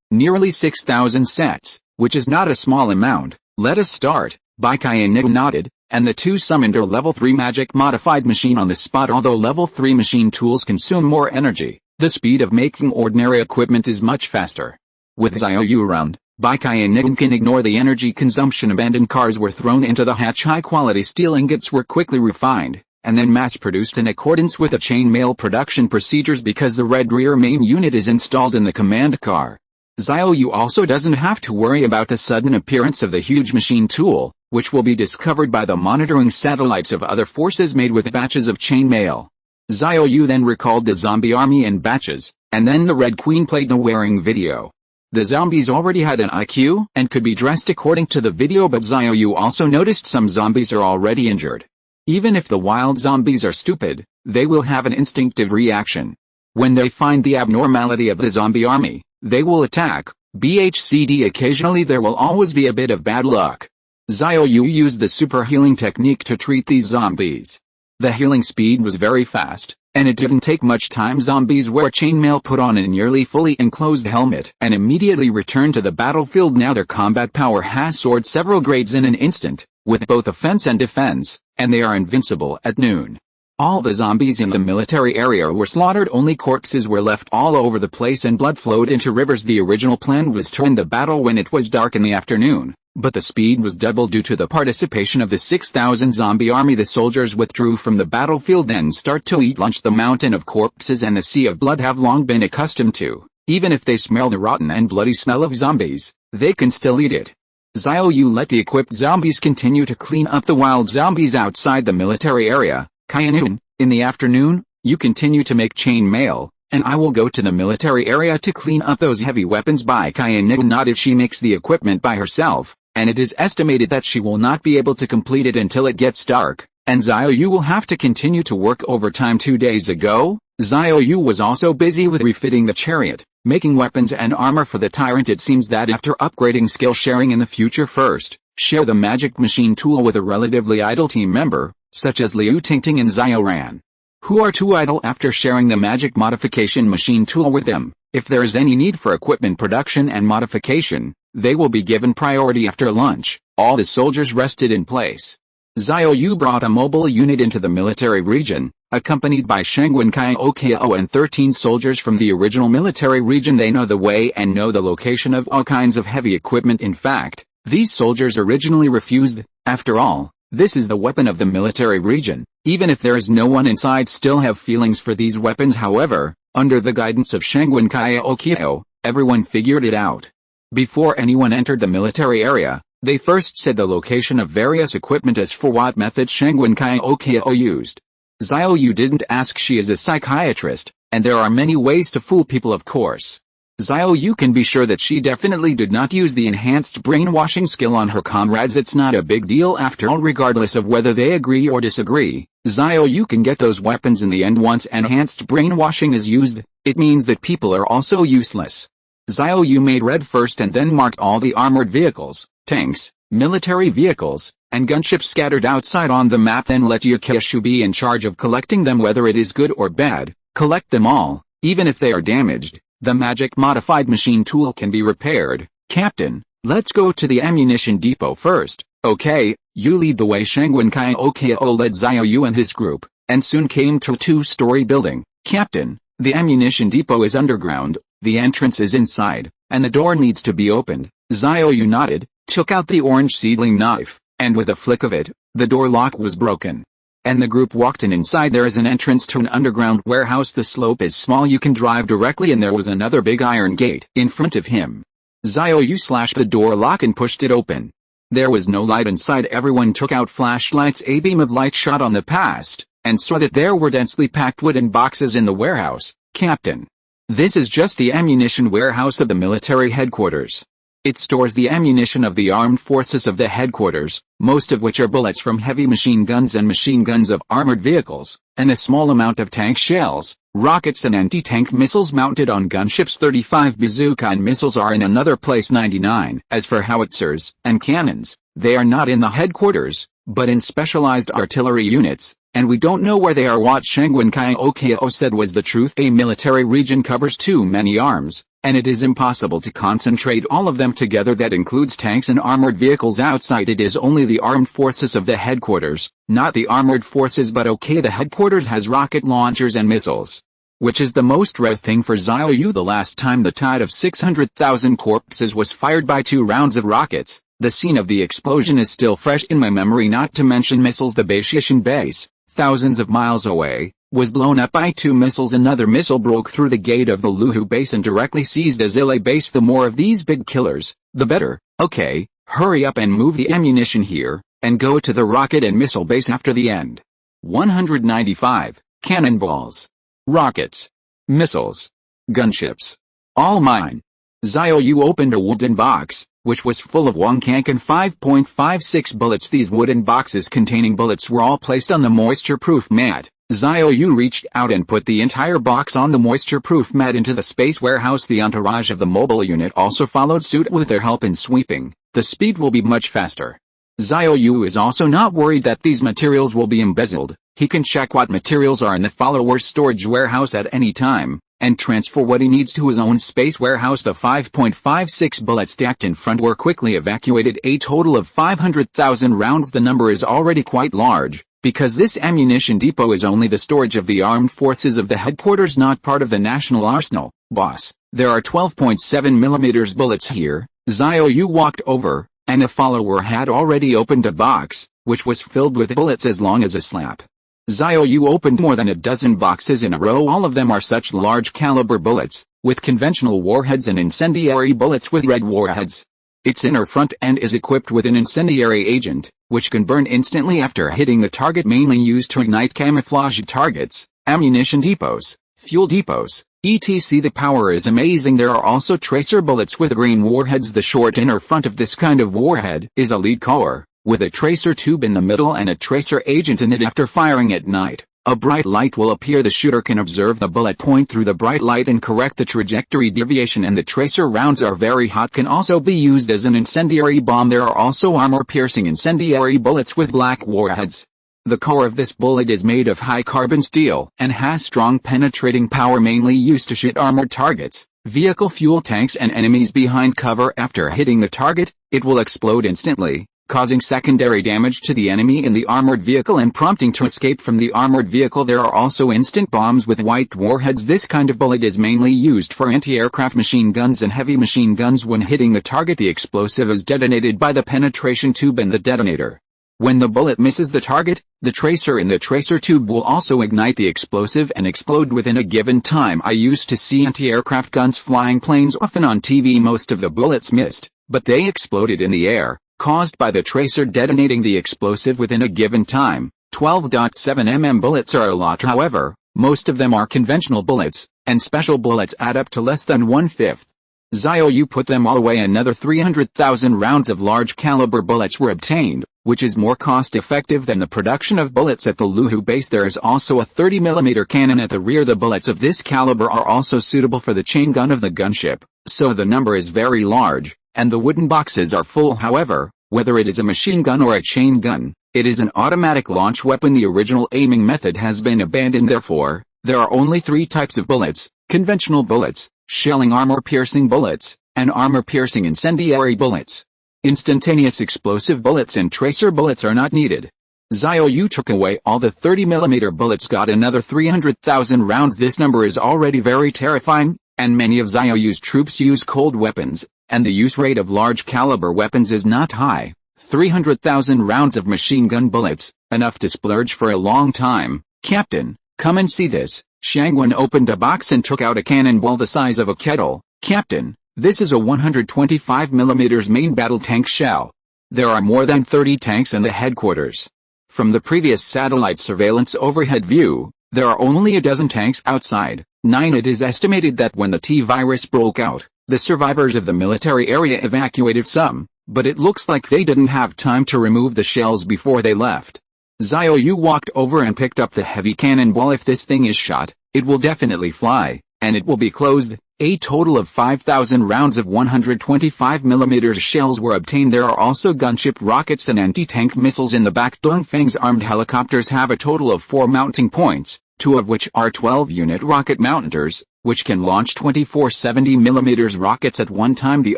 nearly 6,000 sets, which is not a small amount. Let us start. Bai Kai and Nidun nodded, and the two summoned a level 3 magic modified machine on the spot. Although level 3 machine tools consume more energy, the speed of making ordinary equipment is much faster. With Xiao Yu around, Bai Kai and Nidun can ignore the energy consumption. Abandoned cars were thrown into the hatch. High-quality steel ingots were quickly refined, and then mass-produced in accordance with the chainmail production procedures because the red rear main unit is installed in the command car. Xiao Yu also doesn't have to worry about the sudden appearance of the huge machine tool, which will be discovered by the monitoring satellites of other forces made with batches of chainmail. Xiao Yu then recalled the zombie army in batches, and then the Red Queen played a wearing video. The zombies already had an IQ and could be dressed according to the video, but Xiao Yu also noticed some zombies are already injured. Even if the wild zombies are stupid, they will have an instinctive reaction. When they find the abnormality of the zombie army, they will attack. BHCD occasionally there will always be a bit of bad luck. Xiao Yu used the super healing technique to treat these zombies. The healing speed was very fast, and it didn't take much time. Zombies wear chainmail, put on a nearly fully enclosed helmet, and immediately return to the battlefield. Now their combat power has soared several grades in an instant, with both offense and defense, and they are invincible at noon. All the zombies in the military area were slaughtered. Only corpses were left all over the place and blood flowed into rivers. The original plan was to end the battle when it was dark in the afternoon, but the speed was doubled due to the participation of the 6,000 zombie army. The soldiers withdrew from the battlefield and start to eat lunch. The mountain of corpses and the sea of blood have long been accustomed to. Even if they smell the rotten and bloody smell of zombies, they can still eat it. Xiao Yu let the equipped zombies continue to clean up the wild zombies outside the military area. Kai and Nidun, in the afternoon, you continue to make chain mail, and I will go to the military area to clean up those heavy weapons. Bai Kai and Nidun nodded. She makes the equipment by herself, and it is estimated that she will not be able to complete it until it gets dark, and Xiao Yu will have to continue to work overtime. 2 days ago, Xiao Yu was also busy with refitting the chariot, making weapons and armor for the tyrant. It seems that after upgrading skill sharing in the future, first, share the magic machine tool with a relatively idle team member, such as Liu Tingting and Xiaoran, who are too idle. After sharing the magic modification machine tool with them, if there is any need for equipment production and modification, they will be given priority. After lunch, all the soldiers rested in place. Xiao Yu brought a mobile unit into the military region, accompanied by Shengwen Kai Okiao and 13 soldiers from the original military region. They know the way and know the location of all kinds of heavy equipment. In fact, these soldiers originally refused. After all, this is the weapon of the military region. Even if there is no one inside, still have feelings for these weapons. However, under the guidance of Shengwen Kai Okiao, everyone figured it out. Before anyone entered the military area, they first said the location of various equipment. As for what method Shengwen Kai Okiao used, Xiao Yu didn't ask. She is a psychiatrist, and there are many ways to fool people, of course. Xiao Yu can be sure that she definitely did not use the enhanced brainwashing skill on her comrades. It's not a big deal after all. Regardless of whether they agree or disagree, Xiao Yu can get those weapons in the end. Once enhanced brainwashing is used, it means that people are also useless. Xiao Yu made red first and then marked all the armored vehicles, tanks, military vehicles, and gunships scattered outside on the map. Then let Yakeshu be in charge of collecting them. Whether it is good or bad, collect them all, even if they are damaged. The magic modified machine tool can be repaired. Captain, let's go to the ammunition depot first. Okay, you lead the way. Shengwen Kai Okiao led Xiao Yu and his group, and soon came to a 2-story building. Captain, the ammunition depot is underground, the entrance is inside, and the door needs to be opened. Xiao Yu nodded, took out the orange seedling knife, and with a flick of it, the door lock was broken. and the group walked in. Inside there is an entrance to an underground warehouse. The slope is small, you can drive directly, and there was another big iron gate in front of him. Xiao Yu slashed the door lock and pushed it open. There was no light inside. Everyone took out flashlights. A beam of light shot on the past, and saw that there were densely packed wooden boxes in the warehouse. Captain, this is just the ammunition warehouse of the military headquarters. It stores the ammunition of the armed forces of the headquarters, most of which are bullets from heavy machine guns and machine guns of armored vehicles, and a small amount of tank shells, rockets and anti-tank missiles mounted on gunships. 35 bazooka and missiles are in another place. 99. As for howitzers and cannons, they are not in the headquarters, but in specialized artillery units, and we don't know where they are. What Shangwen Kaiokeo said was the truth. A military region covers too many arms, and it is impossible to concentrate all of them together. That includes tanks and armored vehicles. Outside it is only the armed forces of the headquarters, not the armored forces. But okay, the headquarters has rocket launchers and missiles, which is the most rare thing for Xiao Yu. The last time the tide of 600,000 corpses was fired by 2 rounds of rockets. The scene of the explosion is still fresh in my memory, not to mention missiles. The Beishishan base, thousands of miles away, was blown up by 2 missiles. Another missile broke through the gate of the Luhu base and directly seized the Zile base. The more of these big killers, the better. Okay, hurry up and move the ammunition here, and go to the rocket and missile base after the end. 195, cannonballs, rockets, missiles, gunships. All mine. Xiao Yu opened a wooden box, which was full of Wangkank and 5.56 bullets. These wooden boxes containing bullets were all placed on the moisture-proof mat. Xiao Yu reached out and put the entire box on the moisture-proof mat into the space warehouse. The entourage of the mobile unit also followed suit with their help in sweeping. The speed will be much faster. Xiao Yu is also not worried that these materials will be embezzled. He can check what materials are in the follower's storage warehouse at any time, and transfer what he needs to his own space warehouse. The 5.56 bullets stacked in front were quickly evacuated. A total of 500,000 rounds. The number is already quite large, because this ammunition depot is only the storage of the armed forces of the headquarters, not part of the national arsenal. Boss, there are 12.7mm bullets here. Xiao Yu walked over, and a follower had already opened a box, which was filled with bullets as long as a slap. Xiao Yu opened more than a dozen boxes in a row. All of them are such large caliber bullets, with conventional warheads and incendiary bullets with red warheads. Its inner front end is equipped with an incendiary agent, which can burn instantly after hitting the target, mainly used to ignite camouflage targets, ammunition depots, fuel depots, etc. The power is amazing. There are also tracer bullets with green warheads. The short inner front of this kind of warhead is a lead core, with a tracer tube in the middle and a tracer agent in it. After firing at night, a bright light will appear. The shooter can observe the bullet point through the bright light and correct the trajectory deviation, and the tracer rounds are very hot, can also be used as an incendiary bomb. There are also armor-piercing incendiary bullets with black warheads. The core of this bullet is made of high carbon steel and has strong penetrating power, mainly used to shoot armored targets, vehicle fuel tanks and enemies behind cover. After hitting the target, it will explode instantly, causing secondary damage to the enemy in the armored vehicle and prompting to escape from the armored vehicle. There are also instant bombs with white warheads. This kind of bullet is mainly used for anti-aircraft machine guns and heavy machine guns. When hitting the target, the explosive is detonated by the penetration tube and the detonator. When the bullet misses the target, the tracer in the tracer tube will also ignite the explosive and explode within a given time. I used to see anti-aircraft guns flying planes often on TV. Most of the bullets missed, but they exploded in the air, caused by the tracer detonating the explosive within a given time. 12.7mm bullets are a lot. However, most of them are conventional bullets, and special bullets add up to less than 1/5. Xiao Yu put them all away. Another 300,000 rounds of large caliber bullets were obtained, which is more cost-effective than the production of bullets at the Luhu base. There is also a 30mm cannon at the rear. The bullets of this caliber are also suitable for the chain gun of the gunship, so the number is very large, and the wooden boxes are full. However, whether it is a machine gun or a chain gun, it is an automatic launch weapon. The original aiming method has been abandoned. Therefore, there are only 3 types of bullets: conventional bullets, shelling armor-piercing bullets, and armor-piercing incendiary bullets. Instantaneous explosive bullets and tracer bullets are not needed. Xiao Yu took away all the 30mm bullets, got another 300,000 rounds. This number is already very terrifying, and many of Xiao Yu's troops use cold weapons, and the use rate of large caliber weapons is not high. 300,000 rounds of machine gun bullets, enough to splurge for a long time. Captain, come and see this. Shangwen opened a box and took out a cannonball the size of a kettle. Captain, this is a 125mm main battle tank shell. There are more than 30 tanks in the headquarters. From the previous satellite surveillance overhead view, there are only a dozen tanks outside. 9. It is estimated that when the T-virus broke out, the survivors of the military area evacuated some, but it looks like they didn't have time to remove the shells before they left. Xiao Yu walked over and picked up the heavy cannonball. If this thing is shot, it will definitely fly, and it will be closed. A total of 5,000 rounds of 125mm shells were obtained. There are also gunship rockets and anti-tank missiles in the back. Dongfeng's armed helicopters have a total of 4 mounting points, 2 of which are 12-unit rocket mounters, which can launch 24 70mm rockets at one time. The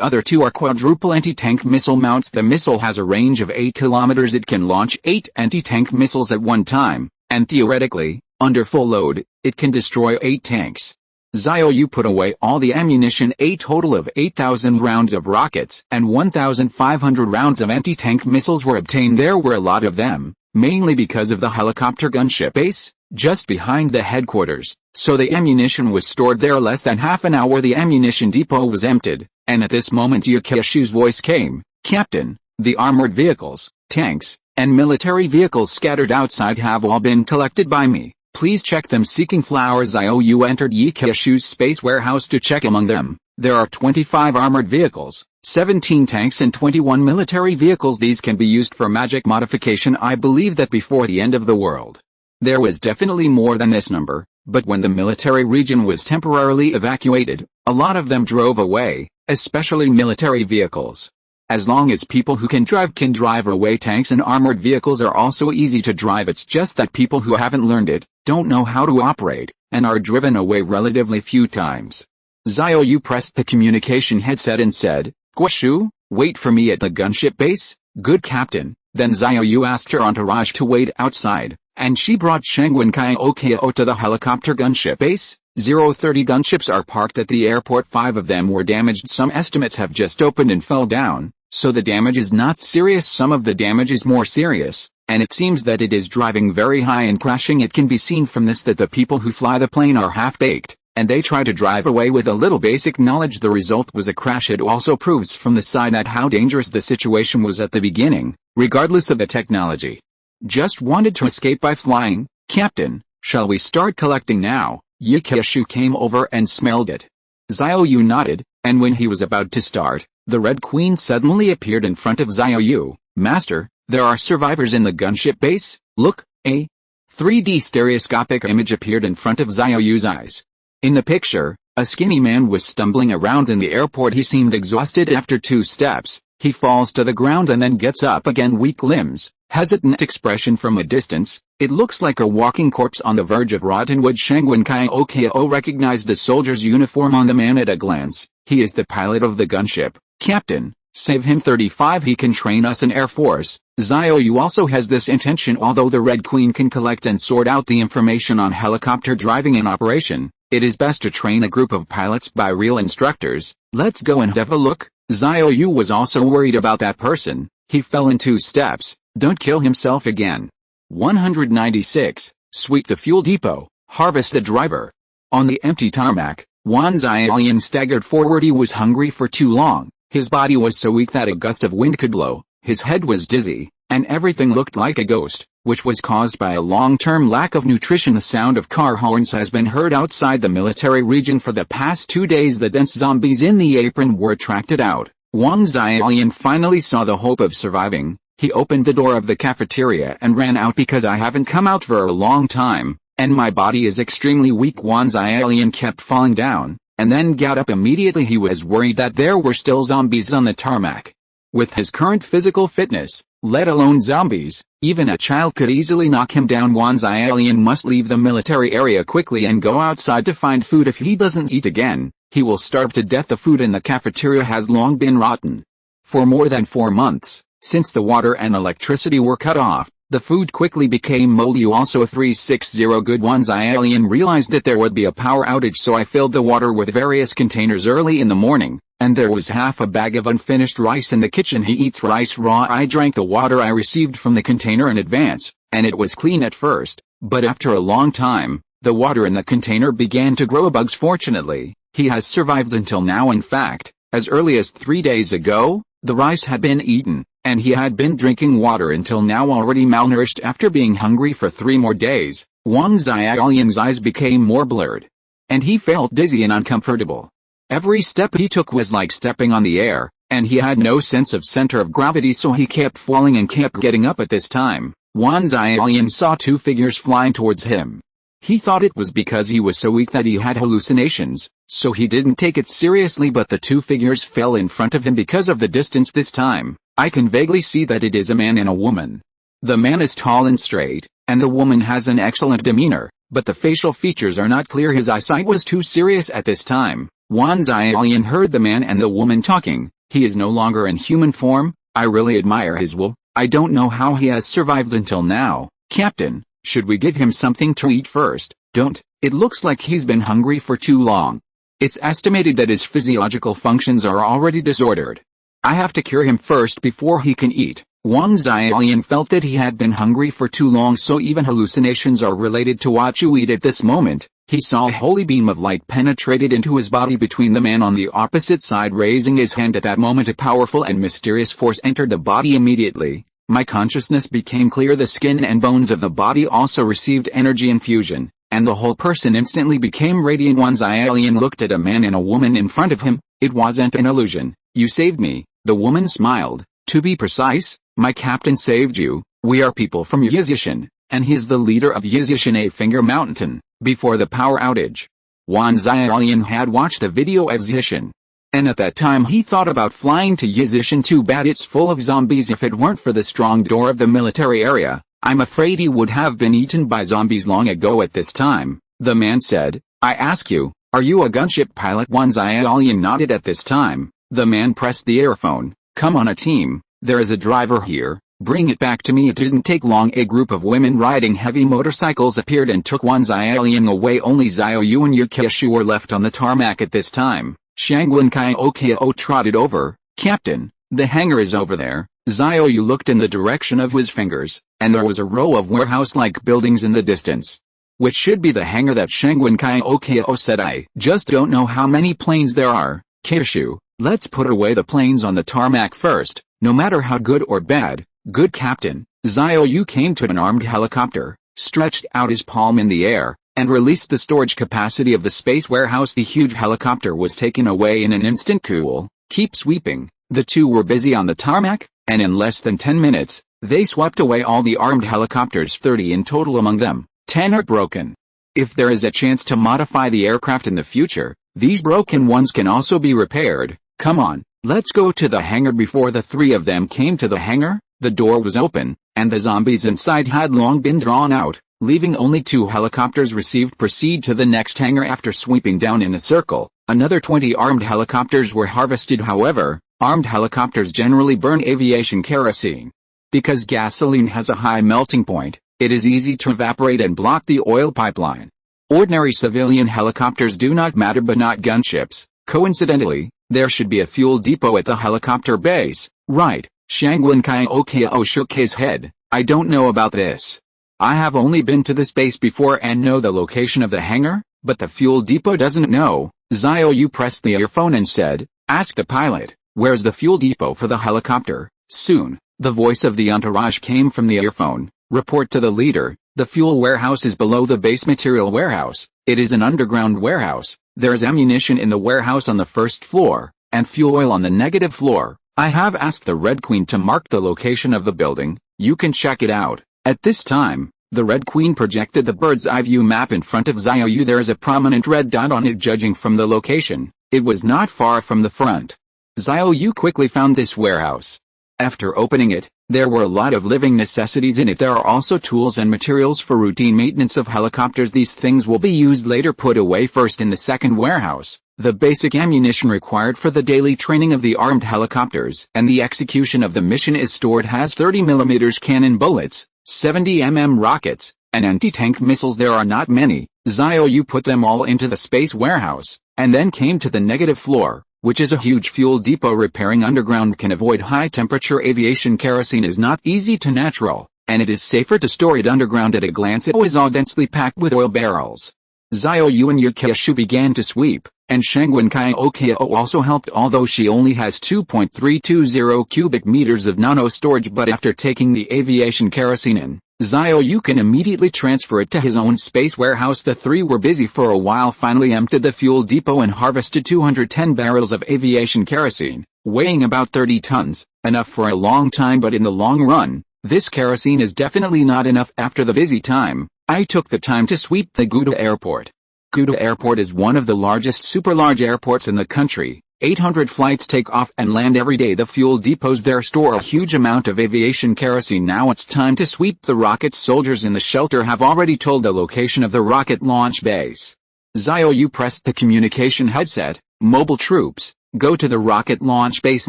other 2 are quadruple anti-tank missile mounts. The missile has a range of 8 kilometers. It can launch 8 anti-tank missiles at one time, and theoretically, under full load, it can destroy 8 tanks. Xiao Yu put away all the ammunition. A total of 8,000 rounds of rockets and 1,500 rounds of anti-tank missiles were obtained. There were a lot of them, mainly because of the helicopter gunship base, just behind the headquarters, so the ammunition was stored there. Less than half an hour the ammunition depot was emptied, and at this moment Yu Keshu's voice came. Captain, the armored vehicles, tanks, and military vehicles scattered outside have all been collected by me. Please check them. Seeking flowers. Xiao Yu entered Yi Keshu's space warehouse to check among them. There are 25 armored vehicles, 17 tanks and 21 military vehicles. These can be used for magic modification. I believe that before the end of the world, there was definitely more than this number, but when the military region was temporarily evacuated, a lot of them drove away, especially military vehicles. As long as people who can drive away. Tanks and armored vehicles are also easy to drive. It's just that people who haven't learned it, don't know how to operate, and are driven away relatively few times. Xiao Yu pressed the communication headset and said, Guoshu, wait for me at the gunship base. Good captain. Then Xiao Yu asked her entourage to wait outside, and she brought Shangwen Kaiokao to the helicopter gunship base. 030 gunships are parked at the airport. 5 of them were damaged. Some estimates have just opened and fell down, so the damage is not serious. Some of the damage is more serious, and it seems that it is driving very high and crashing. It can be seen from this that the people who fly the plane are half-baked, and they try to drive away with a little basic knowledge. The result was a crash. It also proves from the side that how dangerous the situation was at the beginning, regardless of the technology. Just wanted to escape by flying. Captain, shall we start collecting now? Yi Keshu came over and smelled it. Xiao Yu nodded, and when he was about to start, the Red Queen suddenly appeared in front of Xiao Yu. Master, there are survivors in the gunship base. Look. A 3D stereoscopic image appeared in front of Xiao Yu's eyes. In the picture, a skinny man was stumbling around in the airport. He seemed exhausted. After 2 steps, he falls to the ground and then gets up again. Weak limbs, hesitant expression from a distance. It looks like a walking corpse on the verge of rotten wood. Shangwen Kaiokao recognized the soldier's uniform on the man at a glance. He is the pilot of the gunship. Captain, save him. 35. He can train us in Air Force. Xiao Yu also has this intention. Although the Red Queen can collect and sort out the information on helicopter driving and operation, it is best to train a group of pilots by real instructors. Let's go and have a look. Xiao Yu was also worried about that person. He fell in 2 steps. Don't kill himself again. 196. Sweep the fuel depot. Harvest the driver. On the empty tarmac, An Xiaoran staggered forward. He was hungry for too long. His body was so weak that a gust of wind could blow. His head was dizzy, and everything looked like a ghost, which was caused by a long-term lack of nutrition. The sound of car horns has been heard outside the military region for the past 2 days. The dense zombies in the apron were attracted out. An Xiaoran finally saw the hope of surviving. He opened the door of the cafeteria and ran out. Because I haven't come out for a long time, and my body is extremely weak. An Xiaoran kept falling down, and then got up immediately. He was worried that there were still zombies on the tarmac. With his current physical fitness, let alone zombies, even a child could easily knock him down. An Xiaoran must leave the military area quickly and go outside to find food. If he doesn't eat again, he will starve to death. The food in the cafeteria has long been rotten. For more than 4 months, since the water and electricity were cut off, the food quickly became moldy. Also 360. Good. An Xiaoran realized that there would be a power outage, so I filled the water with various containers early in the morning. And there was half a bag of unfinished rice in the kitchen. He eats rice raw. I drank the water I received from the container in advance, and it was clean at first, but after a long time, the water in the container began to grow bugs. Fortunately, he has survived until now. In fact, as early as 3 days ago, the rice had been eaten, and he had been drinking water until now, already malnourished after being hungry for 3 more days. An Xiaoran's eyes became more blurred, and he felt dizzy and uncomfortable. Every step he took was like stepping on the air, and he had no sense of center of gravity, so he kept falling and kept getting up. At this time, An Xiaoran saw 2 figures flying towards him. He thought it was because he was so weak that he had hallucinations, so he didn't take it seriously, but the 2 figures fell in front of him because of the distance. This time, I can vaguely see that it is a man and a woman. The man is tall and straight, and the woman has an excellent demeanor, but the facial features are not clear. His eyesight was too serious at this time. An Xiaoran heard the man and the woman talking. He is no longer in human form. I really admire his will. I don't know how he has survived until now. Captain, should we give him something to eat first? Don't. It looks like he's been hungry for too long. It's estimated that his physiological functions are already disordered. I have to cure him first before he can eat. An Xiaoran felt that he had been hungry for too long, so even hallucinations are related to what you eat. At this moment, he saw a holy beam of light penetrated into his body between the man on the opposite side. Raising his hand at that moment, a powerful and mysterious force entered the body. Immediately, my consciousness became clear. The skin and bones of the body also received energy infusion, and the whole person instantly became radiant. An Xiaoran looked at a man and a woman in front of him. It wasn't an illusion. You saved me. The woman smiled. To be precise, my captain saved you. We are people from Yizishan, and he's the leader of Yizishan, a finger mountain, before the power outage. An Xiaoran had watched the video of Yizishan, and at that time he thought about flying to Yizishan. Too bad it's full of zombies. If it weren't for the strong door of the military area, I'm afraid he would have been eaten by zombies long ago. At this time, the man said, I ask you, are you a gunship pilot? An Xiaoran nodded. At this time, the man pressed the earphone. Come on, a team. There is a driver here. Bring it back to me. It didn't take long. A group of women riding heavy motorcycles appeared and took An Xiaoran away. Only Xiao Yu and Xiao were left on the tarmac. At this time, Xiao Yu trotted over. Captain, the hangar is over there. Xiao Yu looked in the direction of his fingers, and there was a row of warehouse-like buildings in the distance. Which should be the hangar, that Xiao said. I just don't know how many planes there are. Xiao, let's put away the planes on the tarmac first, no matter how good or bad. Good captain. Xiao Yu came to an armed helicopter, stretched out his palm in the air, and released the storage capacity of the space warehouse. The huge helicopter was taken away in an instant. Cool. Keep sweeping. The two were busy on the tarmac, and in less than 10 minutes, they swept away all the armed helicopters, 30 in total. Among them, 10 are broken. If there is a chance to modify the aircraft in the future, these broken ones can also be repaired. Come on, let's go to the hangar. Before the 3 of them came to the hangar, the door was open, and the zombies inside had long been drawn out, leaving only 2 helicopters. Received. Proceed to the next hangar. After sweeping down in a circle, another 20 armed helicopters were harvested. However, armed helicopters generally burn aviation kerosene. Because gasoline has a high melting point, it is easy to evaporate and block the oil pipeline. Ordinary civilian helicopters do not matter, but not gunships. Coincidentally, there should be a fuel depot at the helicopter base, right? Xiao shook his head. I don't know about this. I have only been to this base before and know the location of the hangar, but the fuel depot doesn't know. Xiao Yu pressed the earphone and said, ask the pilot, where's the fuel depot for the helicopter? Soon, the voice of the entourage came from the earphone. Report to the leader. The fuel warehouse is below the base material warehouse. It is an underground warehouse. There is ammunition in the warehouse on the first floor, and fuel oil on the negative floor. I have asked the Red Queen to mark the location of the building. You can check it out. At this time, the Red Queen projected the bird's eye view map in front of Xiao Yu. There is a prominent red dot on it. Judging from the location, it was not far from the front. Xiao Yu quickly found this warehouse. After opening it, there were a lot of living necessities in it. There are also tools and materials for routine maintenance of helicopters. These things will be used later. Put away first in the second warehouse. The basic ammunition required for the daily training of the armed helicopters and the execution of the mission is stored. Has 30mm cannon bullets, 70mm rockets, and anti-tank missiles. There are not many. Xiao Yu put them all into the space warehouse, and then came to the negative floor. which is a huge fuel depot repairing underground can avoid high-temperature aviation. Kerosene is not easy to natural, and it is safer to store it underground. At a glance it was all densely packed with oil barrels. Xiao Yu and Xiao began to sweep, and Shengwen Qiao also helped, although she only has 2.320 cubic meters of nano storage. But after taking the aviation kerosene in, Xiao Yu can immediately transfer it to his own space warehouse. The three were busy for a while, finally emptied the fuel depot and harvested 210 barrels of aviation kerosene, weighing about 30 tons, enough for a long time. But in the long run, this kerosene is definitely not enough. After the busy time, I took the time to sweep the Guda airport. Guda Airport is one of the largest super-large airports in the country. 800 flights take off and land every day. The fuel depots there store a huge amount of aviation kerosene. Now it's time to sweep the rockets. Soldiers in the shelter have already told the location of the rocket launch base. Xiao Yu pressed the communication headset. Mobile troops, go to the rocket launch base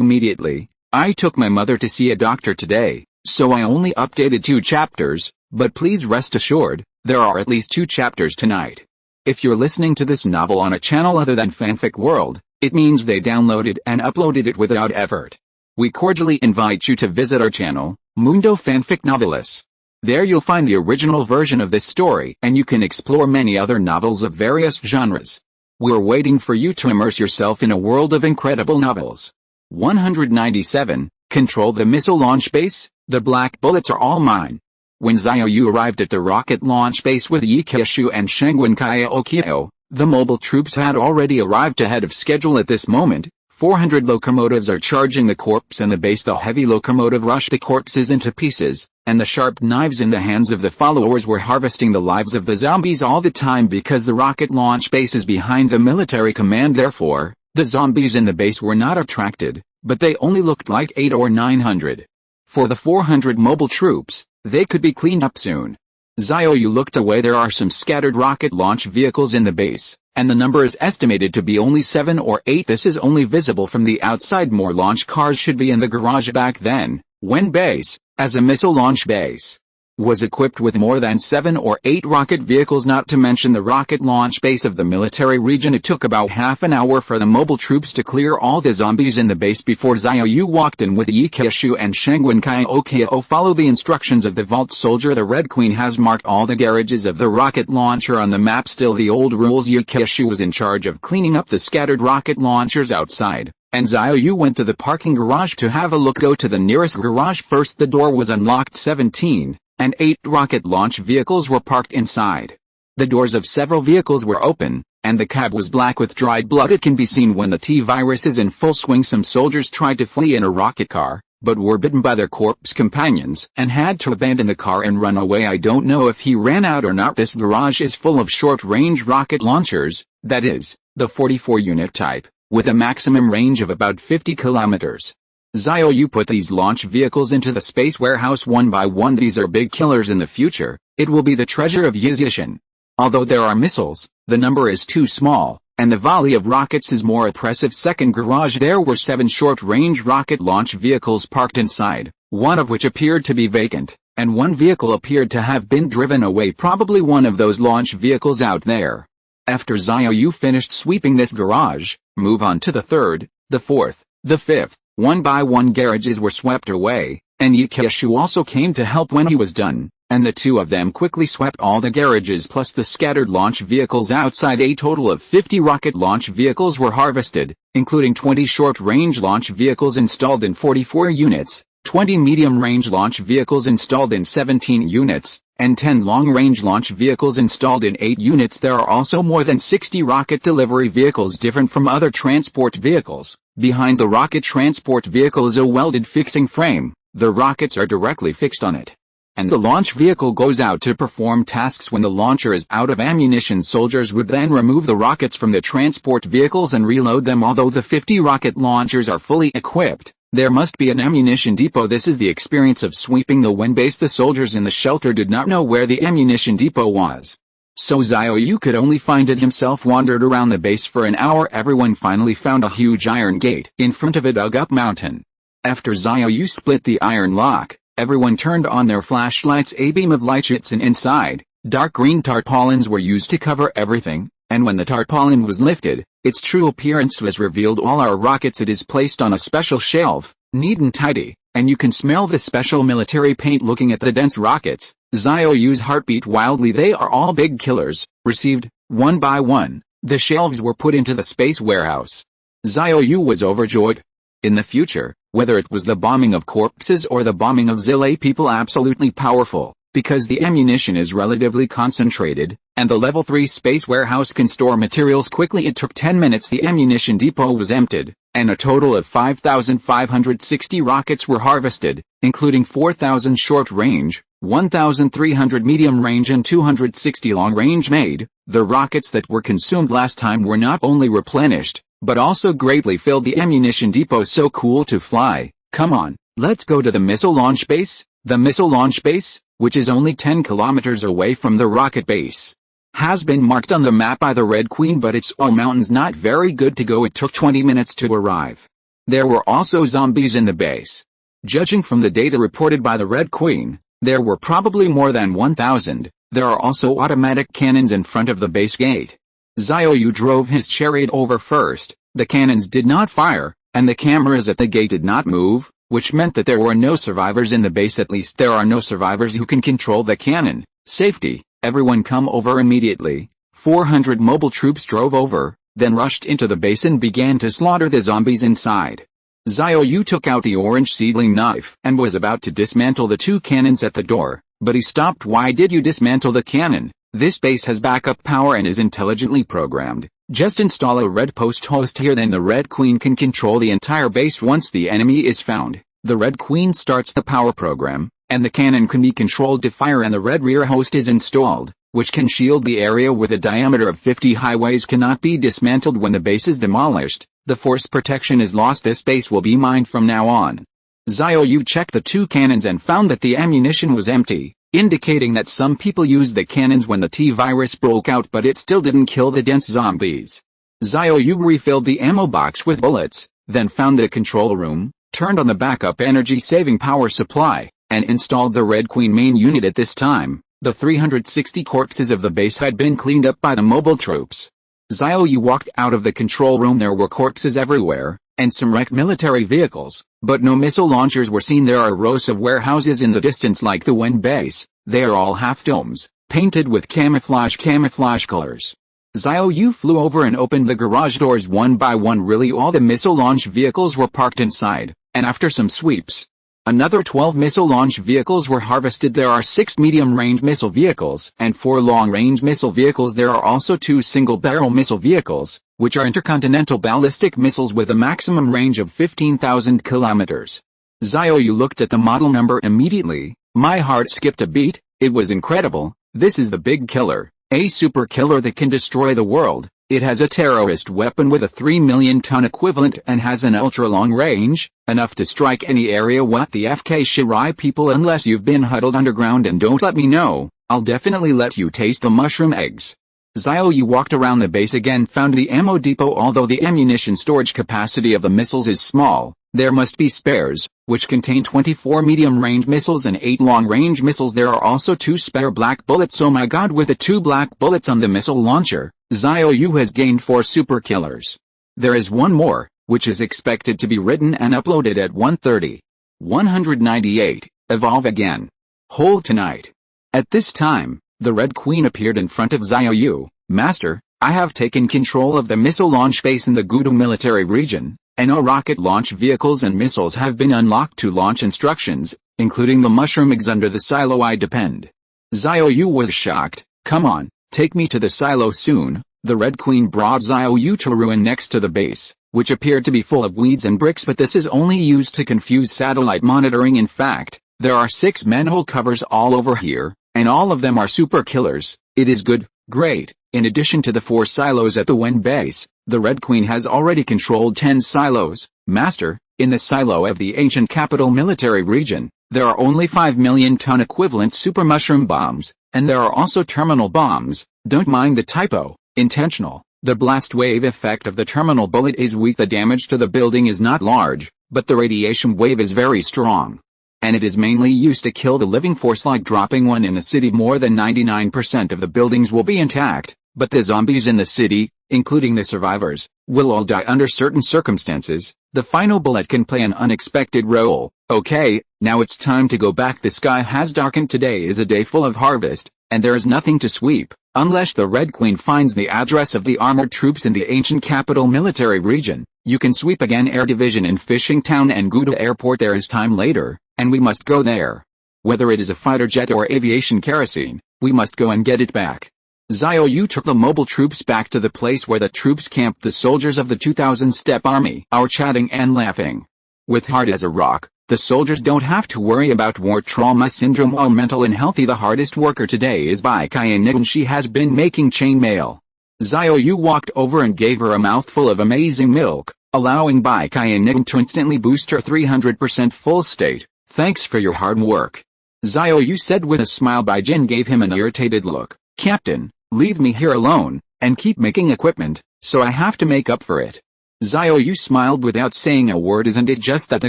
immediately. I took my mother to see a doctor today, so I only updated 2 chapters, but please rest assured, there are at least 2 chapters tonight. If you're listening to this novel on a channel other than Fanfic World, it means they downloaded and uploaded it without effort. We cordially invite you to visit our channel, Mundo Fanfic Novelis. There you'll find the original version of this story, and you can explore many other novels of various genres. We're waiting for you to immerse yourself in a world of incredible novels. 197. Control the missile launch base. The black bullets are all mine. When Xiao Yu arrived at the rocket launch base with Xiao and Shengwen Qiao, the mobile troops had already arrived ahead of schedule. At this moment, 400 locomotives are charging the corpse and the base. The heavy locomotive rushed the corpses into pieces, and the sharp knives in the hands of the followers were harvesting the lives of the zombies all the time. Because the rocket launch base is behind the military command, therefore, the zombies in the base were not attracted, but they only looked like 800 or 900. For the 400 mobile troops, they could be cleaned up soon. Xiao Yu looked away. There are some scattered rocket launch vehicles in the base, and the number is estimated to be only 7 or 8. This is only visible from the outside. More launch cars should be in the garage. Back then, when base, as a missile launch base, was equipped with more than 7 or 8 rocket vehicles, not to mention the rocket launch base of the military region. It took about half an hour for the mobile troops to clear all the zombies in the base before Xiao Yu walked in with Xiao and Shengwen Qiao. Follow the instructions of the vault soldier. The Red Queen has marked all the garages of the rocket launcher on the map. Still the old rules. Xiao was in charge of cleaning up the scattered rocket launchers outside, and Xiao Yu went to the parking garage to have a look. Go to the nearest garage first. The door was unlocked. 17 and 8 rocket launch vehicles were parked inside. The doors of several vehicles were open, and the cab was black with dried blood. It can be seen when the T-virus is in full swing. Some soldiers tried to flee in a rocket car, but were bitten by their corpse companions and had to abandon the car and run away. I don't know if he ran out or not. This garage is full of short-range rocket launchers, that is, the 44-unit type, with a maximum range of about 50 kilometers. Xiao Yu put these launch vehicles into the space warehouse one by one. These are big killers in the future. It will be the treasure of Yizishan. Although there are missiles, the number is too small, and the volley of rockets is more oppressive. Second garage. There were 7 short-range rocket launch vehicles parked inside, one of which appeared to be vacant, and one vehicle appeared to have been driven away. Probably one of those launch vehicles out there. After Xiao Yu finished sweeping this garage, move on to the third, the fourth, the fifth. One by one garages were swept away, and Xiao also came to help when he was done, and the two of them quickly swept all the garages plus the scattered launch vehicles outside. A total of 50 rocket launch vehicles were harvested, including 20 short-range launch vehicles installed in 44 units, 20 medium-range launch vehicles installed in 17 units, and 10 long-range launch vehicles installed in 8 units. There are also more than 60 rocket delivery vehicles different from other transport vehicles. Behind the rocket transport vehicle is a welded fixing frame. The rockets are directly fixed on it, and the launch vehicle goes out to perform tasks. When the launcher is out of ammunition, soldiers would then remove the rockets from the transport vehicles and reload them. Although the 50 rocket launchers are fully equipped, there must be an ammunition depot. This is the experience of sweeping the Wen base. The soldiers in the shelter did not know where the ammunition depot was, so Xiao Yu could only find it himself. Wandered around the base for an hour. Everyone finally found a huge iron gate in front of a dug-up mountain. After Xiao Yu split the iron lock, everyone turned on their flashlights. A beam of light shits in inside. Dark green tarpaulins were used to cover everything, and when the tarpaulin was lifted, its true appearance was revealed. All our rockets, it is placed on a special shelf, neat and tidy, and you can smell the special military paint. Looking at the dense rockets, Xiao Yu's heart beat wildly. They are all big killers, received, one by one. The shelves were put into the space warehouse. Xiao Yu was overjoyed. In the future, whether it was the bombing of corpses or the bombing of Zilay people, absolutely powerful, because the ammunition is relatively concentrated, and the level 3 space warehouse can store materials quickly. It took 10 minutes. The ammunition depot was emptied, and a total of 5,560 rockets were harvested, including 4,000 short-range, 1,300 medium-range and 260 long-range made. The rockets that were consumed last time were not only replenished, but also greatly filled the ammunition depot. So cool to fly. Come on, let's go to the missile launch base. The missile launch base, which is only 10 kilometers away from the rocket base, has been marked on the map by the Red Queen, but it's all mountains, not very good to go. It took 20 minutes to arrive. There were also zombies in the base. Judging from the data reported by the Red Queen, there were probably more than 1,000. There are also automatic cannons in front of the base gate. Xiao Yu drove his chariot over first. The cannons did not fire, and the cameras at the gate did not move, which meant that there were no survivors in the base. At least there are no survivors who can control the cannon. Safety, everyone come over immediately. 400 mobile troops drove over, then rushed into the base and began to slaughter the zombies inside. Xiao Yu took out the orange seedling knife and was about to dismantle the 2 cannons at the door, but he stopped. Why did you dismantle the cannon? This base has backup power and is intelligently programmed. Just install a red post host here, then the Red Queen can control the entire base. Once the enemy is found, the Red Queen starts the power program, and the cannon can be controlled to fire, and the red rear host is installed, which can shield the area with a diameter of 50. Highways cannot be dismantled when the base is demolished. The force protection is lost. This base will be mined from now on. Xiao Yu checked the 2 cannons and found that the ammunition was empty, indicating that some people used the cannons when the T-virus broke out, but it still didn't kill the dense zombies. Xiao Yu refilled the ammo box with bullets, then found the control room, turned on the backup energy-saving power supply, and installed the Red Queen main unit. At this time, the 360 corpses of the base had been cleaned up by the mobile troops. Xiao Yu walked out of the control room. There were corpses everywhere, and some wrecked military vehicles, but no missile launchers were seen. There are rows of warehouses in the distance like the Wen base. They are all half-domes, painted with camouflage colors. Xiao Yu flew over and opened the garage doors one by one. Really, all the missile launch vehicles were parked inside, and after some sweeps, another 12 missile launch vehicles were harvested. There are 6 medium-range missile vehicles and 4 long-range missile vehicles. There are also 2 single-barrel missile vehicles, which are intercontinental ballistic missiles with a maximum range of 15,000 kilometers. Xiao Yu looked at the model number immediately. My heart skipped a beat. It was incredible. This is the big killer, a super killer that can destroy the world. It has a terrorist weapon with a 3 million ton equivalent and has an ultra-long range, enough to strike any area. What the FK Shirai people, unless you've been huddled underground and don't let me know, I'll definitely let you taste the mushroom eggs. Xiao Yu walked around the base again, found the ammo depot. Although the ammunition storage capacity of the missiles is small, there must be spares, which contain 24 medium-range missiles and 8 long-range missiles. There are also 2 spare black bullets. Oh my god, with the 2 black bullets on the missile launcher, Xiao Yu has gained 4 super killers. There is one more, which is expected to be written and uploaded at 1:30. 198, evolve again. Hold tonight. At this time, the Red Queen appeared in front of Xiao Yu. Master, I have taken control of the missile launch base in the Gudu military region, and all rocket launch vehicles and missiles have been unlocked to launch instructions, including the mushroom eggs under the silo. I depend. Xiao Yu was shocked. Come on, take me to the silo soon. The Red Queen brought Xiao Yu to a ruin next to the base, which appeared to be full of weeds and bricks, but this is only used to confuse satellite monitoring. In fact, there are 6 manhole covers all over here, and all of them are super killers. It is good, great. In addition to the 4 silos at the Wen base, the Red Queen has already controlled 10 silos. Master, in the silo of the ancient capital military region, there are only 5 million ton equivalent super mushroom bombs, and there are also terminal bombs. Don't mind the typo, intentional. The blast wave effect of the terminal bullet is weak. The damage to the building is not large, but the radiation wave is very strong. And it is mainly used to kill the living force, like dropping one in a city. More than 99% of the buildings will be intact, But the zombies in the city, including the survivors, will all die under certain circumstances. The final bullet can play an unexpected role. Okay, now it's time to go back. The sky has darkened. Today is a day full of harvest, and there is nothing to sweep, unless the Red Queen finds the address of the armored troops in the ancient capital military region. You can sweep again Air Division in Fishing Town and Gouda Airport. There is time later, and we must go there. Whether it is a fighter jet or aviation kerosene, we must go and get it back. Xiao Yu took the mobile troops back to the place where the troops camped. The soldiers of the 2000-step army are chatting and laughing. With hard as a rock, the soldiers don't have to worry about war trauma syndrome or mental unhealthy. The hardest worker today is Bai Qian. She has been making chainmail. Xiao Yu walked over and gave her a mouthful of amazing milk, allowing Bai Qian to instantly boost her 300% full state. Thanks for your hard work, Xiao Yu said with a smile. Bai Jin gave him an irritated look. Captain, leave me here alone, and keep making equipment, so I have to make up for it. Xiao Yu smiled without saying a word. Isn't it just that the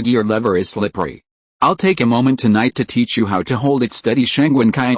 gear lever is slippery? I'll take a moment tonight to teach you how to hold it steady. Shangwen Kai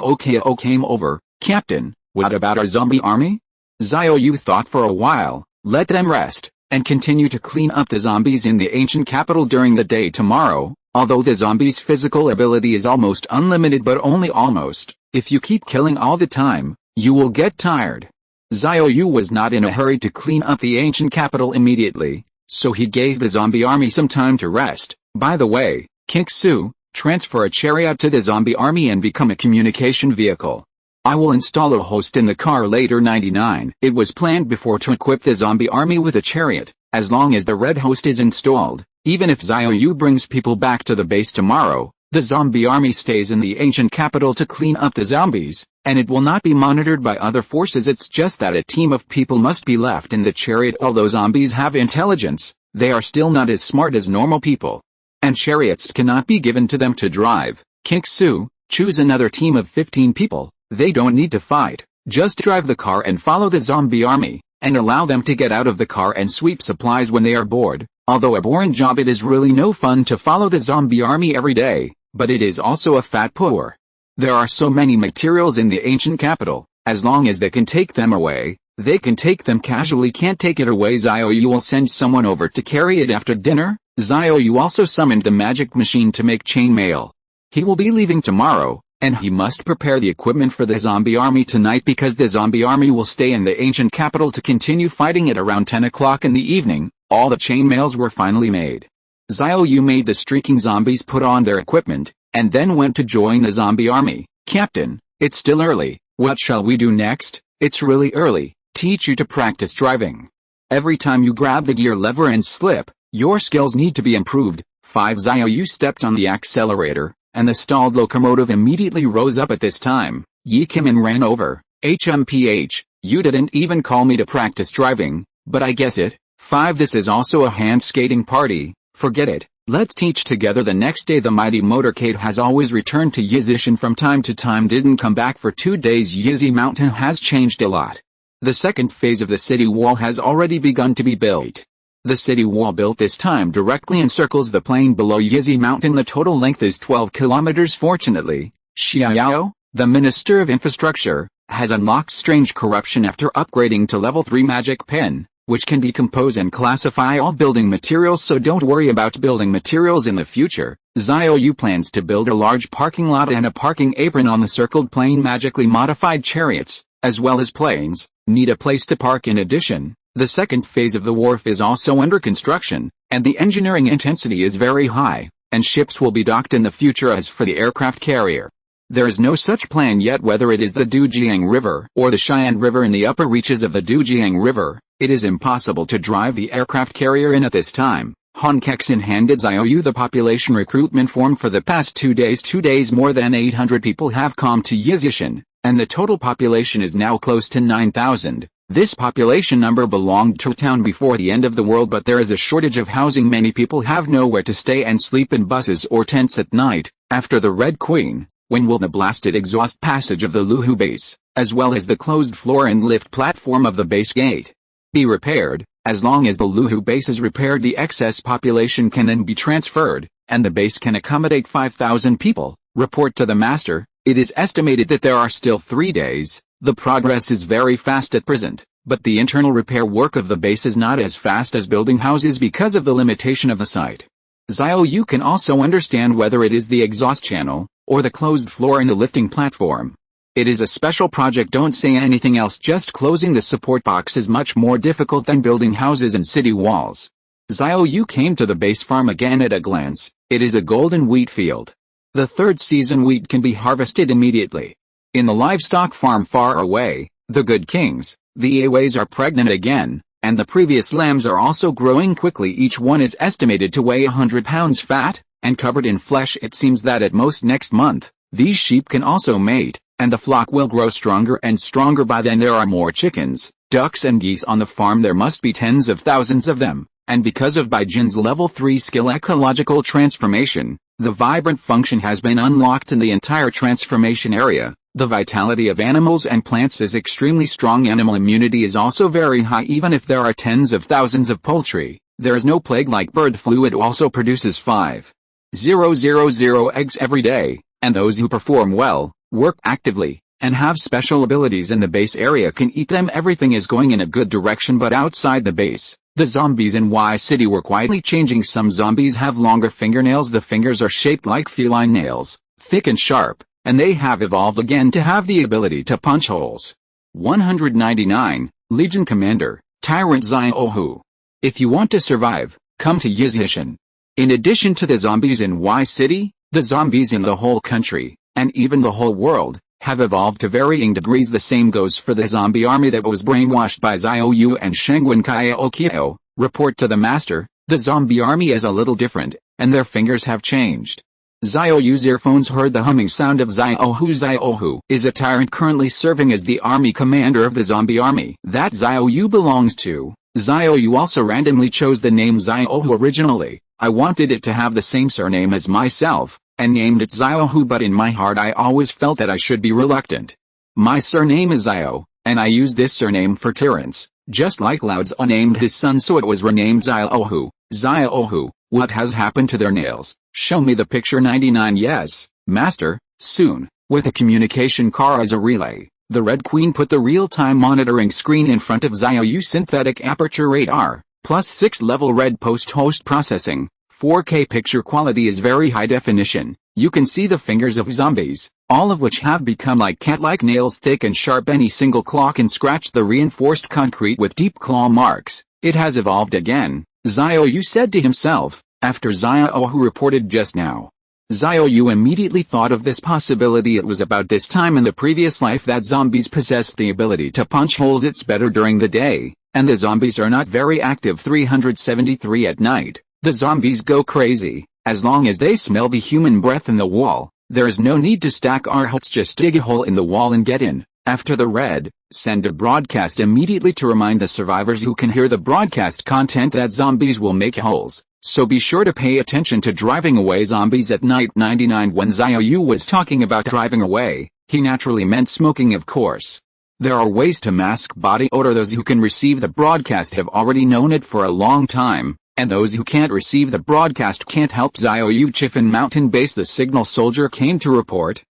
came over. Captain, what about our zombie army? Xiao Yu thought for a while. Let them rest, and continue to clean up the zombies in the ancient capital during the day tomorrow. Although the zombies' physical ability is almost unlimited, but only almost, if you keep killing all the time, you will get tired. Xiao Yu was not in a hurry to clean up the ancient capital immediately, so he gave the zombie army some time to rest. By the way, Kexin, transfer a chariot to the zombie army and become a communication vehicle. I will install a host in the car later. 99. It was planned before to equip the zombie army with a chariot, as long as the red host is installed. Even if Xiao Yu brings people back to the base tomorrow, the zombie army stays in the ancient capital to clean up the zombies, and it will not be monitored by other forces. It's just that a team of people must be left in the chariot. Although zombies have intelligence, they are still not as smart as normal people, and chariots cannot be given to them to drive. Kexin, choose another team of 15 people. They don't need to fight, just drive the car and follow the zombie army, and allow them to get out of the car and sweep supplies when they are bored. Although a boring job, it is really no fun to follow the zombie army every day, but it is also a fat pull. There are so many materials in the ancient capital, as long as they can take them away, they can take them casually. Can't take it away. Xiao Yu will send someone over to carry it after dinner. Xiao Yu also summoned the magic machine to make chainmail. He will be leaving tomorrow, and he must prepare the equipment for the zombie army tonight because the zombie army will stay in the ancient capital to continue fighting at around 10 o'clock in the evening. All the chainmails were finally made. Xiao Yu made the streaking zombies put on their equipment, and then went to join the zombie army. Captain, it's still early. What shall we do next? It's really early. Teach you to practice driving. Every time you grab the gear lever and slip, your skills need to be improved. 5. Xiao Yu stepped on the accelerator, and the stalled locomotive immediately rose up. At this time, Yi Kimin ran over. HMPH, you didn't even call me to practice driving, but I guess it. 5. This is also a hand skating party. Forget it. Let's teach together. The next day the mighty motorcade has always returned to Yizishan from time to time. Didn't come back for 2 days. Yizi Mountain has changed a lot. The second phase of the city wall has already begun to be built. The city wall built this time directly encircles the plain below Yizi Mountain. The total length is 12 kilometers. Fortunately, Xiao, the Minister of Infrastructure, has unlocked strange corruption after upgrading to level 3 magic pen, which can decompose and classify all building materials, so don't worry about building materials in the future. Xiao Yu plans to build a large parking lot and a parking apron on the circled plain. Magically modified chariots, as well as planes, need a place to park. In addition, the second phase of the wharf is also under construction, and the engineering intensity is very high, and ships will be docked in the future. As for the aircraft carrier, there is no such plan yet. Whether it is the Dujiang River or the Xian River in the upper reaches of the Dujiang River, it is impossible to drive the aircraft carrier in at this time. Han Kexin handed Xiao Yu the population recruitment form. For the past 2 days more than 800 people have come to Yizishan, and the total population is now close to 9,000. This population number belonged to a town before the end of the world, but there is a shortage of housing. Many people have nowhere to stay and sleep in buses or tents at night. After the Red Queen, when will the blasted exhaust passage of the Luhu base, as well as the closed floor and lift platform of the base gate, be repaired? As long as the Luhu base is repaired, the excess population can then be transferred, and the base can accommodate 5,000 people. Report to the master. It is estimated that there are still 3 days, The progress is very fast at present, but the internal repair work of the base is not as fast as building houses because of the limitation of the site. Xiao Yu can also understand whether it is the exhaust channel, or the closed floor in the lifting platform. It is a special project, don't say anything else, just closing the support box is much more difficult than building houses and city walls. Xiao Yu came to the base farm again at a glance. It is a golden wheat field. The third season wheat can be harvested immediately. In the livestock farm far away, the good kings, the Aways are pregnant again, and the previous lambs are also growing quickly. Each one is estimated to weigh 100 pounds fat, and covered in flesh. It seems that at most next month, these sheep can also mate, and the flock will grow stronger and stronger. By then there are more chickens, ducks and geese on the farm. There must be tens of thousands of them, and because of Baijin's level 3 skill ecological transformation, the vibrant function has been unlocked in the entire transformation area. The vitality of animals and plants is extremely strong. Animal immunity is also very high. Even if there are tens of thousands of poultry, there is no plague like bird flu. It also produces 5,000 eggs every day, and those who perform well, work actively, and have special abilities in the base area can eat them. Everything is going in a good direction, but outside the base, the zombies in Y City were quietly changing. Some zombies have longer fingernails. The fingers are shaped like feline nails, thick and sharp, and they have evolved again to have the ability to punch holes. 199, Legion Commander, Tyrant Xiao Hu. If you want to survive, come to Yizhishan. In addition to the zombies in Y City, the zombies in the whole country, and even the whole world, have evolved to varying degrees. The same goes for the zombie army that was brainwashed by Xiao Yu and Shengwen Kaiokio. Report to the master, the zombie army is a little different, and their fingers have changed. Xiao Yu's earphones heard the humming sound of Xiao Hu. Xiao Hu is a tyrant currently serving as the army commander of the zombie army that Xiao Yu belongs to. Xiao Yu also randomly chose the name Xiao Hu originally. I wanted it to have the same surname as myself, and named it Xiao Hu, but in my heart I always felt that I should be reluctant. My surname is Xiao, and I use this surname for tyrants, just like Lao Tzu named his son, so it was renamed Xiao Hu. Xiao Hu, what has happened to their nails? Show me the picture. 99 Yes, master, soon. With a communication car as a relay, the Red Queen put the real-time monitoring screen in front of Xiao Yu. Synthetic aperture radar, plus 6-level red post-host processing. 4K picture quality is very high definition. You can see the fingers of zombies, all of which have become like cat-like nails, thick and sharp. Any single claw can scratch the reinforced concrete with deep claw marks. It has evolved again, Xiao Yu said to himself, after Xiao Hu reported just now. Xiao Yu immediately thought of this possibility. It was about this time in the previous life that zombies possessed the ability to punch holes. It's better during the day, and the zombies are not very active. 373 At night, the zombies go crazy. As long as they smell the human breath in the wall, there is no need to stack our huts. Just dig a hole in the wall and get in. After the raid, send a broadcast immediately to remind the survivors who can hear the broadcast content that zombies will make holes. So be sure to pay attention to driving away zombies at night. 99 When Xiao Yu was talking about driving away, he naturally meant smoking, of course. There are ways to mask body odor. Those who can receive the broadcast have already known it for a long time, and those who can't receive the broadcast can't help. Xiao Yu Chifan Mountain Base. The signal soldier came to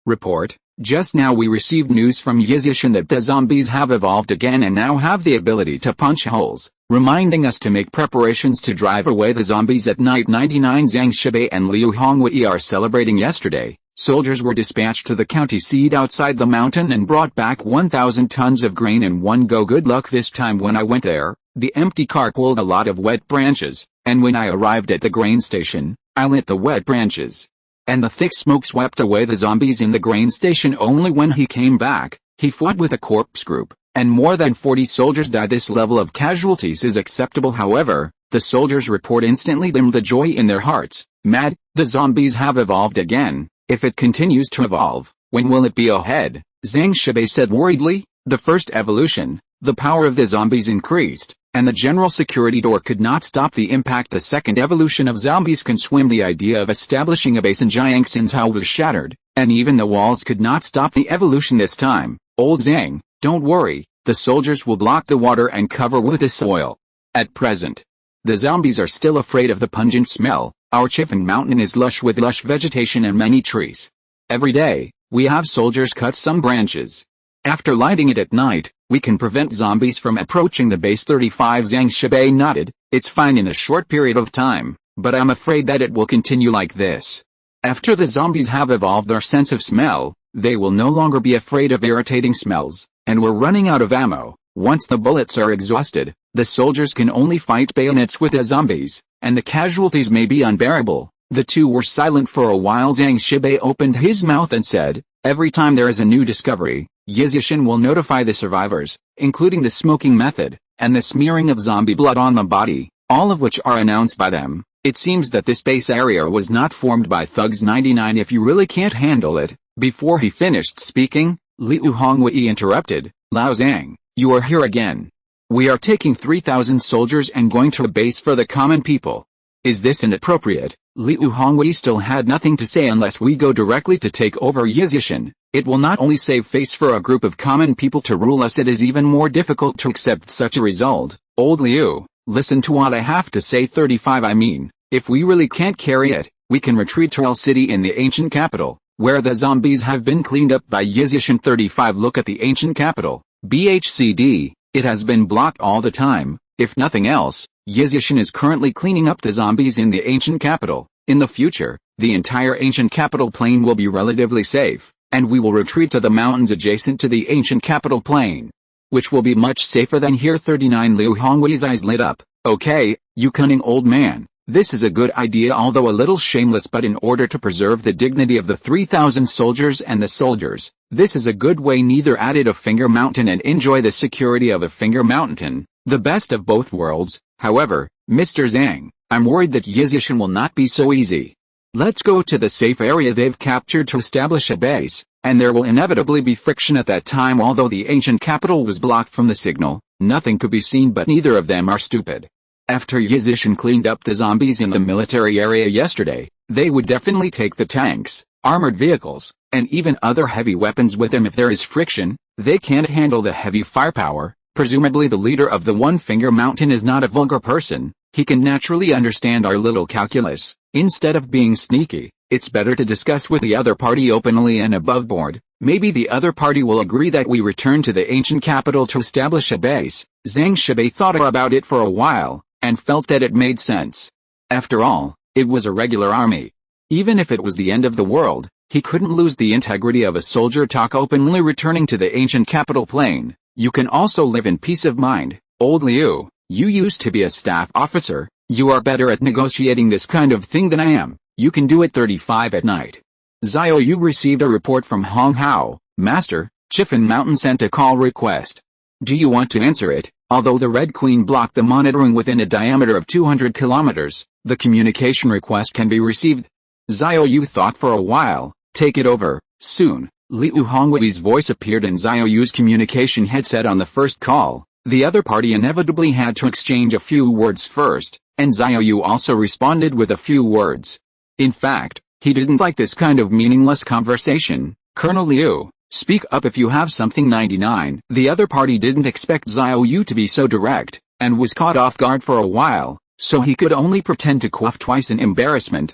report. Just now we received news from Yizhishan that the zombies have evolved again and now have the ability to punch holes, reminding us to make preparations to drive away the zombies at night. 99 Zhang Shibei and Liu Hongwei are celebrating. Yesterday, soldiers were dispatched to the county seat outside the mountain and brought back 1,000 tons of grain in one go. Good luck this time. When I went there, the empty car pulled a lot of wet branches, and when I arrived at the grain station, I lit the wet branches, and the thick smoke swept away the zombies in the grain station. Only when he came back, he fought with a corpse group, and more than 40 soldiers died. This level of casualties is acceptable. However, the soldiers' report instantly dimmed the joy in their hearts. Mad, the zombies have evolved again. If it continues to evolve, when will it be ahead? Zhang Shibei said worriedly. The first evolution, the power of the zombies increased, and the general security door could not stop the impact. The second evolution of zombies can swim. The idea of establishing a base in Jiangxin's Hao was shattered, and even the walls could not stop the evolution this time. Old Zhang, don't worry, the soldiers will block the water and cover with the soil. At present, the zombies are still afraid of the pungent smell. Our Chifan Mountain is lush with lush vegetation and many trees. Every day, we have soldiers cut some branches, After lighting it at night, we can prevent zombies from approaching the base. 35 Zhang Shibei nodded. It's fine in a short period of time, but I'm afraid that it will continue like this. After the zombies have evolved their sense of smell, they will no longer be afraid of irritating smells, and we're running out of ammo. Once the bullets are exhausted, the soldiers can only fight bayonets with the zombies, and the casualties may be unbearable. The two were silent for a while. Zhang Shibei opened his mouth and said, every time there is a new discovery, Yizhishin will notify the survivors, including the smoking method, and the smearing of zombie blood on the body, all of which are announced by them. It seems that this base area was not formed by thugs. 99 If you really can't handle it. Before he finished speaking, Liu Hongwei interrupted, Lao Zhang, you are here again. We are taking 3,000 soldiers and going to a base for the common people. Is this inappropriate? Liu Hongwei still had nothing to say. Unless we go directly to take over Yizhishin, it will not only save face for a group of common people to rule us, it is even more difficult to accept such a result. Old Liu, listen to what I have to say. 35 I mean, if we really can't carry it, we can retreat to El City in the ancient capital, where the zombies have been cleaned up by Yizhishin. 35 Look at the ancient capital, BHCD, it has been blocked all the time. If nothing else, Yizhishin is currently cleaning up the zombies in the ancient capital. In the future, the entire ancient capital plain will be relatively safe, and we will retreat to the mountains adjacent to the ancient capital plain, which will be much safer than here. 39 Liu Hongwei's eyes lit up. Okay, you cunning old man, this is a good idea, although a little shameless, but in order to preserve the dignity of the 3,000 soldiers and the soldiers, this is a good way. Neither added a finger mountain and enjoy the security of a finger mountain, the best of both worlds. However, Mr. Zhang, I'm worried that Yizhishin will not be so easy. Let's go to the safe area they've captured to establish a base, and there will inevitably be friction at that time. Although the ancient capital was blocked from the signal, nothing could be seen, but neither of them are stupid. After Yizhishin cleaned up the zombies in the military area yesterday, they would definitely take the tanks, armored vehicles, and even other heavy weapons with them. If there is friction, they can't handle the heavy firepower. Presumably the leader of the One Finger Mountain is not a vulgar person. He can naturally understand our little calculus. Instead of being sneaky, it's better to discuss with the other party openly and above board. Maybe the other party will agree that we return to the ancient capital to establish a base. Zhang Shibei thought about it for a while, and felt that it made sense. After all, it was a regular army. Even if it was the end of the world, he couldn't lose the integrity of a soldier. Talk openly. Returning to the ancient capital plain, you can also live in peace of mind. Old Liu, you used to be a staff officer, you are better at negotiating this kind of thing than I am. You can do it. 35 At night, Xiao Yu received a report from Hong Hao. Master, Chifan Mountain sent a call request. Do you want to answer it? Although the Red Queen blocked the monitoring within a diameter of 200 kilometers, the communication request can be received. Xiao Yu thought for a while. Take it over. Soon, Liu Hongwei's voice appeared in Xiao Yu's communication headset. On the first call, the other party inevitably had to exchange a few words first, and Xiao Yu also responded with a few words. In fact, he didn't like this kind of meaningless conversation. Colonel Liu, speak up if you have something. 99 The other party didn't expect Xiao Yu to be so direct, and was caught off guard for a while, so he could only pretend to cough twice in embarrassment.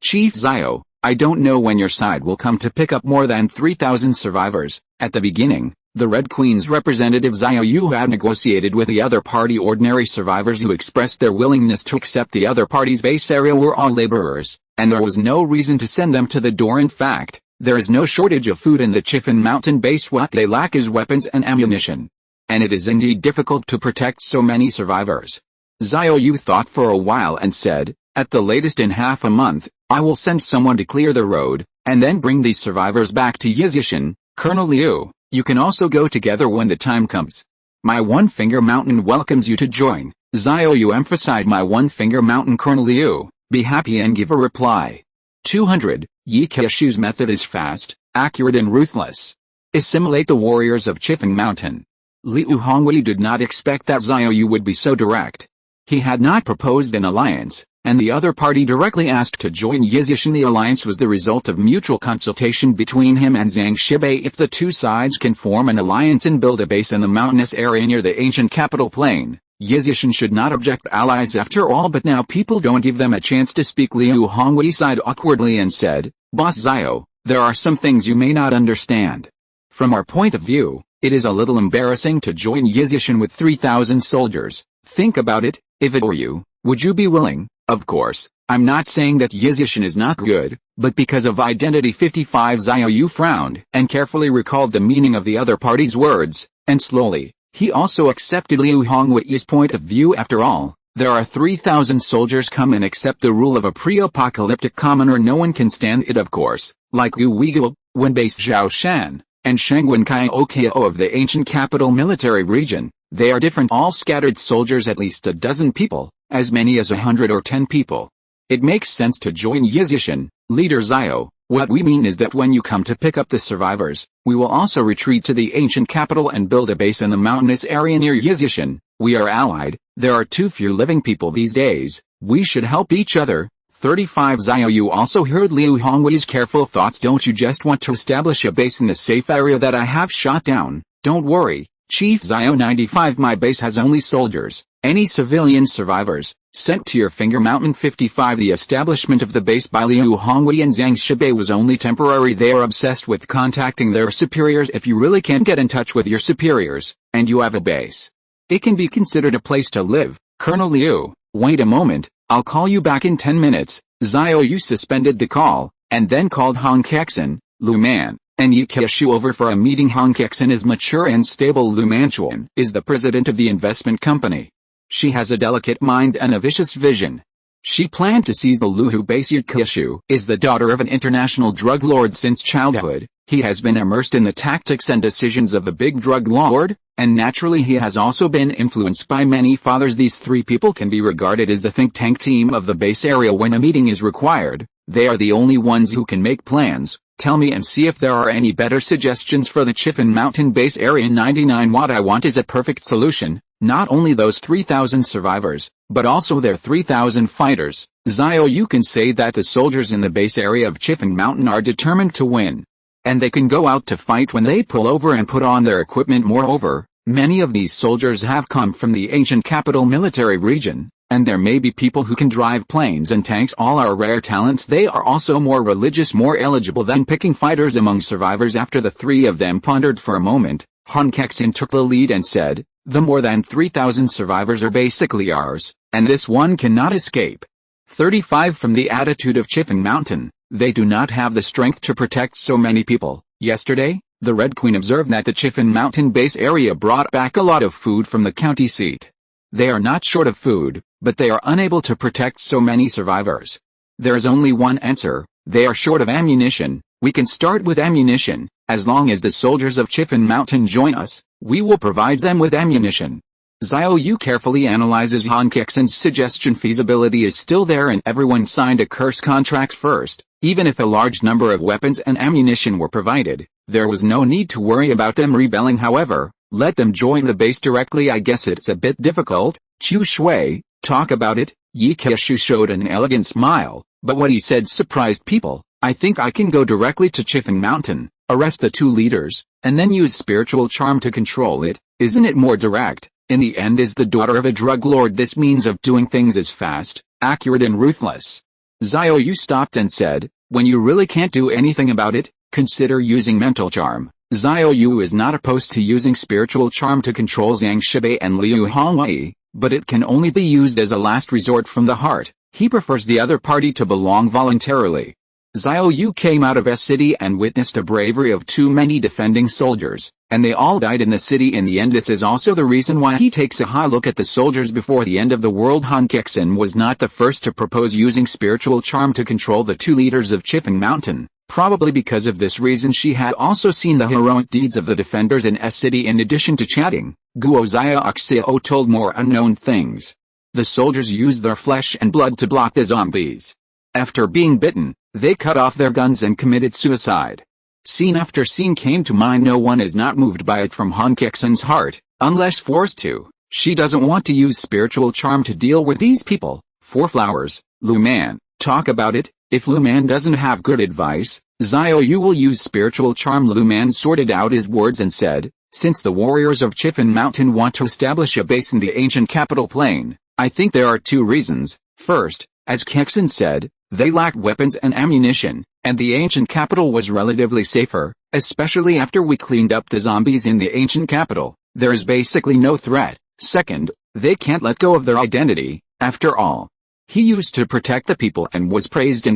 Chief Xiao, I don't know when your side will come to pick up more than 3,000 survivors. At the beginning, the Red Queen's representative Xiao Yu had negotiated with the other party. Ordinary survivors who expressed their willingness to accept the other party's base area were all laborers, and there was no reason to send them to the door. In fact, there is no shortage of food in the Chifan Mountain base. What they lack is weapons and ammunition. And it is indeed difficult to protect so many survivors. Xiao Yu thought for a while and said, at the latest in half a month, I will send someone to clear the road, and then bring these survivors back to Yizhishin. Colonel Liu, you can also go together when the time comes. My One Finger Mountain welcomes you to join. Xiao Yu emphasized my One Finger Mountain. Colonel Liu, be happy and give a reply. 200. Yi Keishu's method is fast, accurate and ruthless. Assimilate the warriors of Chifan Mountain. Liu Hongwei did not expect that Xiao Yu would be so direct. He had not proposed an alliance, and the other party directly asked to join Yizhishin. The alliance was the result of mutual consultation between him and Zhang Shibei. If the two sides can form an alliance and build a base in the mountainous area near the ancient capital plain, Yizhishin should not object. Allies after all, but now people don't give them a chance to speak. Liu Hongwei sighed awkwardly and said, Boss Xiao, there are some things you may not understand. From our point of view, It is a little embarrassing to join Yizishan with 3,000 soldiers. Think about it, if it were you, would you be willing? Of course, I'm not saying that Yizishan is not good, but because of Identity 55 Xiao Yu frowned and carefully recalled the meaning of the other party's words, and slowly, he also accepted Liu Hongwei's point of view. After all, there are 3,000 soldiers come and accept the rule of a pre-apocalyptic commoner. No one can stand it, of course, like Yu Weiguo, Wenbei Zhaoshan, and Shengwen Kaiokao of the ancient capital military region. They are different, all scattered soldiers, at least a dozen people, as many as 100 or 10 people. It makes sense to join Yizishan, leader Xiao. What we mean is that when you come to pick up the survivors, we will also retreat to the ancient capital and build a base in the mountainous area near Yizishan. We are allied, there are too few living people these days, we should help each other. 35 Xiao Yu also heard Liu Hongwei's careful thoughts. Don't you just want to establish a base in the safe area that I have shot down? Don't worry, Chief Xiao. 95 My base has only soldiers. Any civilian survivors, sent to your finger. Mountain 55 The establishment of the base by Liu Hongwei and Zhang Shibei was only temporary. They are obsessed with contacting their superiors. If you really can't get in touch with your superiors, and you have a base, it can be considered a place to live. Colonel Liu, wait a moment, I'll call you back in 10 minutes. Xiao Yu suspended the call, and then called Han Kexin, Lu Man, and Yi Keshu over for a meeting. Han Kexin is mature and stable. Lu Manchuan is the president of the investment company. She has a delicate mind and a vicious vision. She planned to seize the Luhu base. Yi Keshu is the daughter of an international drug lord since childhood. He has been immersed in the tactics and decisions of the big drug lord, and naturally he has also been influenced by many fathers. These three people can be regarded as the think tank team of the base area when a meeting is required. They are the only ones who can make plans. Tell me and see if there are any better suggestions for the Chifin Mountain base area. 99 What I want is a perfect solution, not only those 3,000 survivors, but also their 3,000 fighters. Xiao Yu can say that the soldiers in the base area of Chifin Mountain are determined to win, and they can go out to fight when they pull over and put on their equipment. Moreover, many of these soldiers have come from the ancient capital military region, and there may be people who can drive planes and tanks. All are rare talents. They are also more religious, more eligible than picking fighters among survivors. After the three of them pondered for a moment, Han Kexin took the lead and said, the more than 3,000 survivors are basically ours, and this one cannot escape. 35 From the attitude of Chifin Mountain, they do not have the strength to protect so many people. Yesterday, the Red Queen observed that the Chifin Mountain base area brought back a lot of food from the county seat. They are not short of food, but they are unable to protect so many survivors. There is only one answer, they are short of ammunition. We can start with ammunition. As long as the soldiers of Chifin Mountain join us, we will provide them with ammunition. Xiao Yu carefully analyzes Han Kexin's suggestion. Feasibility is still there, and everyone signed a curse contract first. Even if a large number of weapons and ammunition were provided, there was no need to worry about them rebelling. However, let them join the base directly. I guess it's a bit difficult. Chu Shui, talk about it. Yi Keshu showed an elegant smile, but what he said surprised people. I think I can go directly to Chifin Mountain, arrest the two leaders, and then use spiritual charm to control it. Isn't it more direct? In the end, is the daughter of a drug lord. This means of doing things is fast, accurate and ruthless. Xiao Yu stopped and said, when you really can't do anything about it, consider using mental charm. Xiao Yu is not opposed to using spiritual charm to control Zhang Shibei and Liu Hongwei, but it can only be used as a last resort from the heart. He prefers the other party to belong voluntarily. Xiao Yu came out of S city and witnessed the bravery of too many defending soldiers, and they all died in the city in the end. This is also the reason why he takes a high look at the soldiers before the end of the world. Han Kexin was not the first to propose using spiritual charm to control the two leaders of Chifin Mountain. Probably because of this reason she had also seen the heroic deeds of the defenders in S city. In addition to chatting, Guo Xiaoxiao told more unknown things. The soldiers used their flesh and blood to block the zombies. After being bitten, they cut off their guns and committed suicide. Scene after scene came to mind. No one is not moved by it from Han Kexin's heart, unless forced to. She doesn't want to use spiritual charm to deal with these people. 4 Flowers, Lu Man, talk about it. If Lu Man doesn't have good advice, Xiao Yu will use spiritual charm. Lu Man sorted out his words and said, since the warriors of Chifin Mountain want to establish a base in the ancient capital plain, I think there are 2 reasons. First, as Kexin said, they lacked weapons and ammunition, and the ancient capital was relatively safer, especially after we cleaned up the zombies in the ancient capital. There is basically no threat. Second, they can't let go of their identity. After all, he used to protect the people and was praised,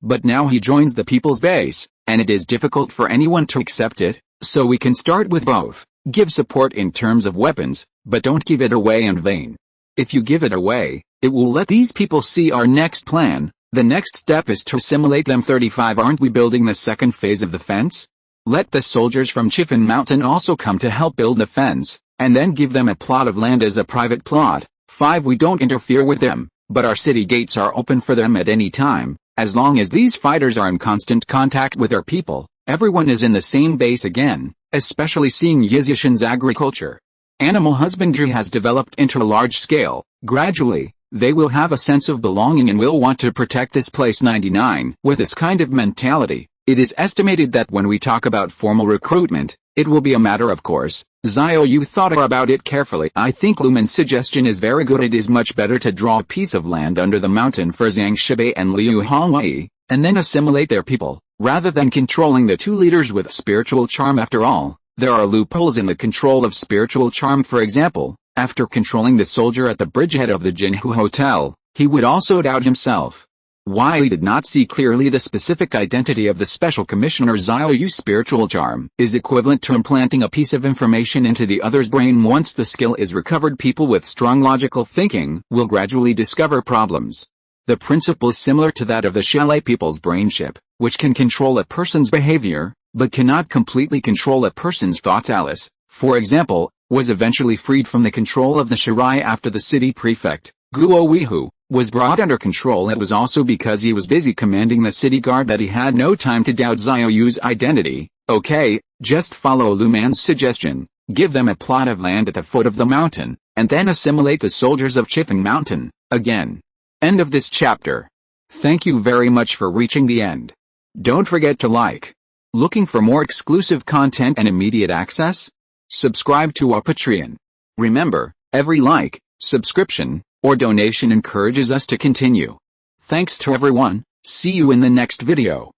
but now he joins the people's base, and it is difficult for anyone to accept it. So we can start with both. Give support in terms of weapons, but don't give it away in vain. If you give it away, it will let these people see our next plan. The next step is to assimilate them. 35. Aren't we building the second phase of the fence? Let the soldiers from Chiffon Mountain also come to help build the fence, and then give them a plot of land as a private plot. 5. We don't interfere with them, but our city gates are open for them at any time. As long as these fighters are in constant contact with our people, everyone is in the same base again, especially seeing Yizhishan's agriculture. Animal husbandry has developed into a large scale. Gradually, they will have a sense of belonging and will want to protect this place. 99. With this kind of mentality, it is estimated that when we talk about formal recruitment, it will be a matter of course. Xiao Yu thought about it carefully. I think Lumen's suggestion is very good. It is much better to draw a piece of land under the mountain for Zhang Shibei and Liu Hongwei, and then assimilate their people, rather than controlling the two leaders with spiritual charm. After all, there are loopholes in the control of spiritual charm. For example, after controlling the soldier at the bridgehead of the Jinhu Hotel, he would also doubt himself. Why he did not see clearly the specific identity of the special commissioner. Xiao Yu's spiritual charm is equivalent to implanting a piece of information into the other's brain. Once the skill is recovered, people with strong logical thinking will gradually discover problems. The principle is similar to that of the Shalai people's brain chip, which can control a person's behavior, but cannot completely control a person's thoughts. Alice, for example, was eventually freed from the control of the Shirai after the city prefect, Guo Weihu, was brought under control. It was also because he was busy commanding the city guard that he had no time to doubt Xiao Yu's identity. Okay, just follow Luman's suggestion, give them a plot of land at the foot of the mountain, and then assimilate the soldiers of Chiffon Mountain. Again. End of this chapter. Thank you very much for reaching the end. Don't forget to like. Looking for more exclusive content and immediate access? Subscribe to our Patreon. Remember, every like, subscription, or donation encourages us to continue. Thanks to everyone. See you in the next video.